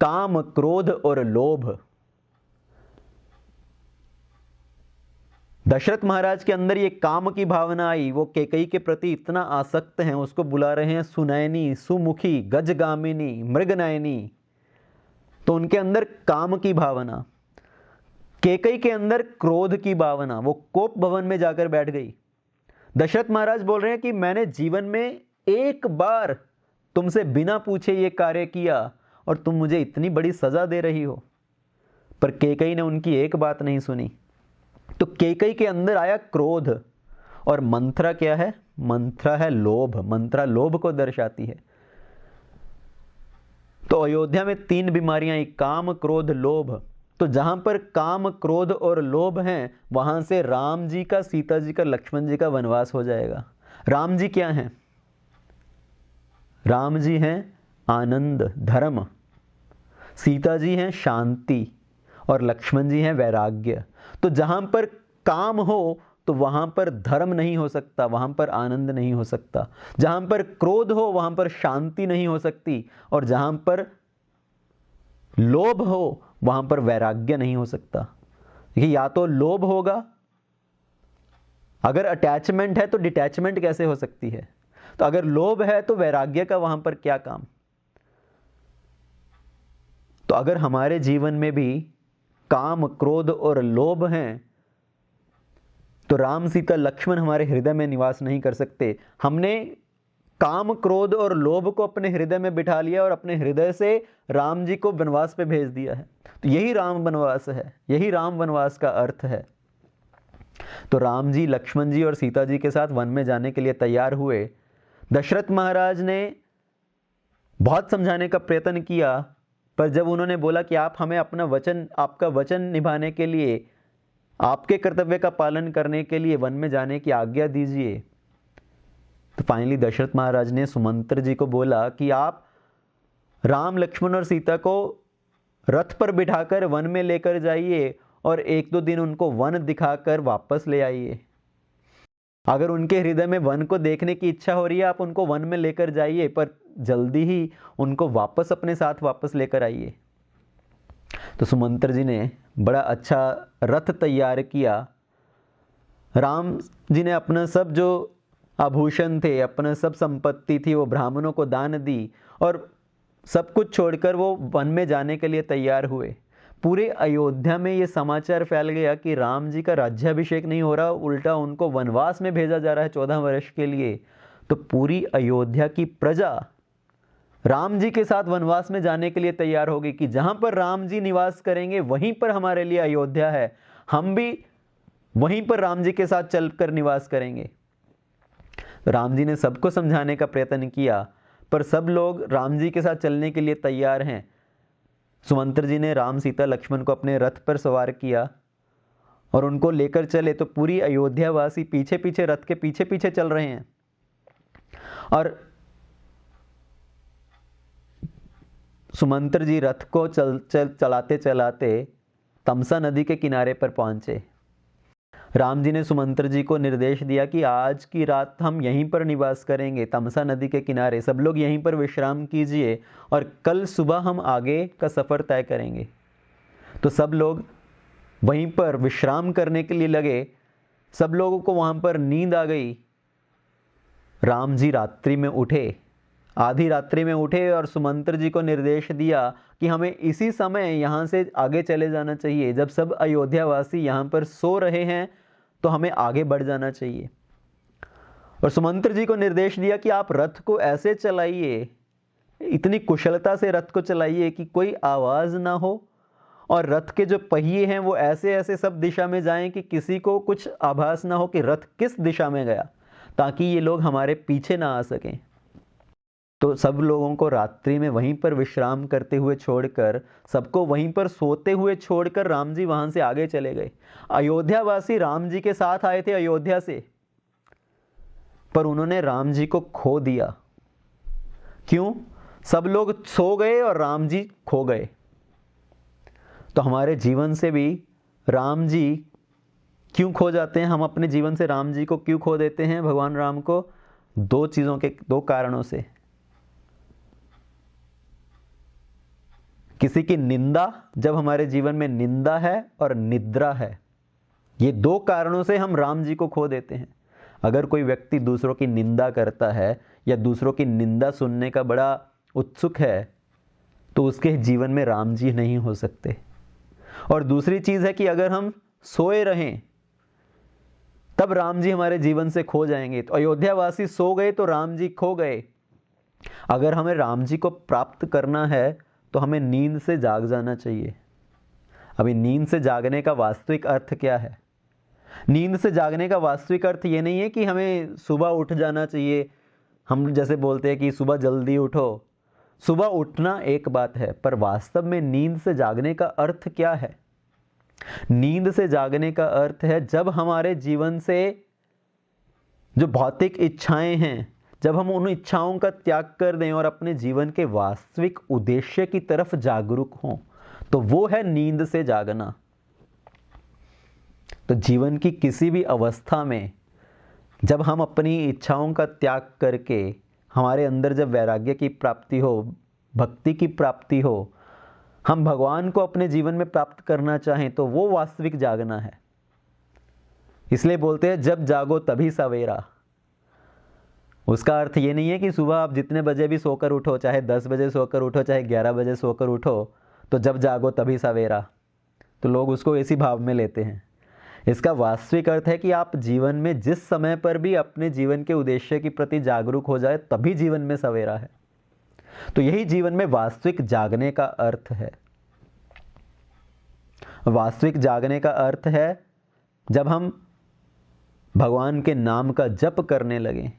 काम, क्रोध और लोभ। दशरथ महाराज के अंदर ये काम की भावना आई, वो कैकेयी के प्रति इतना आसक्त हैं, उसको बुला रहे हैं सुनैनी, सुमुखी, गजगामिनी, मृगनयनी। तो उनके अंदर काम की भावना, कैकेयी के अंदर क्रोध की भावना, वो कोप भवन में जाकर बैठ गई। दशरथ महाराज बोल रहे हैं कि मैंने जीवन में एक बार तुमसे बिना पूछे ये कार्य किया और तुम मुझे इतनी बड़ी सजा दे रही हो। पर कैकेयी ने उनकी एक बात नहीं सुनी। तो कैकेयी के अंदर आया क्रोध। और मंत्रा क्या है? मंत्रा है लोभ। मंत्रा लोभ को दर्शाती है। तो अयोध्या में 3 बीमारियां आई, काम, क्रोध, लोभ। तो जहां पर काम, क्रोध और लोभ हैं, वहां से राम जी का, सीता जी का, लक्ष्मण जी का वनवास हो जाएगा। राम जी क्या हैं? राम जी हैं आनंद, धर्म। सीता जी हैं शांति और लक्ष्मण जी हैं वैराग्य। तो जहां पर काम हो तो वहां पर धर्म नहीं हो सकता, वहां पर आनंद नहीं हो सकता। जहां पर क्रोध हो वहां पर शांति नहीं हो सकती, और जहां पर लोभ हो वहां पर वैराग्य नहीं हो सकता। देखिए या तो लोभ होगा, अगर अटैचमेंट है तो डिटैचमेंट कैसे हो सकती है? तो अगर लोभ है तो वैराग्य का वहां पर क्या काम? तो अगर हमारे जीवन में भी काम, क्रोध और लोभ हैं तो राम, सीता, लक्ष्मण हमारे हृदय में निवास नहीं कर सकते। हमने काम, क्रोध और लोभ को अपने हृदय में बिठा लिया और अपने हृदय से राम जी को वनवास पे भेज दिया है। तो यही राम वनवास है, यही राम वनवास का अर्थ है। तो राम जी, लक्ष्मण जी और सीता जी के साथ वन में जाने के लिए तैयार हुए। दशरथ महाराज ने बहुत समझाने का प्रयत्न किया, पर जब उन्होंने बोला कि आप हमें अपना वचन, आपका वचन निभाने के लिए, आपके कर्तव्य का पालन करने के लिए वन में जाने की आज्ञा दीजिए, तो फाइनली दशरथ महाराज ने सुमंत्र जी को बोला कि आप राम, लक्ष्मण और सीता को रथ पर बिठाकर वन में लेकर जाइए और 1-2 दिन उनको वन दिखाकर वापस ले आइए। अगर उनके हृदय में वन को देखने की इच्छा हो रही है, आप उनको वन में लेकर जाइए, पर जल्दी ही उनको वापस अपने साथ वापस लेकर आइए। तो सुमंत्र जी ने बड़ा अच्छा रथ तैयार किया। राम जी ने अपना सब जो आभूषण थे, अपना सब संपत्ति थी, वो ब्राह्मणों को दान दी और सब कुछ छोड़कर वो वन में जाने के लिए तैयार हुए। पूरे अयोध्या में ये समाचार फैल गया कि राम जी का राज्याभिषेक नहीं हो रहा, उल्टा उनको वनवास में भेजा जा रहा है 14 वर्ष के लिए। तो पूरी अयोध्या की प्रजा राम जी के साथ वनवास में जाने के लिए तैयार होगी कि जहां पर राम जी निवास करेंगे वहीं पर हमारे लिए अयोध्या है। हम भी वहीं पर राम जी के साथ चलकर निवास करेंगे। राम जी ने सबको समझाने का प्रयत्न किया, पर सब लोग राम जी के साथ चलने के लिए तैयार हैं। सुमंत्र जी ने राम, सीता, लक्ष्मण को अपने रथ पर सवार किया और उनको लेकर चले, तो पूरी अयोध्या वासी पीछे पीछे, रथ के पीछे पीछे चल रहे हैं। और सुमंत्र जी रथ को चलाते चलाते तमसा नदी के किनारे पर पहुंचे। राम जी ने सुमंत्र जी को निर्देश दिया कि आज की रात हम यहीं पर निवास करेंगे, तमसा नदी के किनारे। सब लोग यहीं पर विश्राम कीजिए और कल सुबह हम आगे का सफ़र तय करेंगे। तो सब लोग वहीं पर विश्राम करने के लिए लगे। सब लोगों को वहाँ पर नींद आ गई। राम जी रात्रि में उठे, आधी रात्रि में उठे और सुमंत्र जी को निर्देश दिया कि हमें इसी समय यहाँ से आगे चले जाना चाहिए। जब सब अयोध्यावासी यहाँ पर सो रहे हैं तो हमें आगे बढ़ जाना चाहिए। और सुमंत्र जी को निर्देश दिया कि आप रथ को ऐसे चलाइए, इतनी कुशलता से रथ को चलाइए कि कोई आवाज़ ना हो, और रथ के जो पहिए हैं वो ऐसे ऐसे सब दिशा में जाएं कि किसी को कुछ आभास ना हो कि रथ किस दिशा में गया, ताकि ये लोग हमारे पीछे ना आ सकें। तो सब लोगों को रात्रि में वहीं पर विश्राम करते हुए छोड़कर, सबको वहीं पर सोते हुए छोड़कर राम जी वहां से आगे चले गए। अयोध्यावासी राम जी के साथ आए थे अयोध्या से, पर उन्होंने राम जी को खो दिया। क्यों? सब लोग सो गए और राम जी खो गए। तो हमारे जीवन से भी राम जी क्यों खो जाते हैं? हम अपने जीवन से राम जी को क्यों खो देते हैं, भगवान राम को? दो कारणों से। किसी की निंदा, जब हमारे जीवन में निंदा है और निद्रा है, ये दो कारणों से हम राम जी को खो देते हैं। अगर कोई व्यक्ति दूसरों की निंदा करता है या दूसरों की निंदा सुनने का बड़ा उत्सुक है, तो उसके जीवन में राम जी नहीं हो सकते। और दूसरी चीज़ है कि अगर हम सोए रहें तब राम जी हमारे जीवन से खो जाएंगे। तो अयोध्यावासी सो गए तो राम जी खो गए। अगर हमें राम जी को प्राप्त करना है तो हमें नींद से जाग जाना चाहिए। अभी नींद से जागने का वास्तविक अर्थ क्या है? नींद से जागने का वास्तविक अर्थ ये नहीं है कि हमें सुबह उठ जाना चाहिए। हम जैसे बोलते हैं कि सुबह जल्दी उठो। सुबह उठना एक बात है, पर वास्तव में नींद से जागने का अर्थ क्या है? नींद से जागने का अर्थ है जब हमारे जीवन से जो भौतिक इच्छाएं हैं, जब हम उन इच्छाओं का त्याग कर दें और अपने जीवन के वास्तविक उद्देश्य की तरफ जागरूक हों, तो वो है नींद से जागना। तो जीवन की किसी भी अवस्था में जब हम अपनी इच्छाओं का त्याग करके हमारे अंदर जब वैराग्य की प्राप्ति हो, भक्ति की प्राप्ति हो, हम भगवान को अपने जीवन में प्राप्त करना चाहें, तो वो वास्तविक जागना है। इसलिए बोलते हैं जब जागो तभी सवेरा। उसका अर्थ ये नहीं है कि सुबह आप जितने बजे भी सोकर उठो, चाहे 10 बजे सोकर उठो, चाहे 11 बजे सोकर उठो, तो जब जागो तभी सवेरा। तो लोग उसको इसी भाव में लेते हैं। इसका वास्तविक अर्थ है कि आप जीवन में जिस समय पर भी अपने जीवन के उद्देश्य के प्रति जागरूक हो जाए, तभी जीवन में सवेरा है। तो यही जीवन में वास्तविक जागने का अर्थ है। वास्तविक जागने का अर्थ है जब हम भगवान के नाम का जप करने लगें।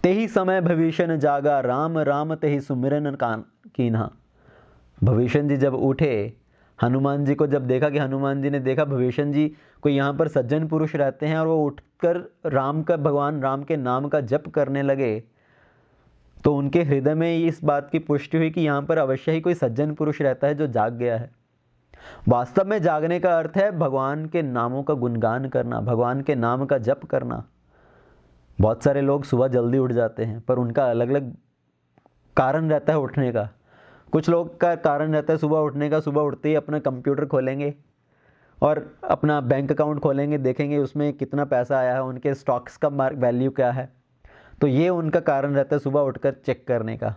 तेही समय भविष्य जागा, राम राम तेही सुमिरन कीन्हा। भविष्य जी जब उठे, हनुमान जी को जब देखा, कि हनुमान जी ने देखा भविष्य जी को यहाँ पर सज्जन पुरुष रहते हैं और वो उठकर भगवान राम के नाम का जप करने लगे, तो उनके हृदय में इस बात की पुष्टि हुई कि यहाँ पर अवश्य ही कोई सज्जन पुरुष रहता है जो जाग गया है। वास्तव में जागने का अर्थ है भगवान के नामों का गुणगान करना, भगवान के नाम का जप करना। बहुत सारे लोग सुबह जल्दी उठ जाते हैं, पर उनका अलग अलग कारण रहता है उठने का। कुछ लोग का कारण रहता है सुबह उठने का, सुबह उठते ही अपना कंप्यूटर खोलेंगे और अपना बैंक अकाउंट खोलेंगे, देखेंगे उसमें कितना पैसा आया है, उनके स्टॉक्स का वैल्यू क्या है। तो ये उनका कारण रहता है सुबह उठकर चेक करने का।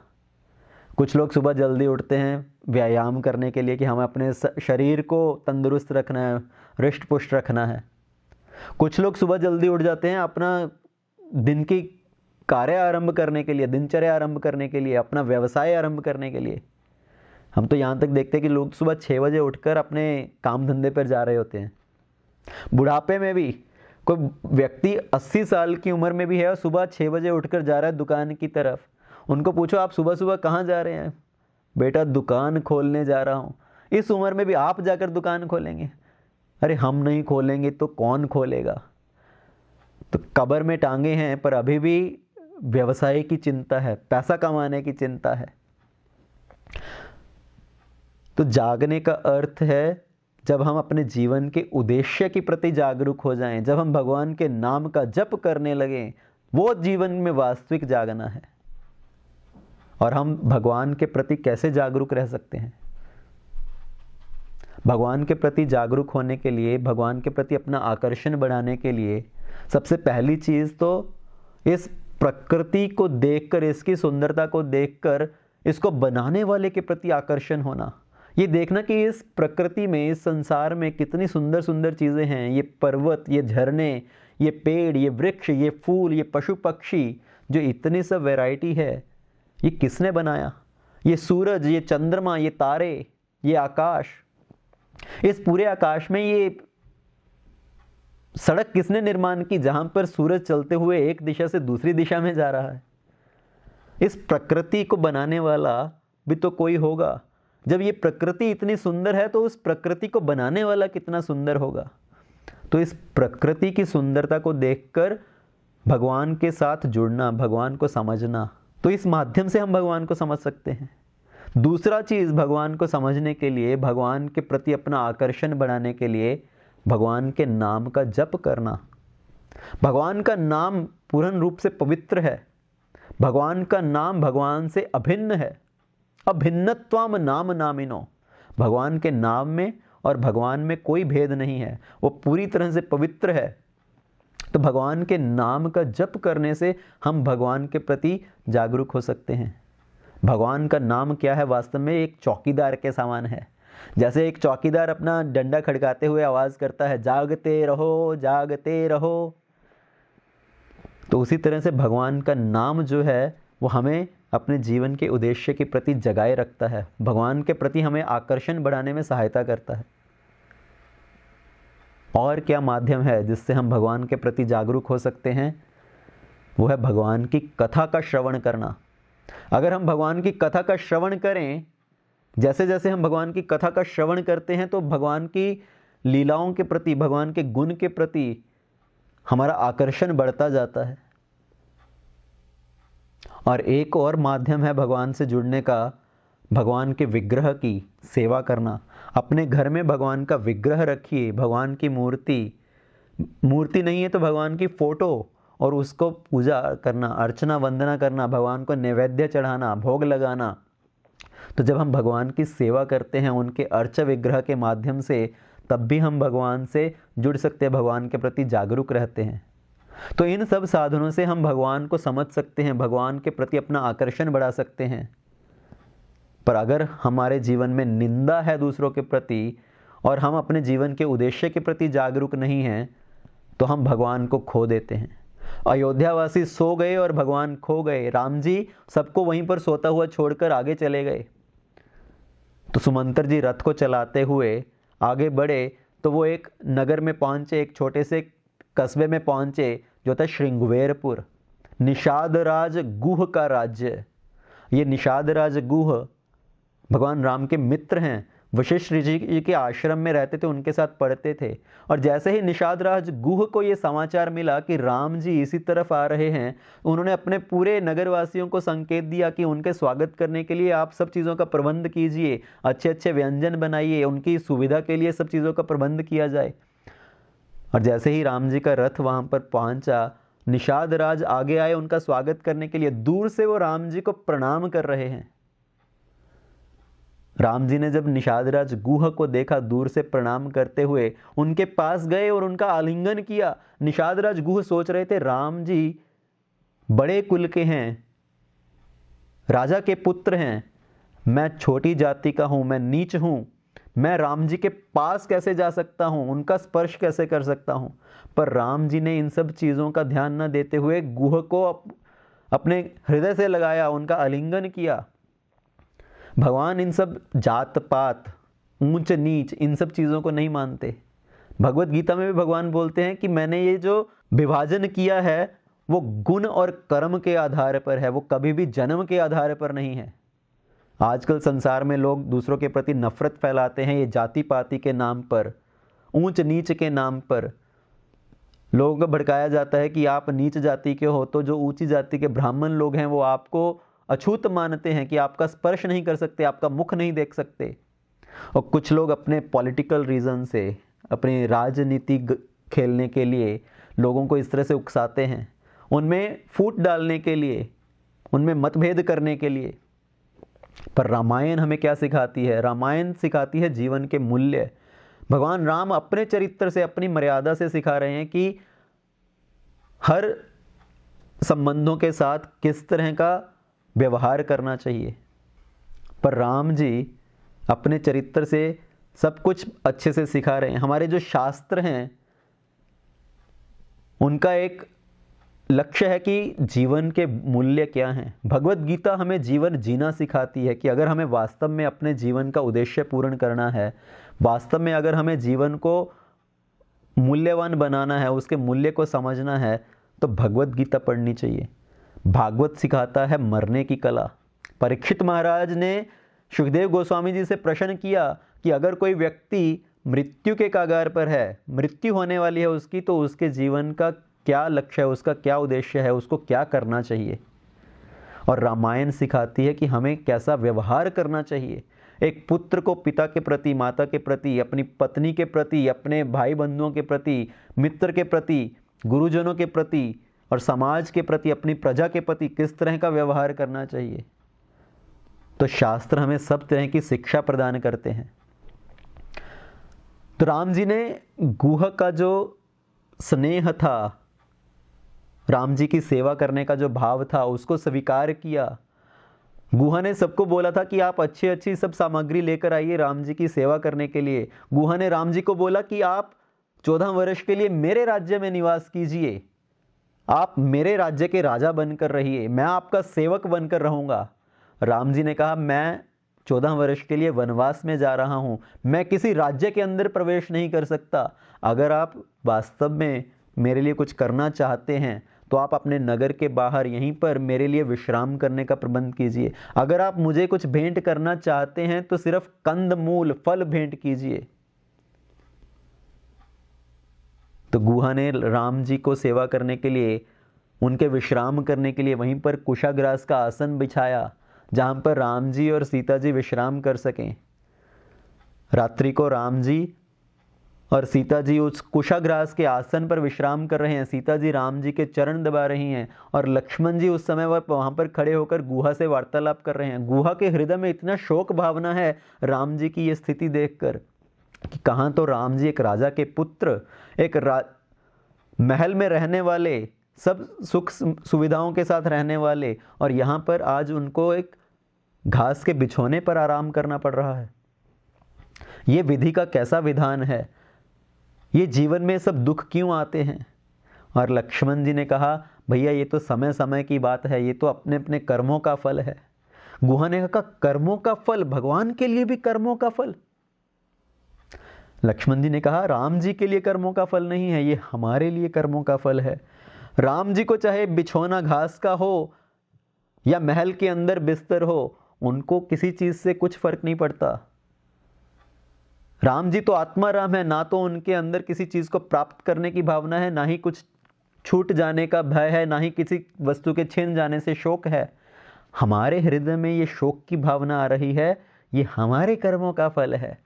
कुछ लोग सुबह जल्दी उठते हैं व्यायाम करने के लिए कि हमें अपने शरीर को तंदुरुस्त रखना है, हृष्ट पुष्ट रखना है। कुछ लोग सुबह जल्दी उठ जाते हैं अपना दिन की कार्य आरंभ करने के लिए, दिनचर्या आरंभ करने के लिए, अपना व्यवसाय आरंभ करने के लिए। हम तो यहाँ तक देखते हैं कि लोग सुबह 6 बजे उठकर अपने काम धंधे पर जा रहे होते हैं। बुढ़ापे में भी कोई व्यक्ति 80 साल की उम्र में भी है और सुबह 6 बजे उठकर जा रहा है दुकान की तरफ, उनको पूछो आप सुबह सुबह कहाँ जा रहे हैं? बेटा दुकान खोलने जा रहा हूँ। इस उम्र में भी आप जाकर दुकान खोलेंगे? अरे हम नहीं खोलेंगे तो कौन खोलेगा? तो कब्र में टांगे हैं पर अभी भी व्यवसाय की चिंता है, पैसा कमाने की चिंता है। तो जागने का अर्थ है जब हम अपने जीवन के उद्देश्य के प्रति जागरूक हो जाएं, जब हम भगवान के नाम का जप करने लगें, वो जीवन में वास्तविक जागना है। और हम भगवान के प्रति कैसे जागरूक रह सकते हैं? भगवान के प्रति जागरूक होने के लिए, भगवान के प्रति अपना आकर्षण बढ़ाने के लिए सबसे पहली चीज़ तो इस प्रकृति को देखकर, इसकी सुंदरता को देखकर इसको बनाने वाले के प्रति आकर्षण होना। ये देखना कि इस प्रकृति में, इस संसार में कितनी सुंदर सुंदर चीज़ें हैं। ये पर्वत, ये झरने, ये पेड़, ये वृक्ष, ये फूल, ये पशु पक्षी, जो इतनी सब वैरायटी है, ये किसने बनाया? ये सूरज, ये चंद्रमा, ये तारे, ये आकाश, इस पूरे आकाश में ये सड़क किसने निर्माण की जहां पर सूरज चलते हुए एक दिशा से दूसरी दिशा में जा रहा है? इस प्रकृति को बनाने वाला भी तो कोई होगा। जब ये प्रकृति इतनी सुंदर है तो उस प्रकृति को बनाने वाला कितना सुंदर होगा। तो इस प्रकृति की सुंदरता को देखकर भगवान के साथ जुड़ना, भगवान को समझना, तो इस माध्यम से हम भगवान को समझ सकते हैं। दूसरा चीज़, भगवान को समझने के लिए, भगवान के प्रति अपना आकर्षण बढ़ाने के लिए भगवान के नाम का जप करना। भगवान का नाम पूर्ण रूप से पवित्र है। भगवान का नाम भगवान से अभिन्न है। अभिन्नत्वाम नाम नामिनो, भगवान के नाम में और भगवान में कोई भेद नहीं है, वो पूरी तरह से पवित्र है। तो भगवान के नाम का जप करने से हम भगवान के प्रति जागरूक हो सकते हैं। भगवान का नाम क्या है? वास्तव में एक चौकीदार के समान है। जैसे एक चौकीदार अपना डंडा खड़काते हुए आवाज़ करता है, जागते रहो, जागते रहो। तो उसी तरह से भगवान का नाम जो है वो हमें अपने जीवन के उद्देश्य के प्रति जगाए रखता है, भगवान के प्रति हमें आकर्षण बढ़ाने में सहायता करता है। और क्या माध्यम है जिससे हम भगवान के प्रति जागरूक हो सकते हैं? वो है भगवान की कथा का श्रवण करना। अगर हम भगवान की कथा का श्रवण करें, जैसे जैसे हम भगवान की कथा का श्रवण करते हैं तो भगवान की लीलाओं के प्रति, भगवान के गुण के प्रति हमारा आकर्षण बढ़ता जाता है। और एक और माध्यम है भगवान से जुड़ने का, भगवान के विग्रह की सेवा करना। अपने घर में भगवान का विग्रह रखिए, भगवान की मूर्ति नहीं है तो भगवान की फ़ोटो, और उसको पूजा करना, अर्चना वंदना करना, भगवान को नैवेद्य चढ़ाना, भोग लगाना। तो जब हम भगवान की सेवा करते हैं उनके अर्च विग्रह के माध्यम से, तब भी हम भगवान से जुड़ सकते हैं, भगवान के प्रति जागरूक रहते हैं। तो इन सब साधनों से हम भगवान को समझ सकते हैं, भगवान के प्रति अपना आकर्षण बढ़ा सकते हैं। पर अगर हमारे जीवन में निंदा है दूसरों के प्रति और हम अपने जीवन के उद्देश्य के प्रति जागरूक नहीं हैं, तो हम भगवान को खो देते हैं। अयोध्यावासी सो गए और भगवान खो गए। राम जी सबको वहीं पर सोता हुआ छोड़कर आगे चले गए। तो सुमंत्र जी रथ को चलाते हुए आगे बढ़े तो वो एक नगर में पहुंचे, एक छोटे से कस्बे में पहुंचे जो था श्रृंगवेरपुर, निषाद राज गुह का राज्य। ये निषाद राज गुह भगवान राम के मित्र हैं, वशिष्ठ ऋषि जी के आश्रम में रहते थे, उनके साथ पढ़ते थे। और जैसे ही निषाद राज गुह को ये समाचार मिला कि राम जी इसी तरफ आ रहे हैं, उन्होंने अपने पूरे नगरवासियों को संकेत दिया कि उनके स्वागत करने के लिए आप सब चीज़ों का प्रबंध कीजिए, अच्छे अच्छे व्यंजन बनाइए, उनकी सुविधा के लिए सब चीज़ों का प्रबंध किया जाए। और जैसे ही राम जी का रथ वहाँ पर पहुँचा, निषाद राज आगे आए उनका स्वागत करने के लिए। दूर से वो राम जी को प्रणाम कर रहे हैं। राम जी ने जब निषाद राज गुह को देखा दूर से प्रणाम करते हुए, उनके पास गए और उनका आलिंगन किया। निषाद राज गुह सोच रहे थे राम जी बड़े कुल के हैं, राजा के पुत्र हैं, मैं छोटी जाति का हूं, मैं नीच हूं, मैं राम जी के पास कैसे जा सकता हूं, उनका स्पर्श कैसे कर सकता हूं। पर राम जी ने इन सब चीज़ों का ध्यान न देते हुए गुह को अपने हृदय से लगाया, उनका आलिंगन किया। भगवान इन सब जात पात, ऊंच नीच, इन सब चीज़ों को नहीं मानते। भगवत गीता में भी भगवान बोलते हैं कि मैंने ये जो विभाजन किया है वो गुण और कर्म के आधार पर है, वो कभी भी जन्म के आधार पर नहीं है। आजकल संसार में लोग दूसरों के प्रति नफरत फैलाते हैं, ये जाति पाति के नाम पर, ऊंच नीच के नाम पर लोगों को भड़काया जाता है कि आप नीच जाति के हो, तो जो ऊंची जाति के ब्राह्मण लोग हैं वो आपको अछूत मानते हैं कि आपका स्पर्श नहीं कर सकते, आपका मुख नहीं देख सकते। और कुछ लोग अपने पॉलिटिकल रीज़न से, अपनी राजनीति खेलने के लिए लोगों को इस तरह से उकसाते हैं, उनमें फूट डालने के लिए, उनमें मतभेद करने के लिए। पर रामायण हमें क्या सिखाती है? रामायण सिखाती है जीवन के मूल्य। भगवान राम अपने चरित्र से, अपनी मर्यादा से सिखा रहे हैं कि हर संबंधों के साथ किस तरह का व्यवहार करना चाहिए। पर राम जी अपने चरित्र से सब कुछ अच्छे से सिखा रहे हैं। हमारे जो शास्त्र हैं उनका एक लक्ष्य है कि जीवन के मूल्य क्या हैं। भगवत गीता हमें जीवन जीना सिखाती है कि अगर हमें वास्तव में अपने जीवन का उद्देश्य पूर्ण करना है, वास्तव में अगर हमें जीवन को मूल्यवान बनाना है, उसके मूल्य को समझना है, तो भगवत गीता पढ़नी चाहिए। भागवत सिखाता है मरने की कला। परीक्षित महाराज ने सुखदेव गोस्वामी जी से प्रश्न किया कि अगर कोई व्यक्ति मृत्यु के कगार पर है, मृत्यु होने वाली है उसकी, तो उसके जीवन का क्या लक्ष्य है, उसका क्या उद्देश्य है, उसको क्या करना चाहिए। और रामायण सिखाती है कि हमें कैसा व्यवहार करना चाहिए। एक पुत्र को पिता के प्रति, माता के प्रति, अपनी पत्नी के प्रति, अपने भाई बंधुओं के प्रति, मित्र के प्रति, गुरुजनों के प्रति और समाज के प्रति, अपनी प्रजा के प्रति किस तरह का व्यवहार करना चाहिए। तो शास्त्र हमें सब तरह की शिक्षा प्रदान करते हैं। तो राम जी ने गुह का जो स्नेह था, राम जी की सेवा करने का जो भाव था, उसको स्वीकार किया। गुहा ने सबको बोला था कि आप अच्छी अच्छी सब सामग्री लेकर आइए राम जी की सेवा करने के लिए। गुहा ने राम जी को बोला कि आप 14 वर्ष के लिए मेरे राज्य में निवास कीजिए, आप मेरे राज्य के राजा बनकर रहिए, मैं आपका सेवक बनकर रहूँगा। राम जी ने कहा मैं 14 वर्ष के लिए वनवास में जा रहा हूँ, मैं किसी राज्य के अंदर प्रवेश नहीं कर सकता। अगर आप वास्तव में मेरे लिए कुछ करना चाहते हैं तो आप अपने नगर के बाहर यहीं पर मेरे लिए विश्राम करने का प्रबंध कीजिए। अगर आप मुझे कुछ भेंट करना चाहते हैं तो सिर्फ कंद मूल फल भेंट कीजिए। तो गुहा ने राम जी को सेवा करने के लिए, उनके विश्राम करने के लिए वहीं पर कुशाग्रास का आसन बिछाया, जहां पर राम जी और सीता जी विश्राम कर सकें। रात्रि को राम जी और सीता जी उस कुशाग्रास के आसन पर विश्राम कर रहे हैं। सीता जी राम जी के चरण दबा रही हैं और लक्ष्मण जी उस समय वहां पर खड़े होकर गुहा से वार्तालाप कर रहे हैं। गुहा के हृदय में इतना शोक भावना है राम जी की ये स्थिति देखकर कि कहाँ तो राम जी एक राजा के पुत्र, एक महल में रहने वाले, सब सुख सुविधाओं के साथ रहने वाले, और यहाँ पर आज उनको एक घास के बिछोने पर आराम करना पड़ रहा है। ये विधि का कैसा विधान है? ये जीवन में सब दुख क्यों आते हैं? और लक्ष्मण जी ने कहा भैया ये तो समय समय की बात है, ये तो अपने अपने कर्मों का फल है। गुहा ने कहा कर्मों का फल? भगवान के लिए भी कर्मों का फल? लक्ष्मण जी ने कहा राम जी के लिए कर्मों का फल नहीं है, ये हमारे लिए कर्मों का फल है। राम जी को चाहे बिछौना घास का हो या महल के अंदर बिस्तर हो, उनको किसी चीज से कुछ फर्क नहीं पड़ता। राम जी तो आत्मा राम है, ना तो उनके अंदर किसी चीज को प्राप्त करने की भावना है, ना ही कुछ छूट जाने का भय है, ना ही किसी वस्तु के छिन जाने से शोक है। हमारे हृदय में ये शोक की भावना आ रही है, ये हमारे कर्मों का फल है।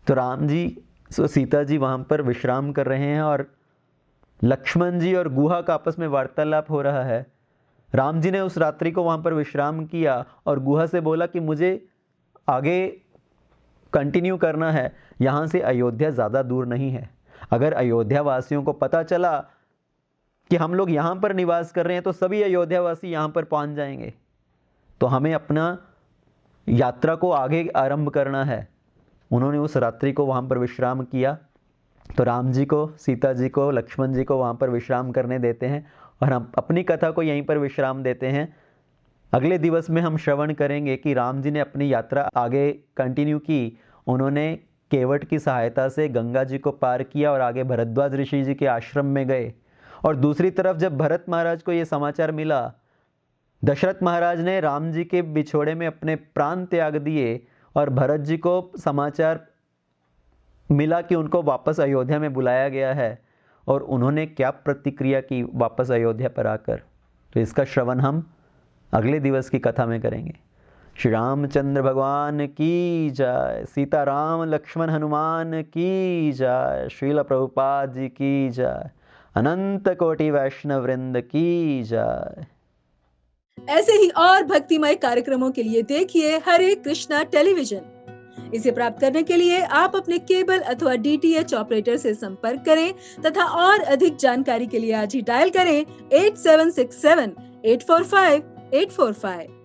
तो राम जी, सीता जी वहां पर विश्राम कर रहे हैं और लक्ष्मण जी और गुहा का आपस में वार्तालाप हो रहा है। राम जी ने उस रात्रि को वहां पर विश्राम किया और गुहा से बोला कि मुझे आगे कंटिन्यू करना है, यहाँ से अयोध्या ज़्यादा दूर नहीं है। अगर अयोध्या वासियों को पता चला कि हम लोग यहाँ पर निवास कर रहे हैं तो सभी अयोध्या वासी यहाँ पर पहुँच जाएंगे, तो हमें अपना यात्रा को आगे आरंभ करना है। उन्होंने उस रात्रि को वहाँ पर विश्राम किया। तो राम जी को, सीता जी को, लक्ष्मण जी को वहाँ पर विश्राम करने देते हैं और हम अपनी कथा को यहीं पर विश्राम देते हैं। अगले दिवस में हम श्रवण करेंगे कि राम जी ने अपनी यात्रा आगे कंटिन्यू की। उन्होंने केवट की सहायता से गंगा जी को पार किया और आगे भरद्वाज ऋषि जी के आश्रम में गए। और दूसरी तरफ जब भरत महाराज को ये समाचार मिला, दशरथ महाराज ने राम जी के बिछोड़े में अपने प्राण त्याग दिए और भरत जी को समाचार मिला कि उनको वापस अयोध्या में बुलाया गया है, और उन्होंने क्या प्रतिक्रिया की वापस अयोध्या पर आकर, तो इसका श्रवण हम अगले दिवस की कथा में करेंगे। श्री रामचंद्र भगवान की जय, सीताराम लक्ष्मण हनुमान की जय, श्रील प्रभुपाद जी की जय, अनंत कोटि वैष्णव वृंद की जय।
ऐसे ही और भक्तिमय कार्यक्रमों के लिए देखिए हरे कृष्णा टेलीविजन। इसे प्राप्त करने के लिए आप अपने केबल अथवा DTH ऑपरेटर से संपर्क करें तथा और अधिक जानकारी के लिए आज ही डायल करें 8767 845 845।